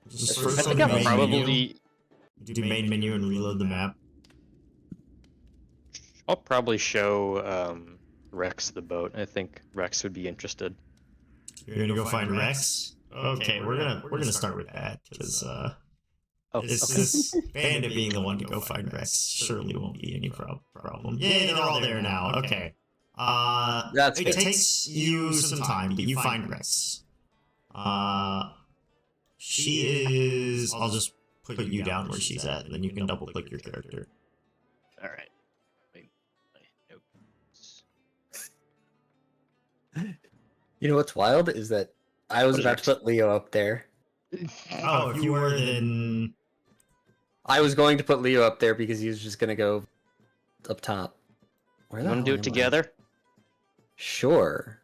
Just I first think on the I'll main probably. menu. Do main menu and reload the map. I'll probably show Rex the boat. I think Rex would be interested. You're gonna go find Rex. Okay, we're gonna start with that because this bandit being the one to go find Rex surely won't be any problem. Yay, they're all there now. Okay. That's It good. takes you some time, but you find Rex. She is. I'll just put you down where she's at, and then you can double click your character. All right. Wait, nope. You know what's wild is that I was What is about it? to put Leo up there. Oh, if you were, then I was going to put Leo up there because he was just gonna go up top. Where You the want to hell do it am I? together? Sure.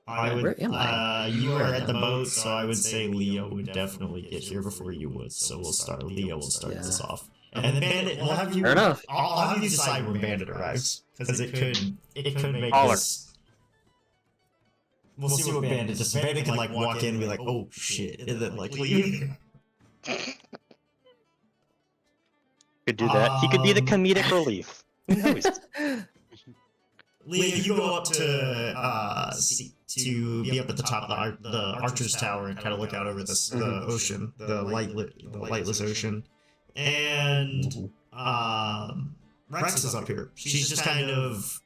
I would. Where am I? You are at the boat, so I would say Leo would definitely get here before you would. So we'll start. Leo will start Yeah. this off, and then Bandit. We'll have you. Fair enough. I'll have you decide when Bandit arrives because it could make Holler. this. We'll see what Bandit does. Bandit can like walk in and be like, "Oh shit," and then like leave. Could do that. He could be the comedic relief. Who knows? Leo, you go up to be up at the top of the Archer's Tower and kind of look out over the ocean, the lightless ocean, and Rex is up here. She's just kind of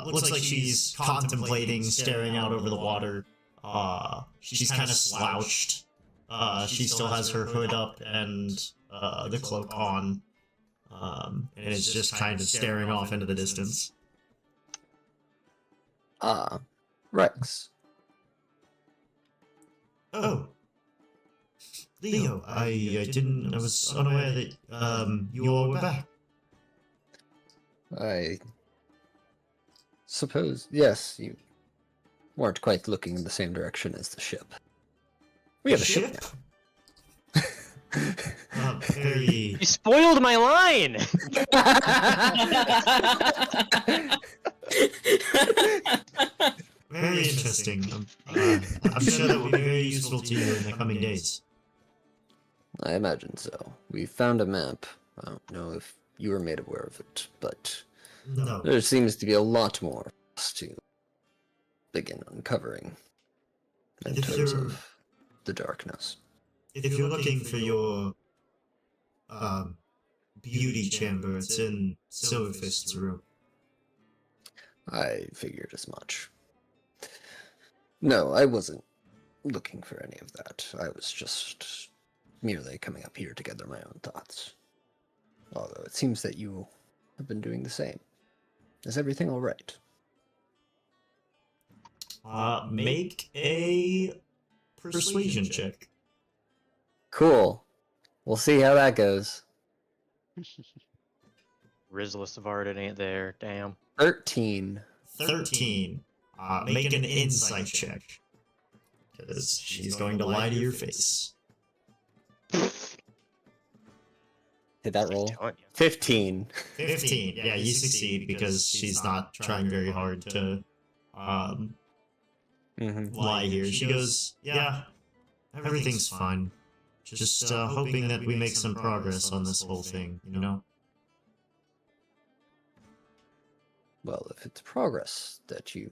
looks like she's contemplating, staring out over the water. She's kind of slouched. She still has her hood up and the cloak on, and is just kind of staring off into the distance. Rex. Oh, Leo, I was unaware that you all were back. I suppose, yes, you weren't quite looking in the same direction as the ship. We have a ship Very. You spoiled my line. Very interesting. I'm sure that will be very useful to you in the coming days. I imagine so. We found a map. I don't know if you were made aware of it, but No. there seems to be a lot more for us to begin uncovering in If terms you're- of the darkness. If you're looking for your beauty chamber, it's in Silverfist's room. I figured as much. No, I wasn't looking for any of that. I was just merely coming up here to gather my own thoughts. Although it seems that you have been doing the same. Is everything all right? Make a persuasion check. Cool. We'll see how that goes. Rizla Savardin ain't there. Damn. 13. 13. Make an insight check. Because she's going to lie to your face. Did that roll? Telling you. 15. 15. Yeah, you succeed because she's not trying very hard to Mm-hmm. lie here. She goes, yeah, everything's fine. Just hoping that we make some progress on this whole thing, you know? Well, if it's progress that you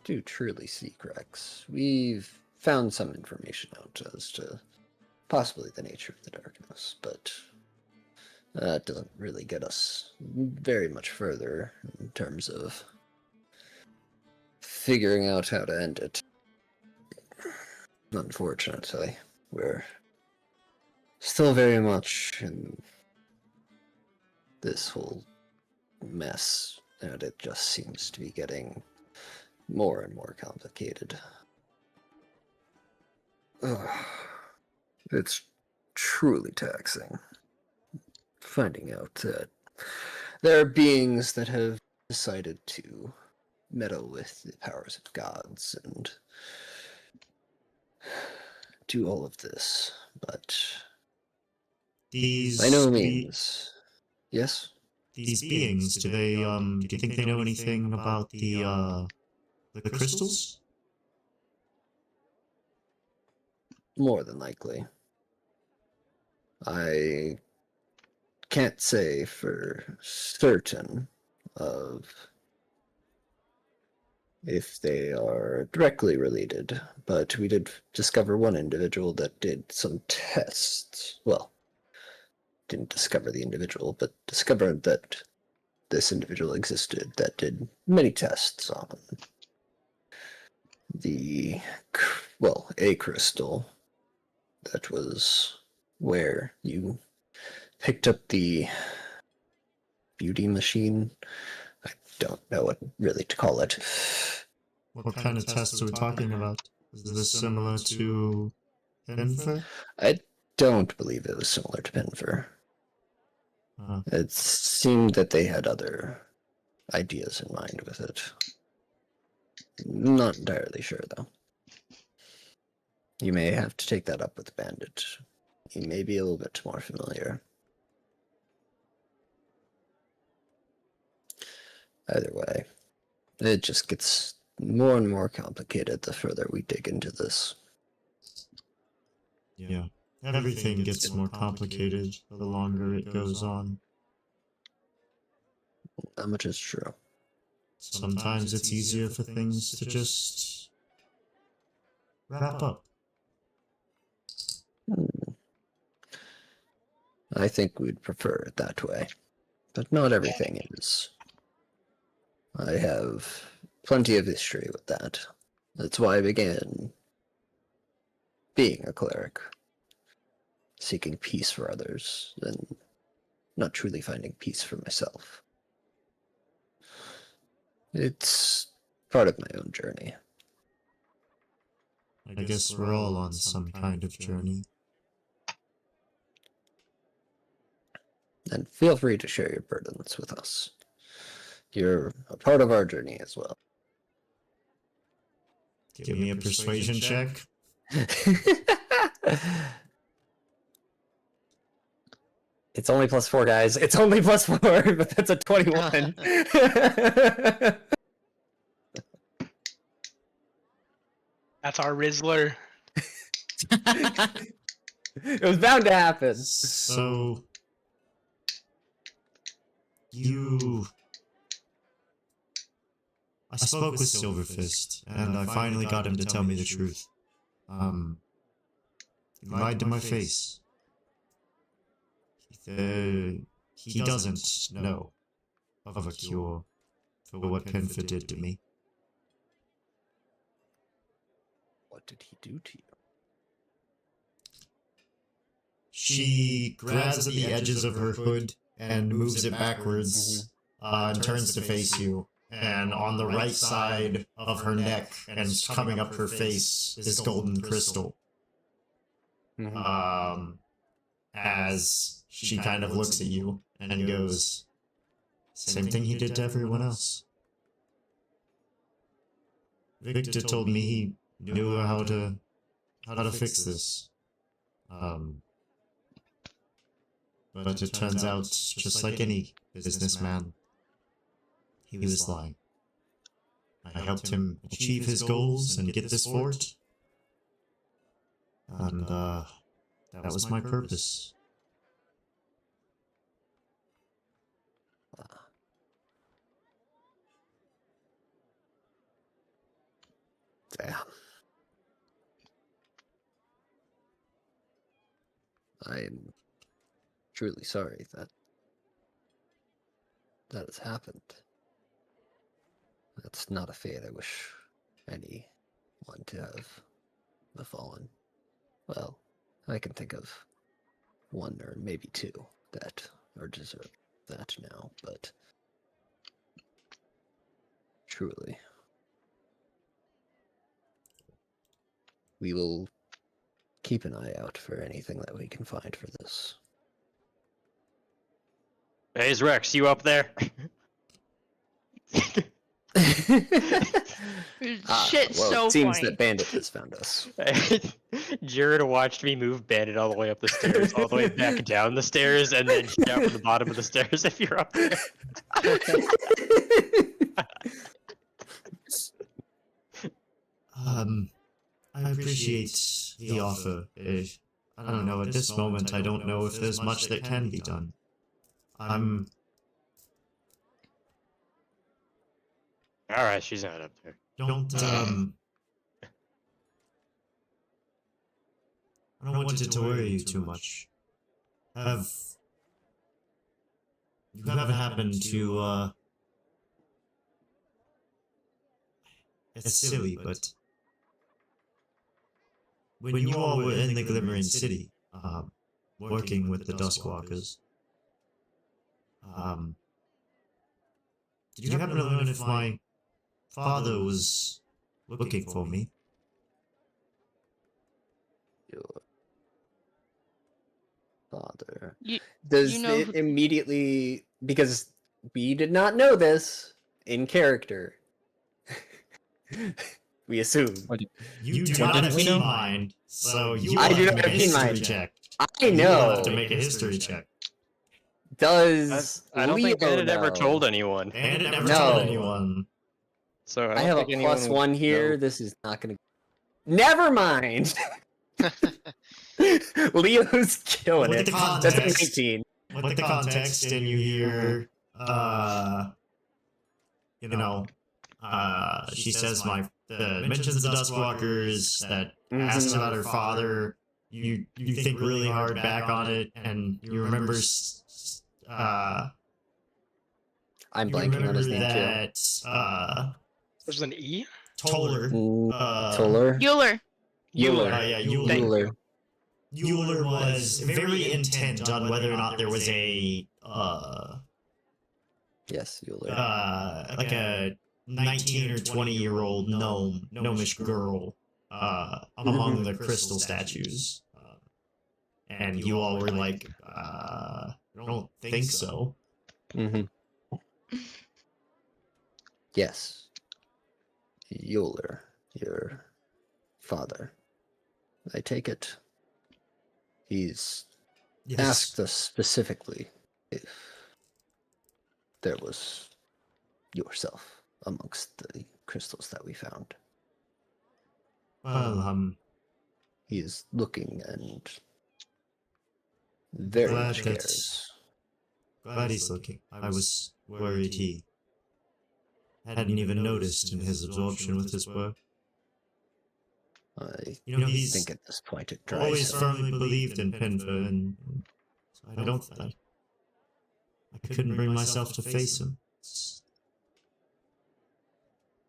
do truly seek, Rex, we've found some information out as to possibly the nature of the darkness, but that doesn't really get us very much further in terms of figuring out how to end it. Unfortunately, we're still very much in this whole mess, and it just seems to be getting more and more complicated. Ugh. It's truly taxing finding out that there are beings that have decided to meddle with the powers of gods and do all of this, but These by no means. Yes? these beings, do they do you think they know anything about the crystals? More than likely. I can't say for certain of if they are directly related, but we did discover one individual that did some tests. Well, didn't discover the individual, but discovered that this individual existed that did many tests on the, well, a crystal that was where you picked up the beauty machine. I don't know what really to call it. What kind of tests are we talking about? Is this similar to Denver? I don't believe it was similar to Penfer. It seemed that they had other ideas in mind with it. Not entirely sure, though. You may have to take that up with the bandit. He may be a little bit more familiar. Either way, it just gets more and more complicated the further we dig into this. Yeah. Everything gets more complicated the longer it goes on. That much is true. Sometimes it's easier for things to just wrap up. I think we'd prefer it that way, but not everything is. I have plenty of history with that. That's why I began being a cleric, seeking peace for others, and not truly finding peace for myself. It's part of my own journey. I guess we're all on some kind of journey. And feel free to share your burdens with us. You're a part of our journey as well. Give me a persuasion check. It's only +4, guys. It's only +4, but that's a 21. That's our Rizzler. It was bound to happen. So, you... I spoke with Silverfist, and I finally got him to tell me the truth. He lied to my face. He doesn't know of a cure for what Penfa did to me. What did he do to you? She grabs at the edges of her hood and moves it backwards, and turns to face you. And on the right side of her neck and coming up her face is golden crystal. As she kind of looks at you and goes, "Same thing he did to everyone else. Victor told me he knew how to fix this. But it turns out, just like any businessman, he was lying. I helped him achieve his goals and get this fort. And, that was my purpose." Damn. I am truly sorry that has happened. That's not a fate I wish anyone to have befallen. Well, I can think of one or maybe two that are deserved that now, but Truly. We will keep an eye out for anything that we can find for this. Hey, Rex, you up there? Shit's well, so it seems funny. that Bandit has found us. Jared watched me move Bandit all the way up the stairs, all the way back down the stairs, and then down from the bottom of the stairs if you're up there. I appreciate the offer. I don't know, at this moment, I don't know if there's much that can be done. Alright, she's not up there. I don't want it to worry you too much. You haven't happened to, it's silly, but when you all were in the Glimmering City, working with the Duskwalkers, did you happen to learn if my father was looking for me? Your father. You- Does you know it who- immediately, because we did not know this in character, we assume. You do not have a keen mind, so you I will do have not to have make a a keen history mind. check. I You will know. have to make a history check. Does I don't think Leo Bandit ever know? told anyone. And it never No. told anyone. So I I don't have a think anyone plus would one here. know. This is not gonna. Never mind. Leo's killing Look it. at the That's a context. 19. With the context, and you hear, she says mentions the Duskwalkers, that asks about her father. You think really hard back on it, and you remember, I'm blanking on his name too. that, There's an E? Toller. Toller? Euler. Euler. Yeah, Euler. Thank Euler. Euler was very intent on whether or not there was a, Yes, Euler. like a 19 or 20-year-old gnomish girl, among the crystal statues. And you all were like, I don't think so. Mm-hmm. Yes. Euler, your father. I take it. He's Yes. asked us specifically if there was yourself amongst the crystals that we found. Well, He is looking and very Glad much that's- cares. glad he's looking. I was worried he hadn't even noticed in his absorption with his work. I He's think at this point it dries always up. firmly believed in Pinfa, and so I couldn't bring myself to face him.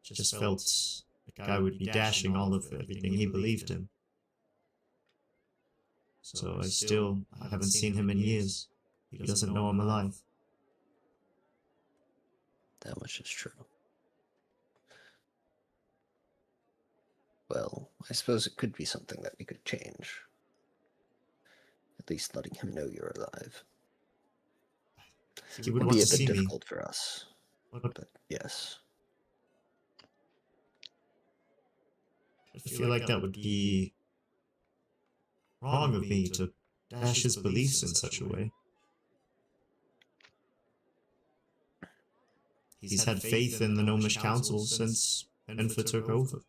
Just felt like I would be dashing all of everything he believed in. So I haven't seen him in years. He doesn't know I'm alive. That much is true. Well, I suppose it could be something that we could change. At least letting him know you're alive. He It would would want be a to bit see me. difficult for us, but yes. I feel like that would be wrong of me to dash his beliefs in such a way. He's had faith in the Gnomish Council since Enfa took over.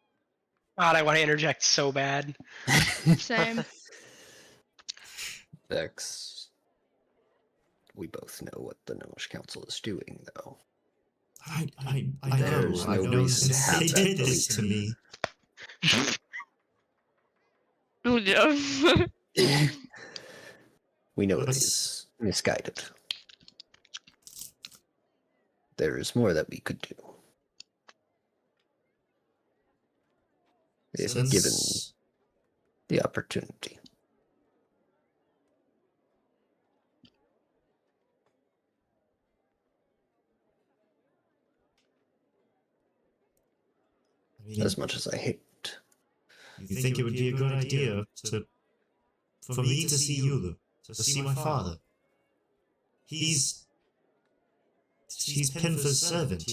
God, I want to interject so bad. Same. Vex, we both know what the Gnomish Council is doing, though. I know. There's no I've known reason to since have they that did this belief. to me. Oh, yeah. We know it Let's- is misguided. There is more that we could do. If Since- given the opportunity. as much as I hate. You think it would be a good idea for me to see Yulu, to see my father? He's Pinfa's servant.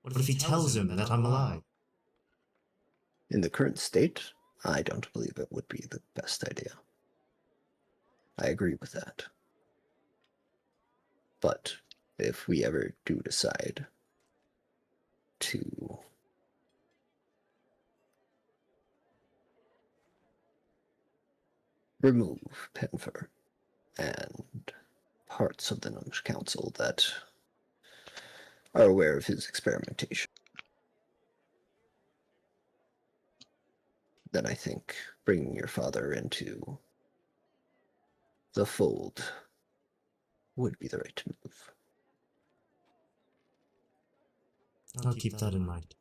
What if he tells him that I'm alive? In the current state, I don't believe it would be the best idea. I agree with that. But if we ever do decide to remove Penfer and parts of the Gnomish Council that are aware of his experimentation, then I think bringing your father into the fold would be the right move. I'll keep that in mind.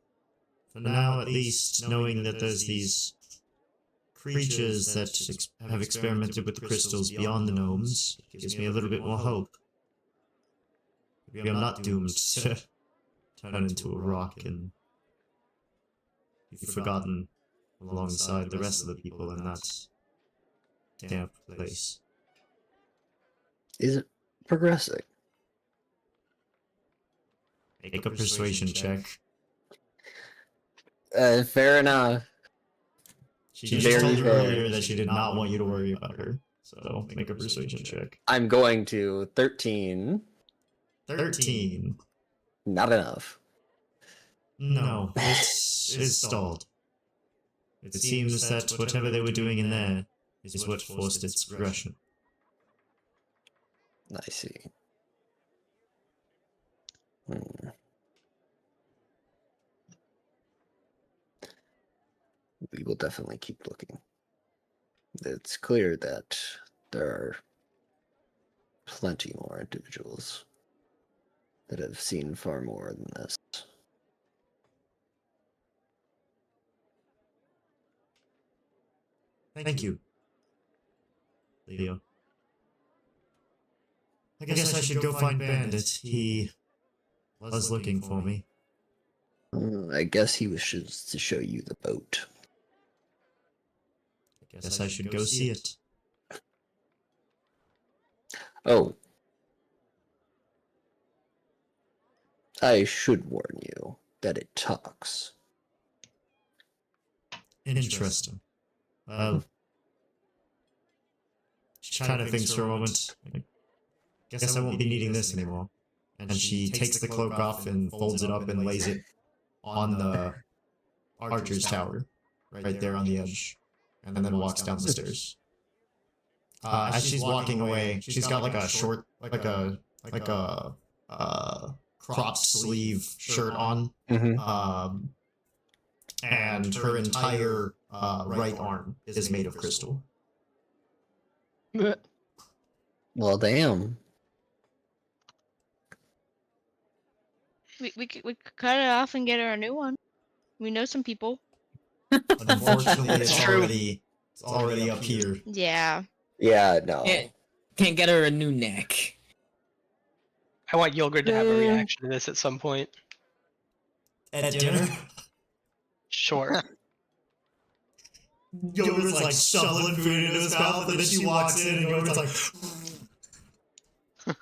For now, at least, knowing that there's these creatures that have experimented with the crystals beyond the gnomes gives me a little bit more hope. Maybe I'm not doomed to turn into a rock and be forgotten alongside the rest of the people in that damp place. Is it progressing? Make a persuasion check. Fair enough. She just told you earlier that she did not want you to worry about her. So make a persuasion check. I'm going to 13. 13. Not enough. No, it's stalled. It seems that whatever they were doing in there is what forced its progression. I see. We will definitely keep looking. It's clear that there are plenty more individuals that have seen far more than this. Thank you, Leo. I guess I should go find Bandit. He was looking for me. I guess he wishes to show you the boat. I guess I should go see it. Oh. I should warn you that it talks. Interesting. She kind of thinks for a moment, I guess I won't be needing this anymore. And she takes the cloak off and folds it up and lays it on the archer's tower, right there on the edge, and then walks down the stairs. As she's walking away, she's got like a short, like a cropped sleeve shirt on, and her entire right arm is made of crystal. Well, damn. We could cut it off and get her a new one. We know some people. Unfortunately, That's true. it's already up here. Yeah. Yeah, no. Can't get her a new neck. I want Yulgrid to have a reaction to this at some point. At dinner? Sure. Gilbert's like shoveling food into his mouth, and then she walks in, and Gilbert's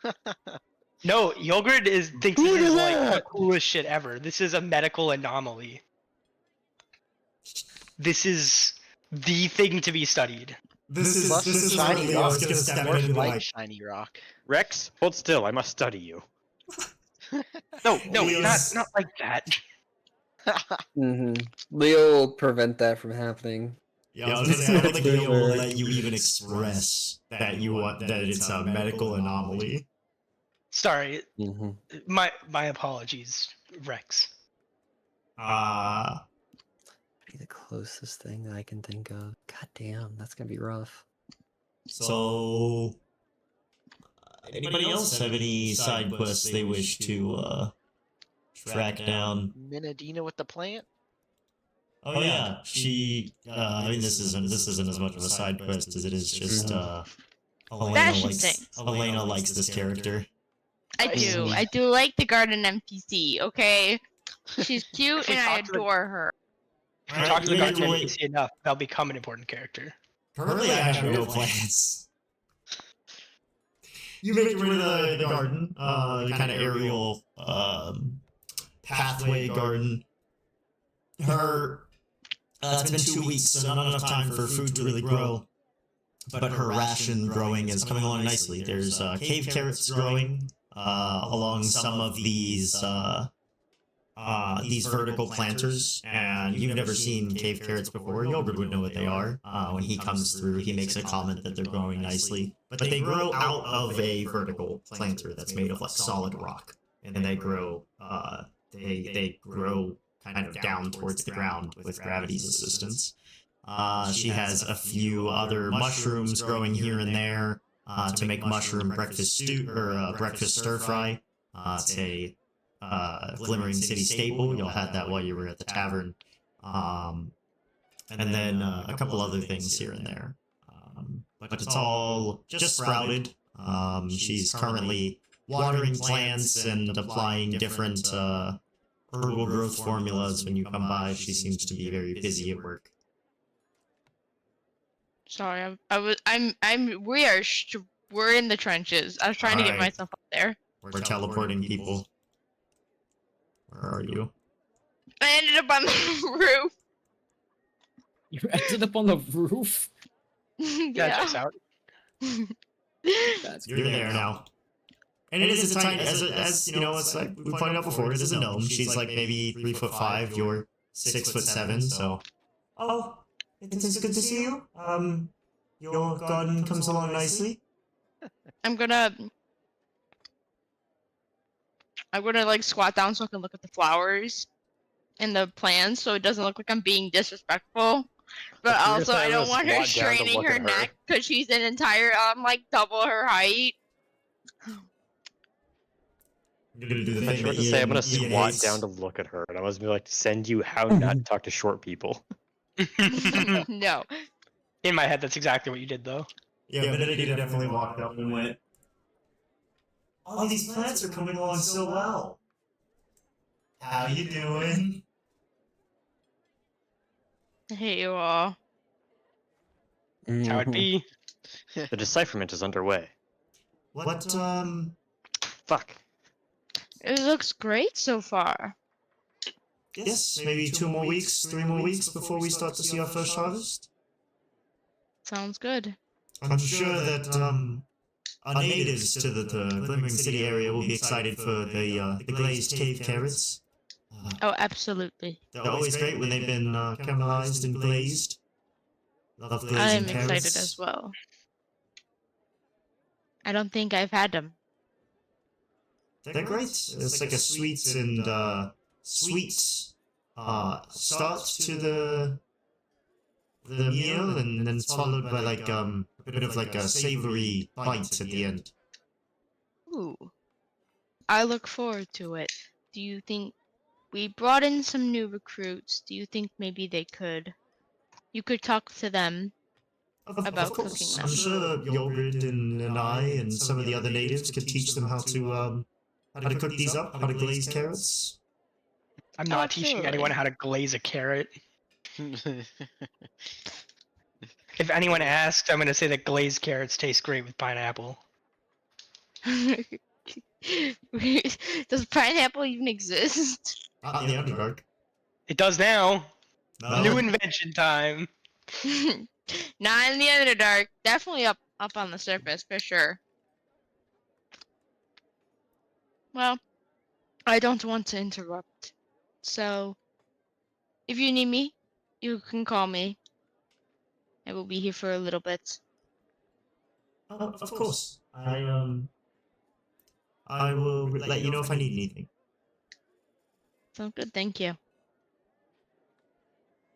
like... No, Yulgrid thinks this is like the coolest shit ever. This is a medical anomaly. This is the thing to be studied. This is shiny where rock. Leo's gonna step in More and be like like, shiny rock. Rex, hold still. I must study you. No, Leo's- not like that. Leo will prevent that from happening. Yeah, I was gonna say, I don't think Leo will let you even express that it's a medical anomaly. Sorry, my apologies, Rex. Be the closest thing that I can think of. God damn, that's gonna be rough. So, anybody else have any side quests they wish to track down? Minadina with the plant? Oh yeah, she. I mean, this isn't as much of a side quest as it is just. Elena likes this character. I do. I do like the garden NPC, okay? She's cute If we and I talk to the- adore her. If we talk to the Alright, garden wait. NPC enough, they'll become an important character. Currently, I have no plans. You make your way to the garden, the kind of aerial pathway garden. It's been 2 weeks, so not enough time for food to really grow. But her ration growing is coming along nicely. There's cave carrots growing along some of these vertical planters, and you've never seen cave carrots before. Yogurt would know what they are. When he comes through, he makes a comment that they're growing nicely. But they grow out of a vertical planter that's made of like solid rock, and they grow they grow kind of down towards the ground with gravity's assistance. She has a few other mushrooms growing here and there to make mushroom breakfast stew or breakfast stir fry. It's a Glimmering City staple. You'll have that while you were at the tavern. And then a couple other things here and there. But it's all just sprouted. She's currently watering plants and applying different herbal growth formulas when you come by. She seems to be very busy at work. Sorry, we're in the trenches. I was trying to get Alright. myself up there. We're teleporting people. Where are you? I ended up on the roof. You ended up on the roof? Yeah, Yeah. checks out. That's You're there now. And it is a tiny, as you know, it's like we pointed out before, it is a gnome. She's like maybe 3'5", you're 6'7", so. Oh, it is good to see you. Your garden comes along nicely. I'm gonna like squat down so I can look at the flowers and the plants so it doesn't look like I'm being disrespectful. But If you're also I saying don't want her squat down to straining look her at her. neck because she's an entire like double her height. You're gonna do the I thing was about that to say I'm gonna Ian squat hates. down to look at her, and I was gonna like send you how not to talk to short people. No. In my head, that's exactly what you did, though. Yeah, Benedicta definitely walked up and went, "All these plants are coming along so well. How you doing?" I hate you all. That's how it be. The decipherment is underway. What, Fuck. It looks great so far. yes, maybe 2 more weeks, 3 more weeks before we start to see our first harvest. Sounds good. I'm sure that, our natives to the Glimmering City area will be excited for the glazed cave carrots. Oh, absolutely. They're always great when they've been caramelized and glazed. Love glazing I'm carrots. excited as well. I don't think I've had them. They're great. It's like a sweet and sweet start to the meal, and then it's followed by like a bit of like a savory bite at the end. Ooh. I look forward to it. Do you think we brought in some new recruits? Do you think maybe you could talk to them? About Of course, cooking them. I'm sure Yogurt and I and some of the other natives could teach them how to cook these up, how to glaze carrots. I'm not teaching Absolutely. anyone how to glaze a carrot. If anyone asks, I'm going to say that glazed carrots taste great with pineapple. Does pineapple even exist? Not in the Underdark. It does now. No. New invention time. Not in the Underdark. Definitely up on the surface for sure. Well, I don't want to interrupt. So, if you need me, you can call me. I will be here for a little bit. Of course. I will let you know if I need anything. Sounds good, thank you.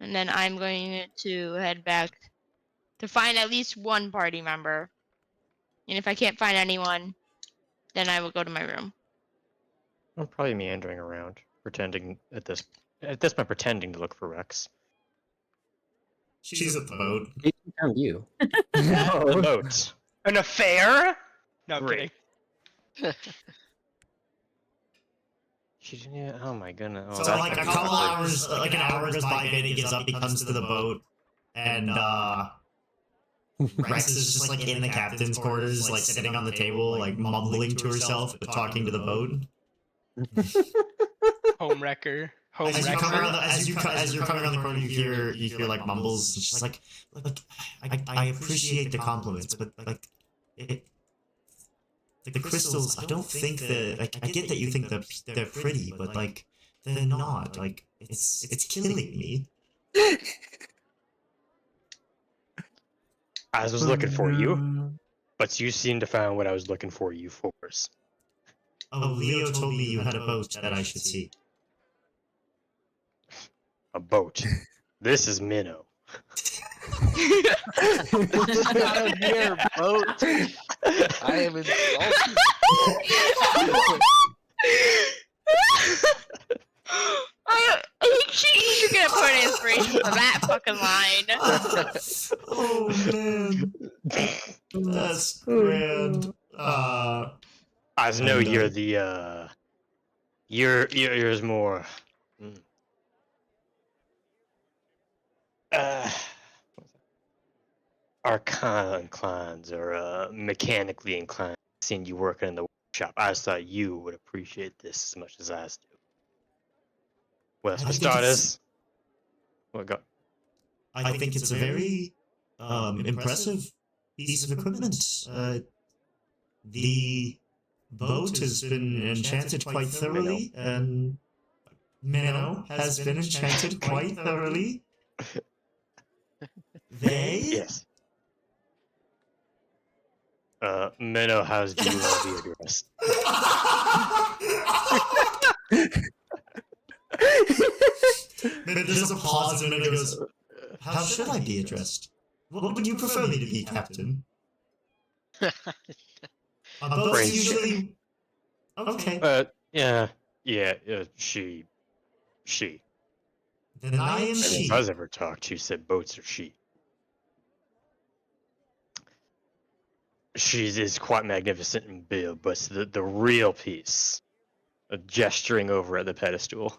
And then I'm going to head back to find at least one party member. And if I can't find anyone, then I will go to my room. I'm probably meandering around, pretending at this point, pretending to look for Rex. She's at the boat. He found you. The boat. An affair? No, I'm Great. kidding. Yeah, oh my goodness. Oh, So that's like a gonna be couple awkward. hours, like an hour goes by, Vanny gets up, he comes to the boat, and Rex is just like in the captain's quarters, like sitting on the table, like mumbling to herself, but talking to the boat. Home wrecker. Home As you come wrecker. around, as you're coming around the corner, you hear like mumbles. And she's like I appreciate the compliments, but like the crystals. I don't think that. Like, I get that you think they're pretty, but like they're not. Like it's killing me. I was looking for you, but you seem to find what I was looking for you for. Oh, Leo told me you had a boat that I should see. A boat. This is Minnow. This is not a mere boat. I am insulted. I think she's gonna put an inspiration for that fucking line. Oh man, that's grand. I know you're the yours more. Arcana inclines or mechanically inclined. Seeing you working in the workshop, I just thought you would appreciate this as much as I do. Well, for starters, go. I think it's a very impressive piece of equipment. The boat has been enchanted quite thoroughly, and Minnow has been enchanted quite thoroughly. They? Yes. Minnow, how's do you want to be addressed? There's a pause and then it goes, how should I be addressed? What would you prefer me to be, Captain? Boats usually... Okay. Yeah, she. Then I am she. If Buzz ever talked, she said boats are she. She is quite magnificent in build, but the real piece, gesturing over at the pedestal.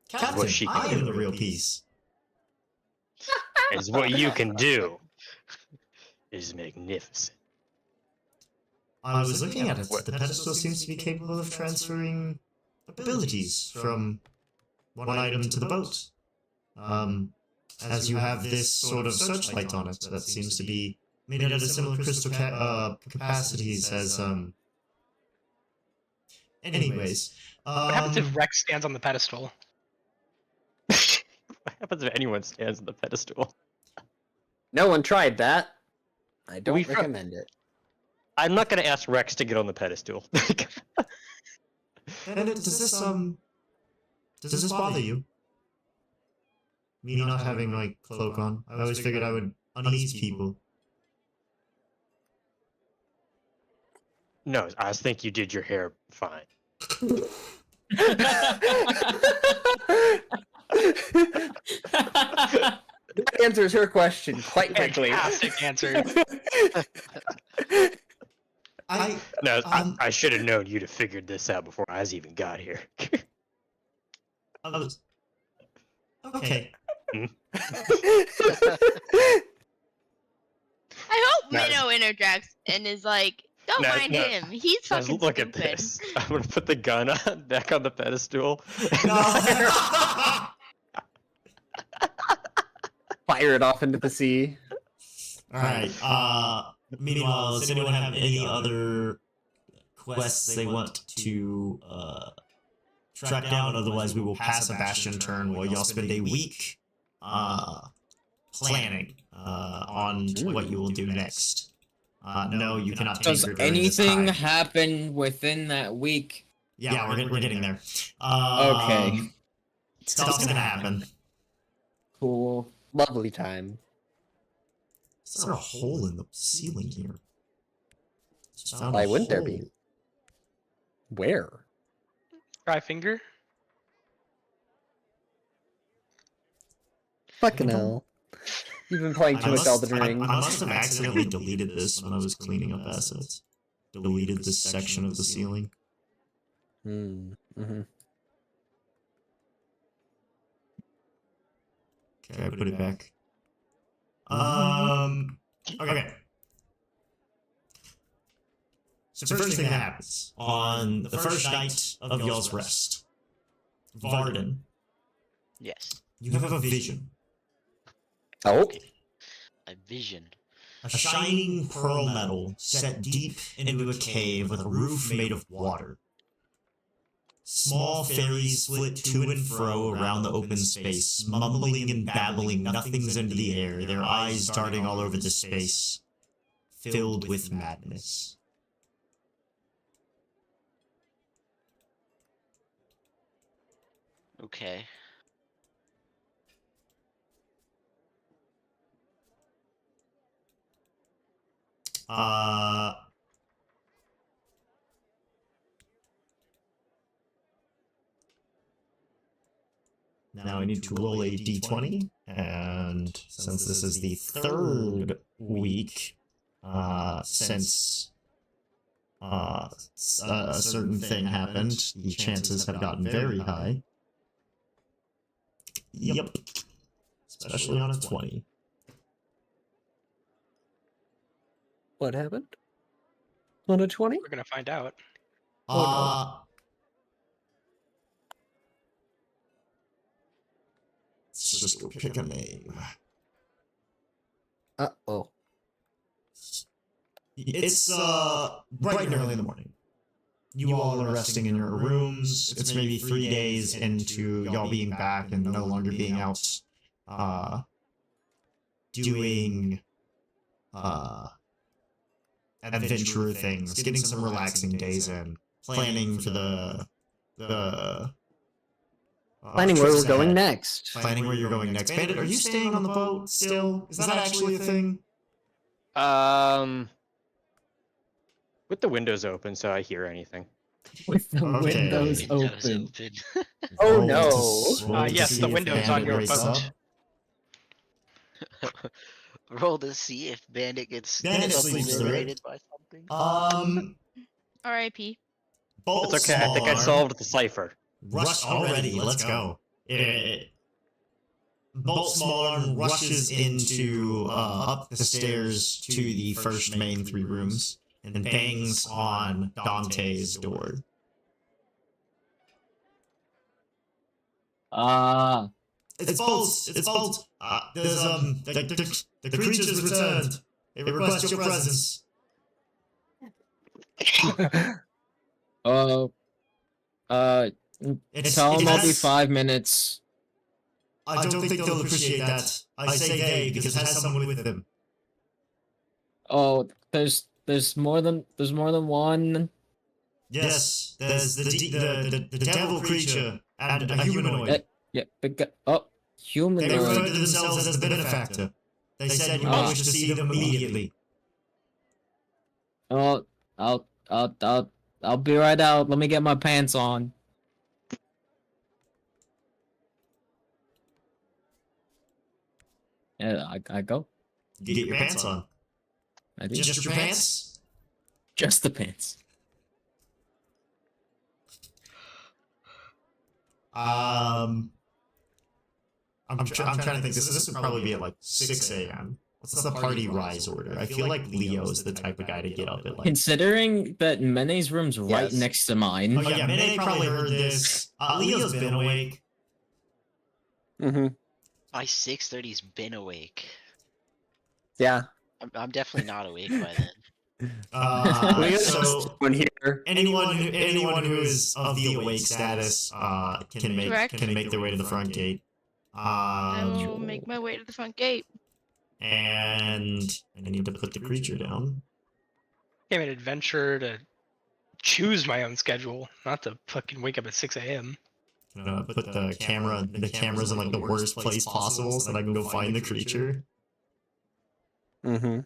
Captain, I am the real piece. Is what you can do is magnificent. I was looking at it. The pedestal seems to be capable of transferring abilities from one item to the boat. As you have this sort of searchlight on it that seems to be made out of similar crystal capacities as Anyways, What happens if Rex stands on the pedestal? What happens if anyone stands on the pedestal? No one tried that. I don't We recommend it. I'm not gonna ask Rex to get on the pedestal. Does this bother you? Me not having my cloak on. I always figured I would unease people. No, I think you did your hair fine. That answers her question quite quickly. Fantastic answer. I should have known you'd have figured this out before I even got here. Okay. I hope Now- Minnow interjects and is like, don't Now- mind now- him. He's Now, fucking look stupid. at this. I'm gonna put the gun back on the pedestal. Fire it off into the sea. Alright, meanwhile, does anyone have any other quests they want to, track down? Otherwise, we will pass a bastion turn while y'all spend a week, planning, on what you will do next. No, you cannot Does tinker during this anything time. happen within that week? Yeah, we're getting there. Okay. Stuff's gonna happen. Cool. Lovely time. Is there a hole in the ceiling here? Just found Why a wouldn't there hole. be? Where? Try finger. Fucking hell. You've been playing too much Elden Ring. I must have accidentally deleted this when I was cleaning up assets. Deleted this section of the ceiling. Mm-hmm. Okay, I put it back. Okay. So first thing that happens on the first night of y'all's rest, Varden, Yes. you have a vision. Oh. A vision. A shining pearl metal set deep into a cave with a roof made of water. Small fairies flit to and fro around the open space, mumbling and babbling nothings into the air, their eyes darting all over the space, filled with madness. Okay. Now I need to roll a d20, and since this is the third week since a certain thing happened, the chances have gotten very high. Yep. Especially on a 20. What happened? On a 20? We're gonna find out. Let's just go pick a name. Uh-oh. It's bright and early in the morning. You all are resting in your rooms. It's maybe 3 days into y'all being back and no longer being out doing adventurer things, getting some relaxing days in, planning for the Planning where trips we're going ahead. next. Planning where you're going next. Bandit, are you staying on the boat still? Is that actually a thing? With the windows open, so I hear anything. With the Okay. windows Windows open. open. Oh, Roll no. to- roll to Yes, see the if windows Bandit on your wakes boat. up. Roll to see if Bandit gets Bandit sleeps through it. obliterated by something. R.I.P. Bolt It's okay. I think I Smaller solved the cipher. Rush already. Let's go. Bolt Smaller rushes into up the stairs to the first main 3 rooms and bangs on Dante's door. It's Bolt. It's Bolt. There's the creature's returned. They request your presence. Tell him I'll be 5 minutes. I don't think they'll appreciate that. I say they because it has someone with them. Oh, there's more than one. Yes, there's the devil creature and a humanoid. Yeah, oh, They refer humanoid. to themselves as the benefactor. They said you might wish to see them immediately. Oh, I'll be right out. Let me get my pants on. Yeah, I go. You get your pants on. I do. Just your pants? Just the pants. I'm trying to think. This would probably be at like 6 a.m. What's the party rise order? I feel like Leo is the type of guy to get up at like. Considering that Mene's room's right Yes. next to mine. Oh yeah, Mene probably heard this. Leo's been awake. Mm-hmm. By 6:30's been awake. Yeah. I'm definitely not awake by then. So One here. anyone who is of the awake status can make their way to the front gate. I will make my way to the front gate. And I need to put the creature down. I'm an adventure to choose my own schedule, not to fucking wake up at 6 a.m. Put the cameras in like the worst place possible so that I can go find the creature. Mm-hmm.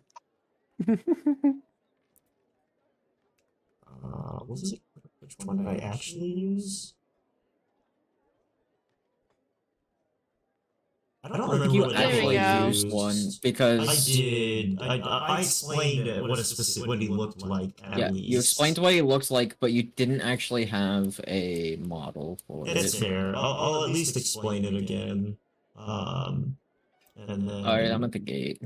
What was it? Which one did I actually use? I don't think remember you what There we actually go. used one I because did. I explained what he looked like at yeah, least. you explained what he looked like, but you didn't actually have a model for It's it. fair. I'll at least explain it again. And then. Alright, I'm at the gate.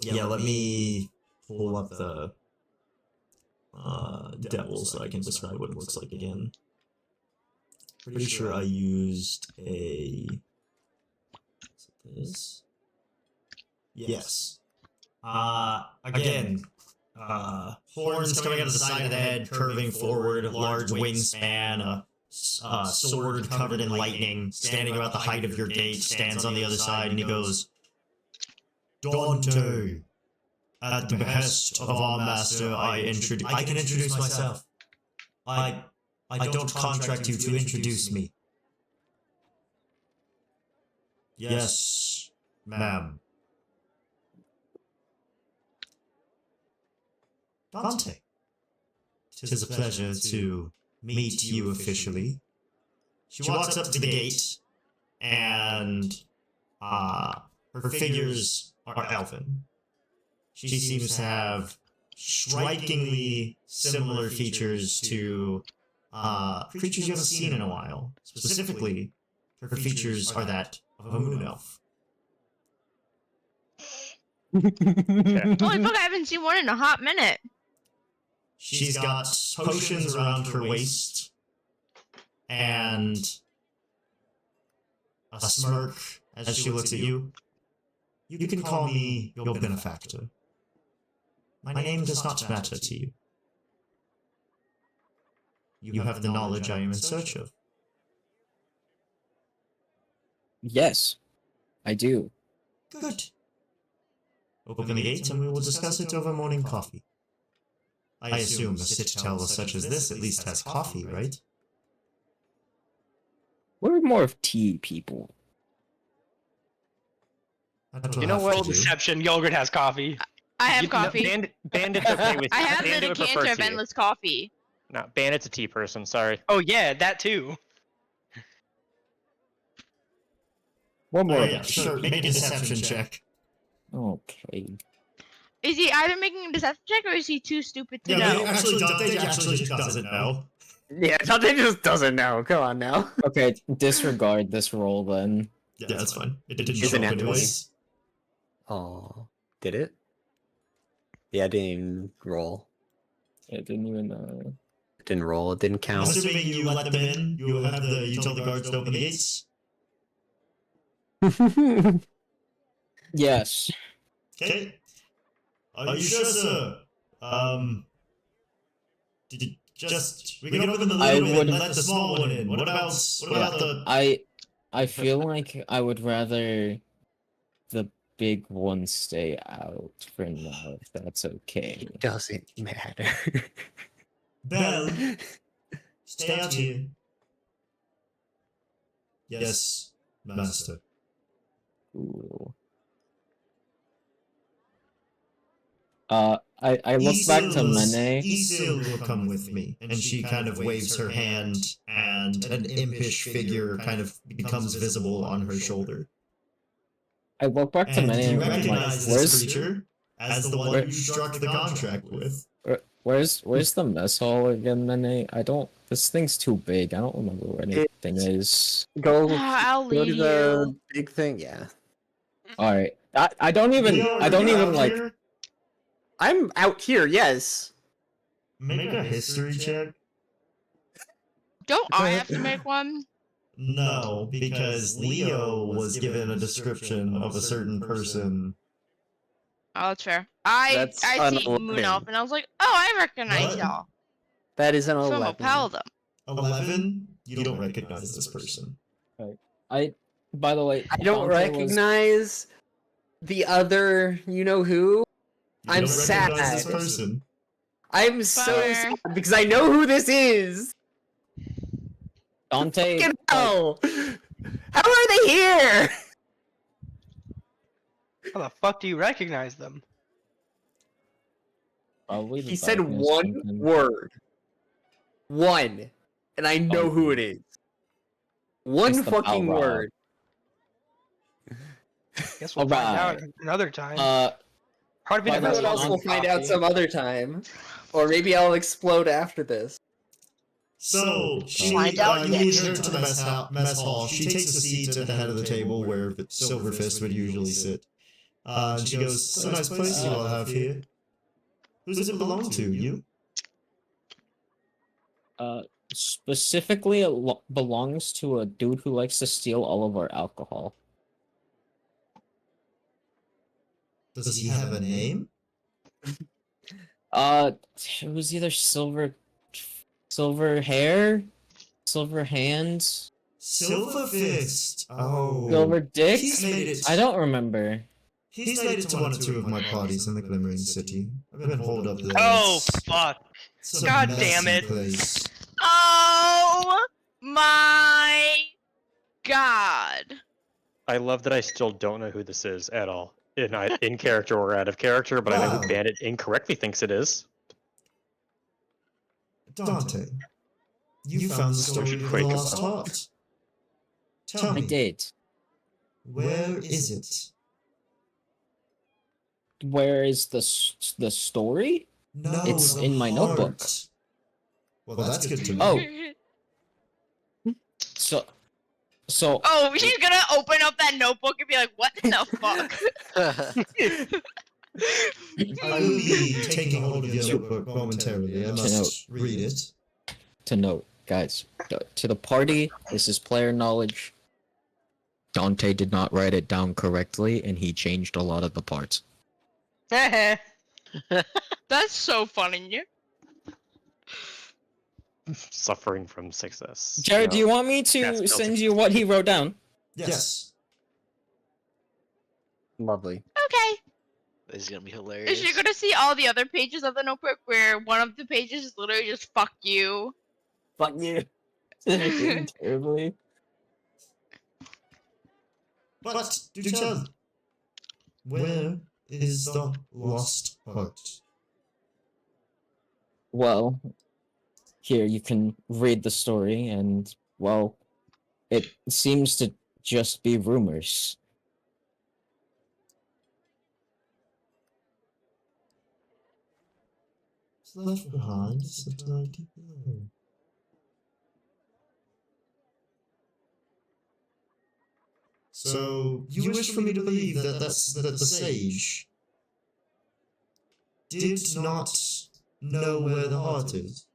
Yeah, let me pull up the devil so I can describe what it looks like again. Pretty sure I used a. Is it this? Yes. Again, horns coming out of the side of the head, curving forward, large wingspan, a sword covered in lightning, standing about the height of your gate, stands on the other side, and he goes, Dante, at the behest of our master, I can introduce myself. I don't contract you to introduce me. Yes, ma'am. Dante, 'tis a pleasure to meet you officially. She walks up to the gate, and her figures are elfin. She seems to have strikingly similar features to creatures you haven't seen in a while. Specifically, her features are that of a moon elf. Holy fuck, I haven't seen one in a hot minute. She's got potions around her waist and a smirk as she looks at you. You can call me your benefactor. My name does not matter to you. You have the knowledge I am in search of. Yes, I do. Good. Open the gate and we will discuss it over morning coffee. I assume a citadel such as this at least has coffee, right? We're more of tea people. You know what? Deception. Yogurt has coffee. I have No, coffee. Bandit's okay with. I have Bandit the would prefer decanter of tea. endless coffee. No, Bandit's a tea person. Sorry. Oh yeah, that too. We're more Oh, of yeah, a sure. tea Make a people. deception check. Okay. Is he either making a deception check or is he too stupid to Yeah, know? actually, Dante actually just doesn't know. Yeah, Dante just doesn't know. Come on now. Okay, disregard this roll then. Yeah, that's fine. It didn't Is show it up naturally? anyways. Oh, did it? Yeah, it didn't even roll. It didn't even It didn't roll. It didn't I'm count. assuming you let them in. You tell the guards to open the gates. Yes. Okay. Are you sure, sir? We can open the I little one would- and let the small one in. What about the? I feel like I would rather the big one stay out for now, if that's okay. Doesn't matter. Bell, stay out here. Yes, master. Cool. I look back to Mene. Isil will come with me, and she kind of waves her hand, and an impish figure kind of becomes visible on her shoulder. I look back to And Mene you and I'm like, recognize this creature as the one where- you struck the contract with. where's the mess hall again, Mene? I don't. This thing's too big. I don't remember where anything is. Go, I'll go to lead the you. big thing. Yeah, All right. I don't even. Leo, I don't are you even out like. here? I'm out here. Yes. Make a history check. Don't I have to make one? No, because Leo was given a description of a certain person. Oh, that's fair. I That's see an Moon 11. Elf and I was like, oh, I recognize What? y'all That is an from a 11. paladin. 11? You don't recognize this person. By the way, I don't Dante was- recognize the other. You know who? You I'm don't recognize this sad. person. I'm so Bummer. sad because I know who this is. Dante. Fucking hell! How are they here? How the fuck do you recognize them? Probably the He said darkness one something. word. One. And I know who it is. One It's the fucking Balrog. word. Guess we'll find out Alright. another time. by Probably the the best way, Everyone else one will with find out coffee. some other time. Or maybe I'll explode after this. So she, Find out you lead next her to the mess hall. She takes a seat at the head of the table where Silverfist would usually sit. And she goes, "It's a nice place you all have here. Who does it belong to? You?" Specifically, it belongs to a dude who likes to steal all of our alcohol. Does he have a name? It was either silver hair, silver hands, Silverfist. Oh. silver dick. He's made it. I don't remember. He's made it to one or two of my parties in the Glimmering City. I've been holed up there. Oh It's- fuck! it's a God messy damn it. place. Oh my god. I love that I still don't know who this is at all. In character or out of character, but I know Wow. who Bandit incorrectly thinks it is. Dante, you found the story of the Quake lost about. heart. Tell I me, did. where is it? Where is the story? No, It's the in my heart. notebook. Well, that's good to know. Oh. So Oh, she's gonna open up that notebook and be like, what the fuck? I will be taking hold of your notebook momentarily. I must read it. to note, guys, to the party, this is player knowledge. Dante did not write it down correctly, and he changed a lot of the parts. That's so funny. Suffering from success. Jared, do you want me That's to built send in. you what he wrote down? Yes. Lovely. Okay. This is gonna be hilarious. Is she gonna see all the other pages of the notebook where one of the pages is literally just fuck you? Fuck you. Terribly. But do tell, where is the lost heart? Well, here you can read the story, and, well, it seems to just be rumors. It's left behind so tiny below. So you wish for me to believe that the sage did not know where the heart is?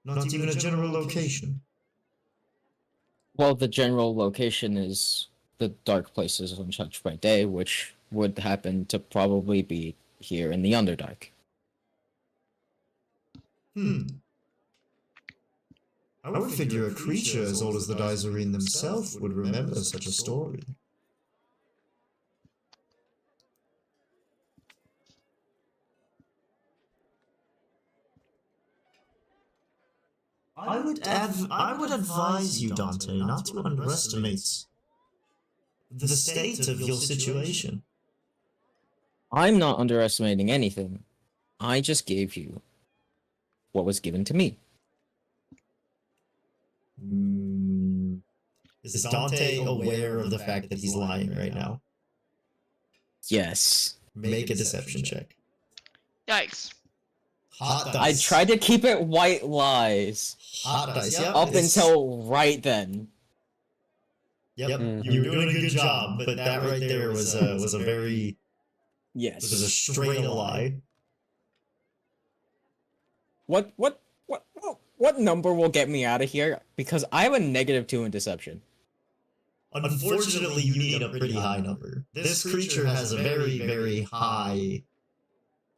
Not even a general location. Well, the general location is the dark places untouched by day, which would happen to probably be here in the Underdark. I would figure a creature as old as the Dizarine themselves would remember such a story. I would advise you, Dante, not to underestimate the state of your situation. I'm not underestimating anything. I just gave you what was given to me. Is Dante aware of the fact that he's lying right now? Yes. Make a deception check. Yikes. Hot I dice. tried to keep it white lies. Hot dice. Yep. Up it's- until right then. Yep. Mhm. You were doing a good job, but that right there was a very Yes. was a straight lie. What number will get me out of here? Because I have a -2 in deception. Unfortunately, you need a pretty high number. This creature has a very, very high.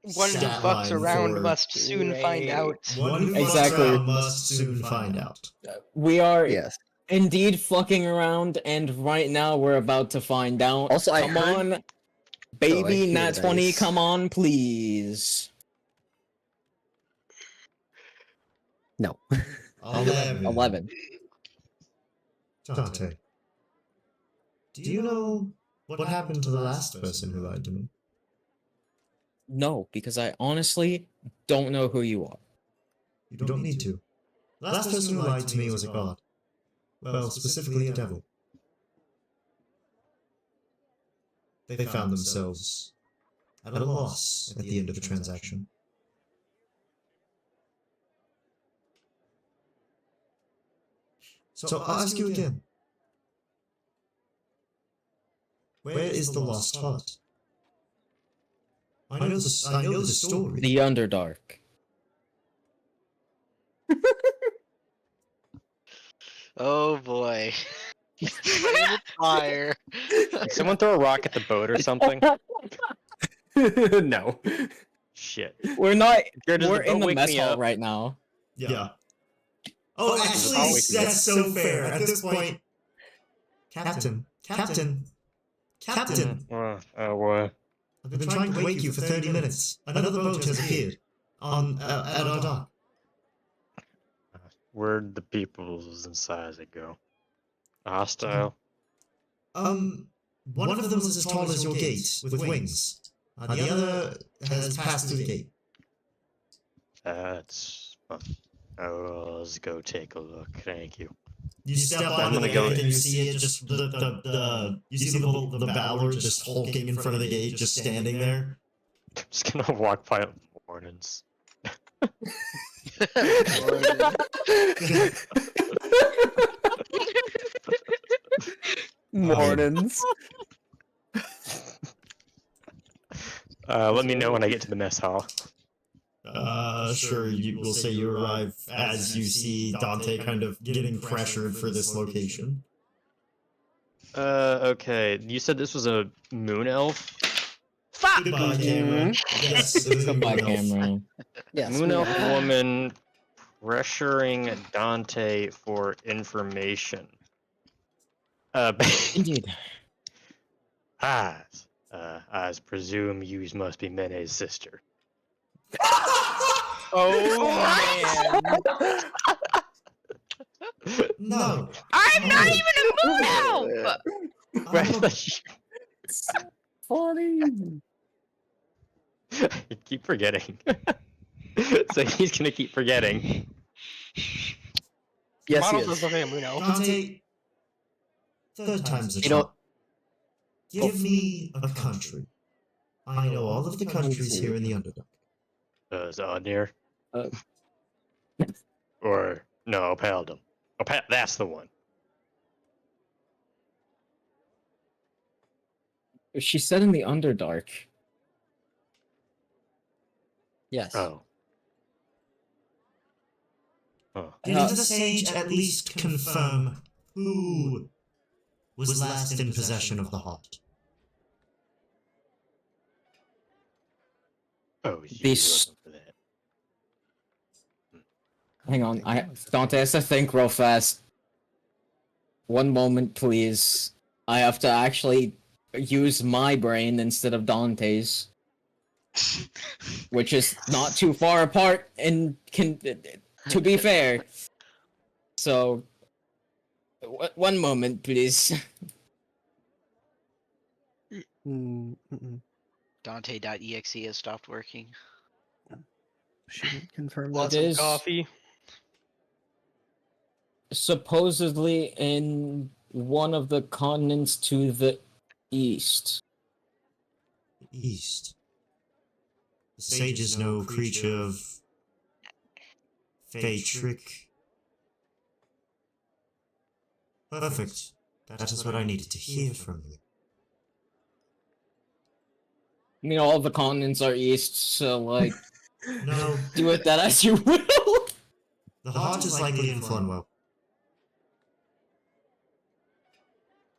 One who stat fucks line around for- must soon find out. One who Exactly. fucks around must soon find out. We are Yes. indeed fucking around, and right now we're about to find out. Also, I come heard- on, I baby, hear nat 20, dice. come on, please. No. 11. Dante, do you know what happened to the last person who lied to me? No, because I honestly don't know who you are. You don't need to. The last person who lied to me was a god. Well, specifically a devil. They found themselves at a loss at the end of the transaction. So I'll ask you again. Where is the lost heart? I know the story. The Underdark. Oh boy. He's playing with fire. Did someone throw a rock at the boat or something? No. Shit. We're not. Jared, does We're the boat in the wake mess me hall up? right now. Yeah. Oh, actually, I'll wake you that's so fair. At this point, Captain. I've been trying to wake you for 30 minutes. Another boat has appeared at our dock. Where'd the peoples inside it go? Hostile? One of them is as tall as your gate, with wings. The other has passed through the gate. That's fun. Oh, let's go take a look. Thank you. You step onto the gate and you see it just you see the Valor just hulking in front of the gate, just standing there. I'm just gonna walk by mornings. Mornings. Let me know when I get to the mess hall. Sure, you will say you arrive as you see Dante kind of getting pressured for this location. Okay. You said this was a moon elf? Fuck! Goodbye, camera. Yes, it was a Goodbye, moon elf. camera. Yes. Moon we elf are. woman pressuring Dante for information. Indeed. I presume you must be Mene's sister. Oh man. No. I'm not even a moon elf! I'm a- Funny. You keep forgetting. So he's gonna keep forgetting. Yes, Model he does is. look like a moon elf. Dante, third time's a You know- charm. Give me a country. I know all of the countries here in the Underdark. Is Odnir? Uh. Or no, Opaldum. That's the one. She said in the Underdark. Yes. Oh. Oh. Did the sage at least confirm who was last in possession of the heart? Oh, you This- looking for that. Hang on, Dante has to think real fast. One moment, please. I have to actually use my brain instead of Dante's, which is not too far apart and to be fair. So, one moment, please. Dante.exe has stopped working. She didn't confirm Want that. It some is- coffee? Supposedly in one of the continents to the east. East. The sage is no creature of fey trick. Perfect. That is what I needed to hear from you. I mean, all the continents are east, so, like, No, do with that as you will. the heart is likely in Flunwell.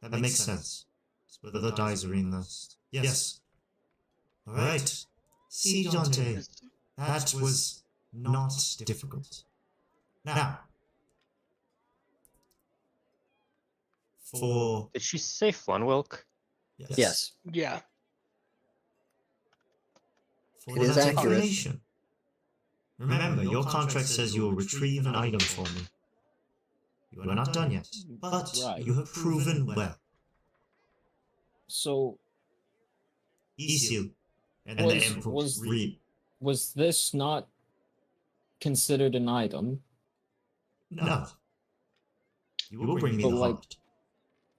That makes sense. It's where the dies are in nest. Yes. Alright. See, Dante, that was not difficult. Now, for... Did she say Flunwilk? Yes. Yeah. For It is that accurate. information. Remember, your contract says you will retrieve an item for me. You are not done yet, but Right. you have proven well. So, Isil and the Emperor was read. was this not considered an item? No. You will bring me But, the like, heart.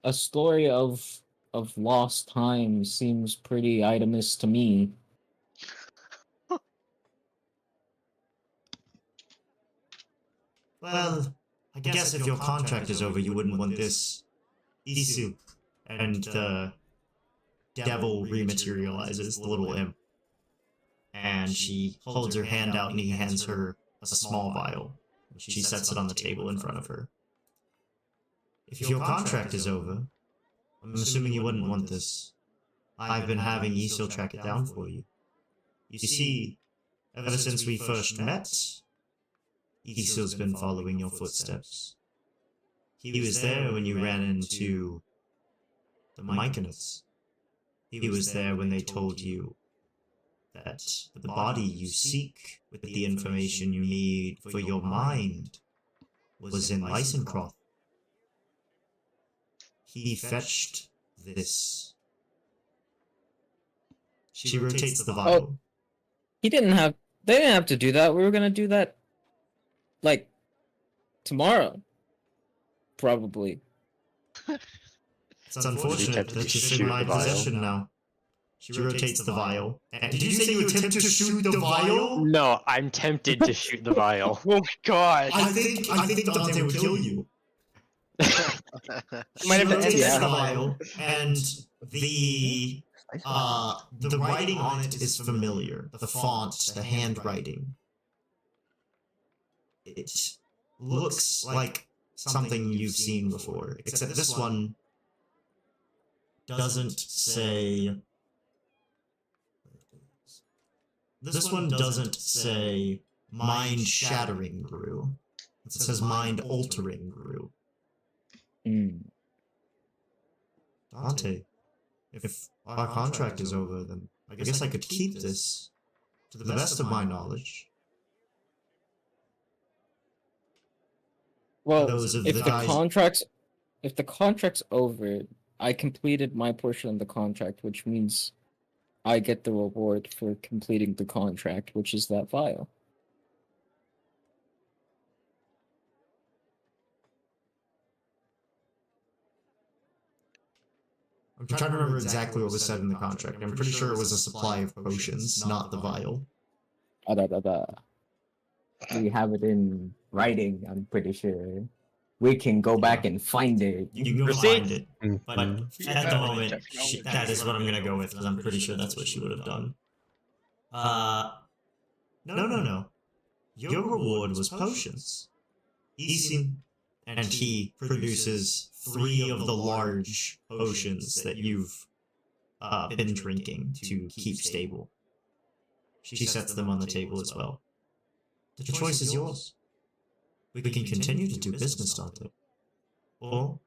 a story of lost time seems pretty itemist to me. Well, I guess if your contract is over, you wouldn't want this. Isu. And the devil rematerializes, the little imp. And she holds her hand out and he hands her a small vial. She sets it on the table in front of her. If your contract is over, I'm assuming you wouldn't want this. I've been having Isil track it down for you. You see, ever since we first met, Isil's been following your footsteps. He was there when you ran into the Myconets. He was there when they told you that the body you seek with the information you need for your mind was in Lysencroft. He fetched this. She rotates the vial. They didn't have to do that. We were gonna do that, like, tomorrow. Probably. It's unfortunate that she's in my possession now. She rotates the vial. Did you say you attempt to shoot the vial? No, I'm tempted to shoot the vial. Oh my god. I think Dante would kill you. Might have to end rotates it. the vial, and the writing on it is familiar. The font, the handwriting. It looks like something you've seen before, except this one doesn't say. This one doesn't say mind-shattering brew. It says mind-altering brew. Dante, if our contract is over, then I guess I could keep this, to the best of my knowledge. Well, Those of if the the guys- contract's over, I completed my portion of the contract, which means I get the reward for completing the contract, which is that vial. I'm trying to remember exactly what was said in the contract. I'm pretty sure it was a supply of potions, not the vial. We have it in writing, I'm pretty sure. We can go back and find it. You can go find it, but at the moment, Definitely. that is what I'm gonna go with, because I'm pretty sure that's what she would have done. No. Your reward was potions. And he produces 3 of the large potions that you've been drinking to keep stable. She sets them on the table as well. The choice is yours. We can continue to do business, Dante. Or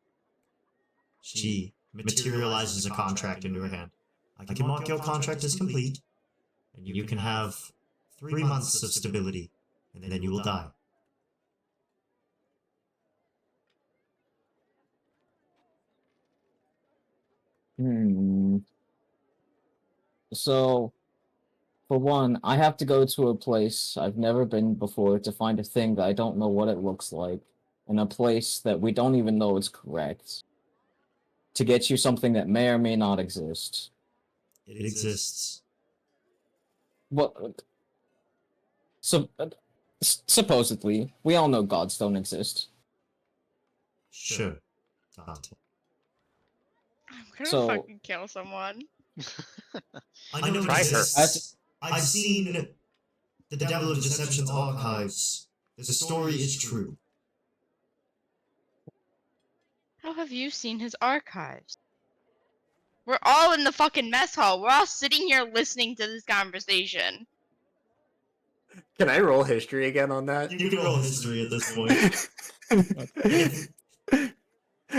she materializes a contract into her hand. I can mark your contract as complete, and you can have 3 months of stability, and then you will die. So, for one, I have to go to a place I've never been before to find a thing that I don't know what it looks like, in a place that we don't even know is correct, to get you something that may or may not exist. It exists. What? So, supposedly, we all know gods don't exist. Sure, Dante. I'm gonna So- fucking kill someone. I know it Try her. exists. I've seen the Devil of Deception's archives. The story is true. How have you seen his archives? We're all in the fucking mess hall. We're all sitting here listening to this conversation. Can I roll history again on that? You can roll history at this point.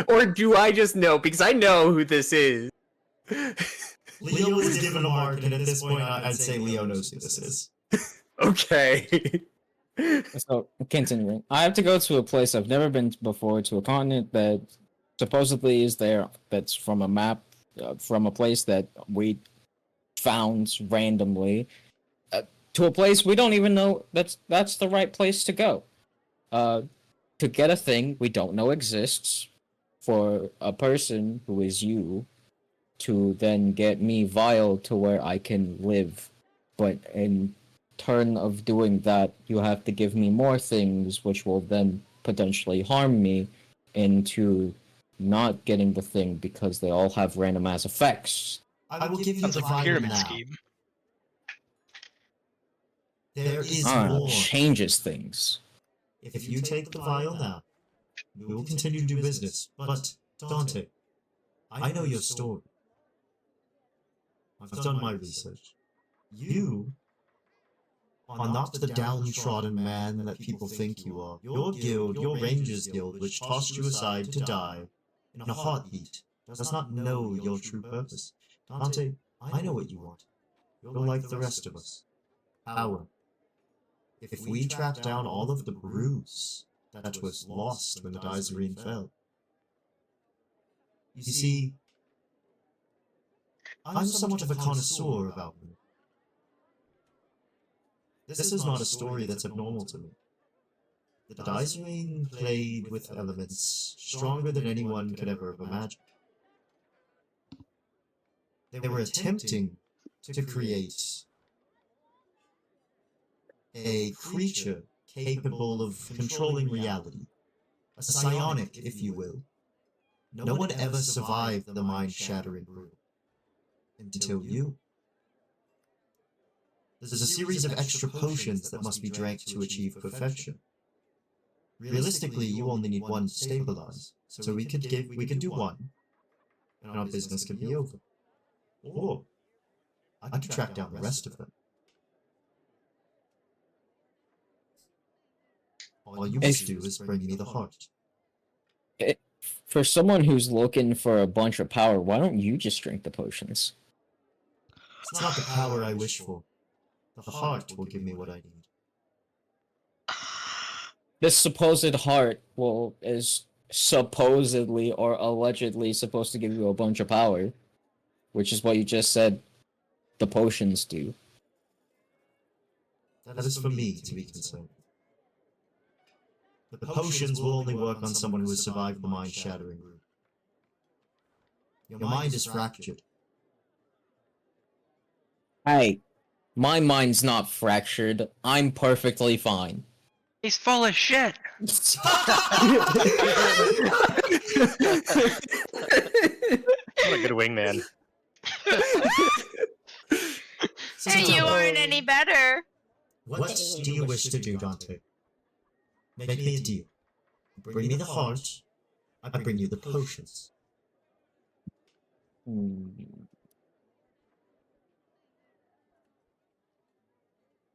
Or do I just know? Because I know who this is. Leo was given a mark, and at this point, I'd say Leo knows who this is. Okay. So, continuing. I have to go to a place I've never been before, to a continent that supposedly is there, that's from a map, from a place that we found randomly, to a place we don't even know that's the right place to go. to get a thing we don't know exists for a person who is you to then get me vile to where I can live. But in turn of doing that, you have to give me more things which will then potentially harm me into not getting the thing because they all have random ass effects. I will give you Sounds the like a vial pyramid now. scheme. There is Ah, more. changes things. If you take the vial now, we will continue to do business. But, Dante, I know your story. I've done my research. You are not the downtrodden man that people think you are. Your guild, your Rangers Guild, which tossed you aside to die in a heartbeat, does not know your true purpose. Dante, I know what you want. You're like the rest of us. Power. If we track down all of the brews that was lost when the Dizerine fell. You see, I'm somewhat of a connoisseur about me. This is not a story that's abnormal to me. The Dizerine played with elements stronger than anyone could ever have imagined. They were attempting to create a creature capable of controlling reality. A psionic, if you will. No one ever survived the mind-shattering brew. Until you. There's a series of extra potions that must be drank to achieve perfection. Realistically, you only need one to stabilize, so we could do one, and our business could be over. Or, I could track down the rest of them. All you must do is bring me the heart. For someone who's looking for a bunch of power, why don't you just drink the potions? It's not the power I wish for. The heart will give me what I need. This supposed heart is supposedly or allegedly supposed to give you a bunch of power, which is what you just said the potions do. That is for me to be concerned. The potions will only work on someone who has survived the mind-shattering route. Your mind is fractured. Hey, my mind's not fractured. I'm perfectly fine. He's full of shit. What a good wingman. Hey, you aren't any better. What do you wish to do, Dante? Make me a deal. Bring me the heart, I bring you the potions.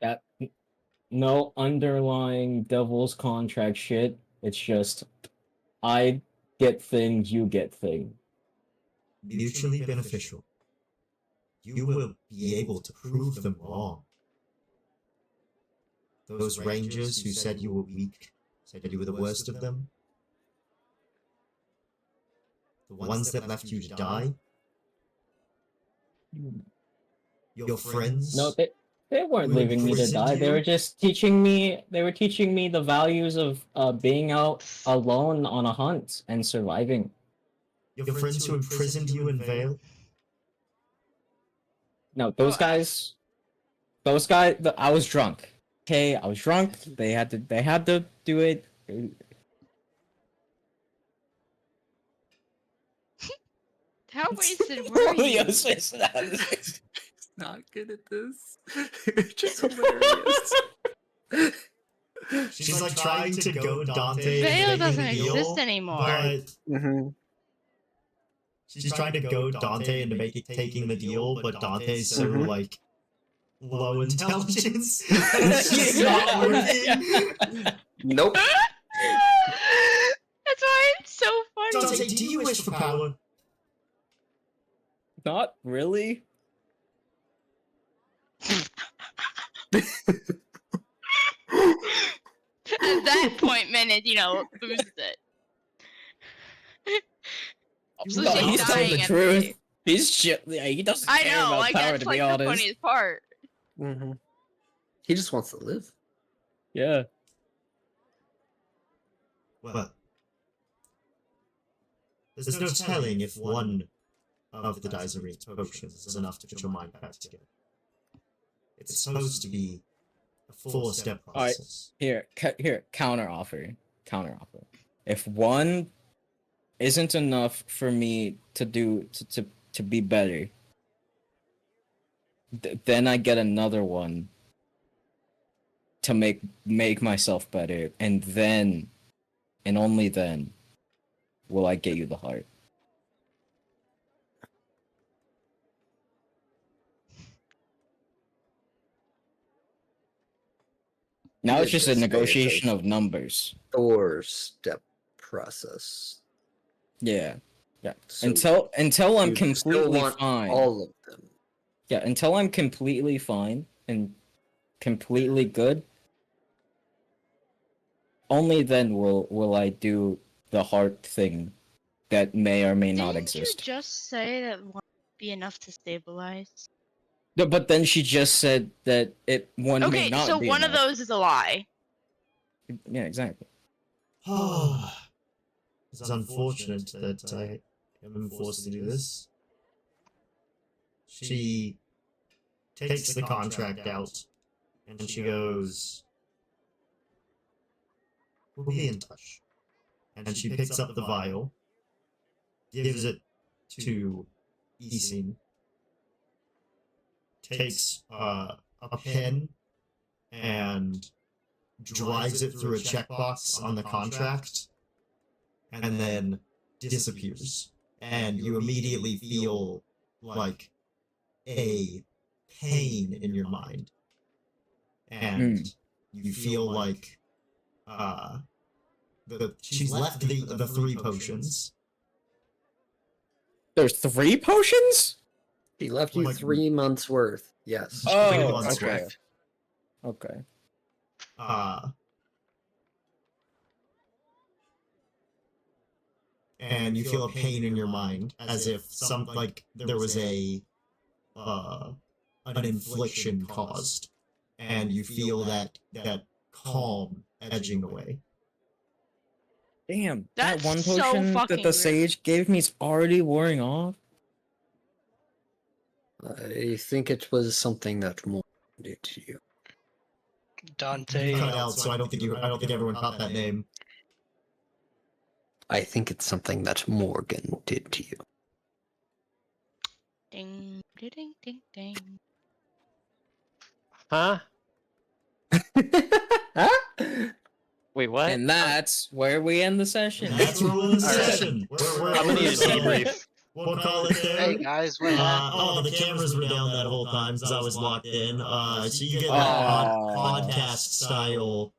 That no underlying devil's contract shit. It's just I get thing, you get thing. Mutually beneficial. You will be able to prove them wrong. Those rangers who said you were weak, said you were the worst of them. The ones that left you to die. Your friends. No, they weren't Who leaving me to imprisoned die. They you? were just teaching me. They were teaching me the values of being out alone on a hunt and surviving. Your friends who imprisoned you in Vale. No, those guys. I was drunk. Okay, I was drunk. They had to do it. How wasted were you? Yes, He's not good at this. It's just hilarious. She's like trying to go Dante. Vale and doesn't make it exist real, anymore. But Mm-hmm. she's trying to go Dante into taking the deal, but Dante's so Mhm. like low intelligence. It's just not working. Nope. That's why it's so funny. Dante, do you wish for power? Not really. At that point, Menedino loses it. Also, No, she's he's told dying the at truth. the- He's shit. He doesn't I care know, about like power, that's to like be the honest. funniest part. Mm-hmm. He just wants to live. Yeah. Well, there's no telling if one of the Dizerine potions is enough to put your mind back together. It's supposed to be a four-step process. Here, counter offer. If one isn't enough for me to do to be better, then I get another one to make myself better, and then, and only then, will I get you the heart. Now it's Did just a just say it's negotiation of numbers. Four-step process. Yeah. So Until I'm you still completely want fine. all of them. Yeah, until I'm completely fine and completely good, only then will I do the heart thing that may or may not Didn't exist. you just say that one would be enough to stabilize? No, but then she just said that one may Okay, not so be one of enough. those is a lie. Yeah, exactly. It's unfortunate that I am forced to do this. She takes the contract out, and she goes, "We'll be in touch." And she picks up the vial, gives it to Isin, takes a pen and drives it through a checkbox on the contract, and then disappears. And you immediately feel like a pain in your mind. And you feel like she's left the three potions. There's 3 potions? He left you Like- 3 months worth. Yes. Oh, 3 months okay. left. Okay. And you feel a pain in your mind, as if there was an infliction caused, and you feel that calm edging away. Damn, That's that one so potion that fucking the weird. sage gave me is already wearing off. I think it was something that more did to you. Dante. You cut out, so I don't think everyone caught that name. I think it's something that Morgan did to you. Ding, ding, ding, ding, ding. Huh? Wait, what? And that's where we end the session. That's where we'll end the All right. session. We're I'm gonna need a so- debrief. We'll call it there. Hey guys, what happened? The cameras were down that whole time because I was locked in. So you get that Oh. podcast style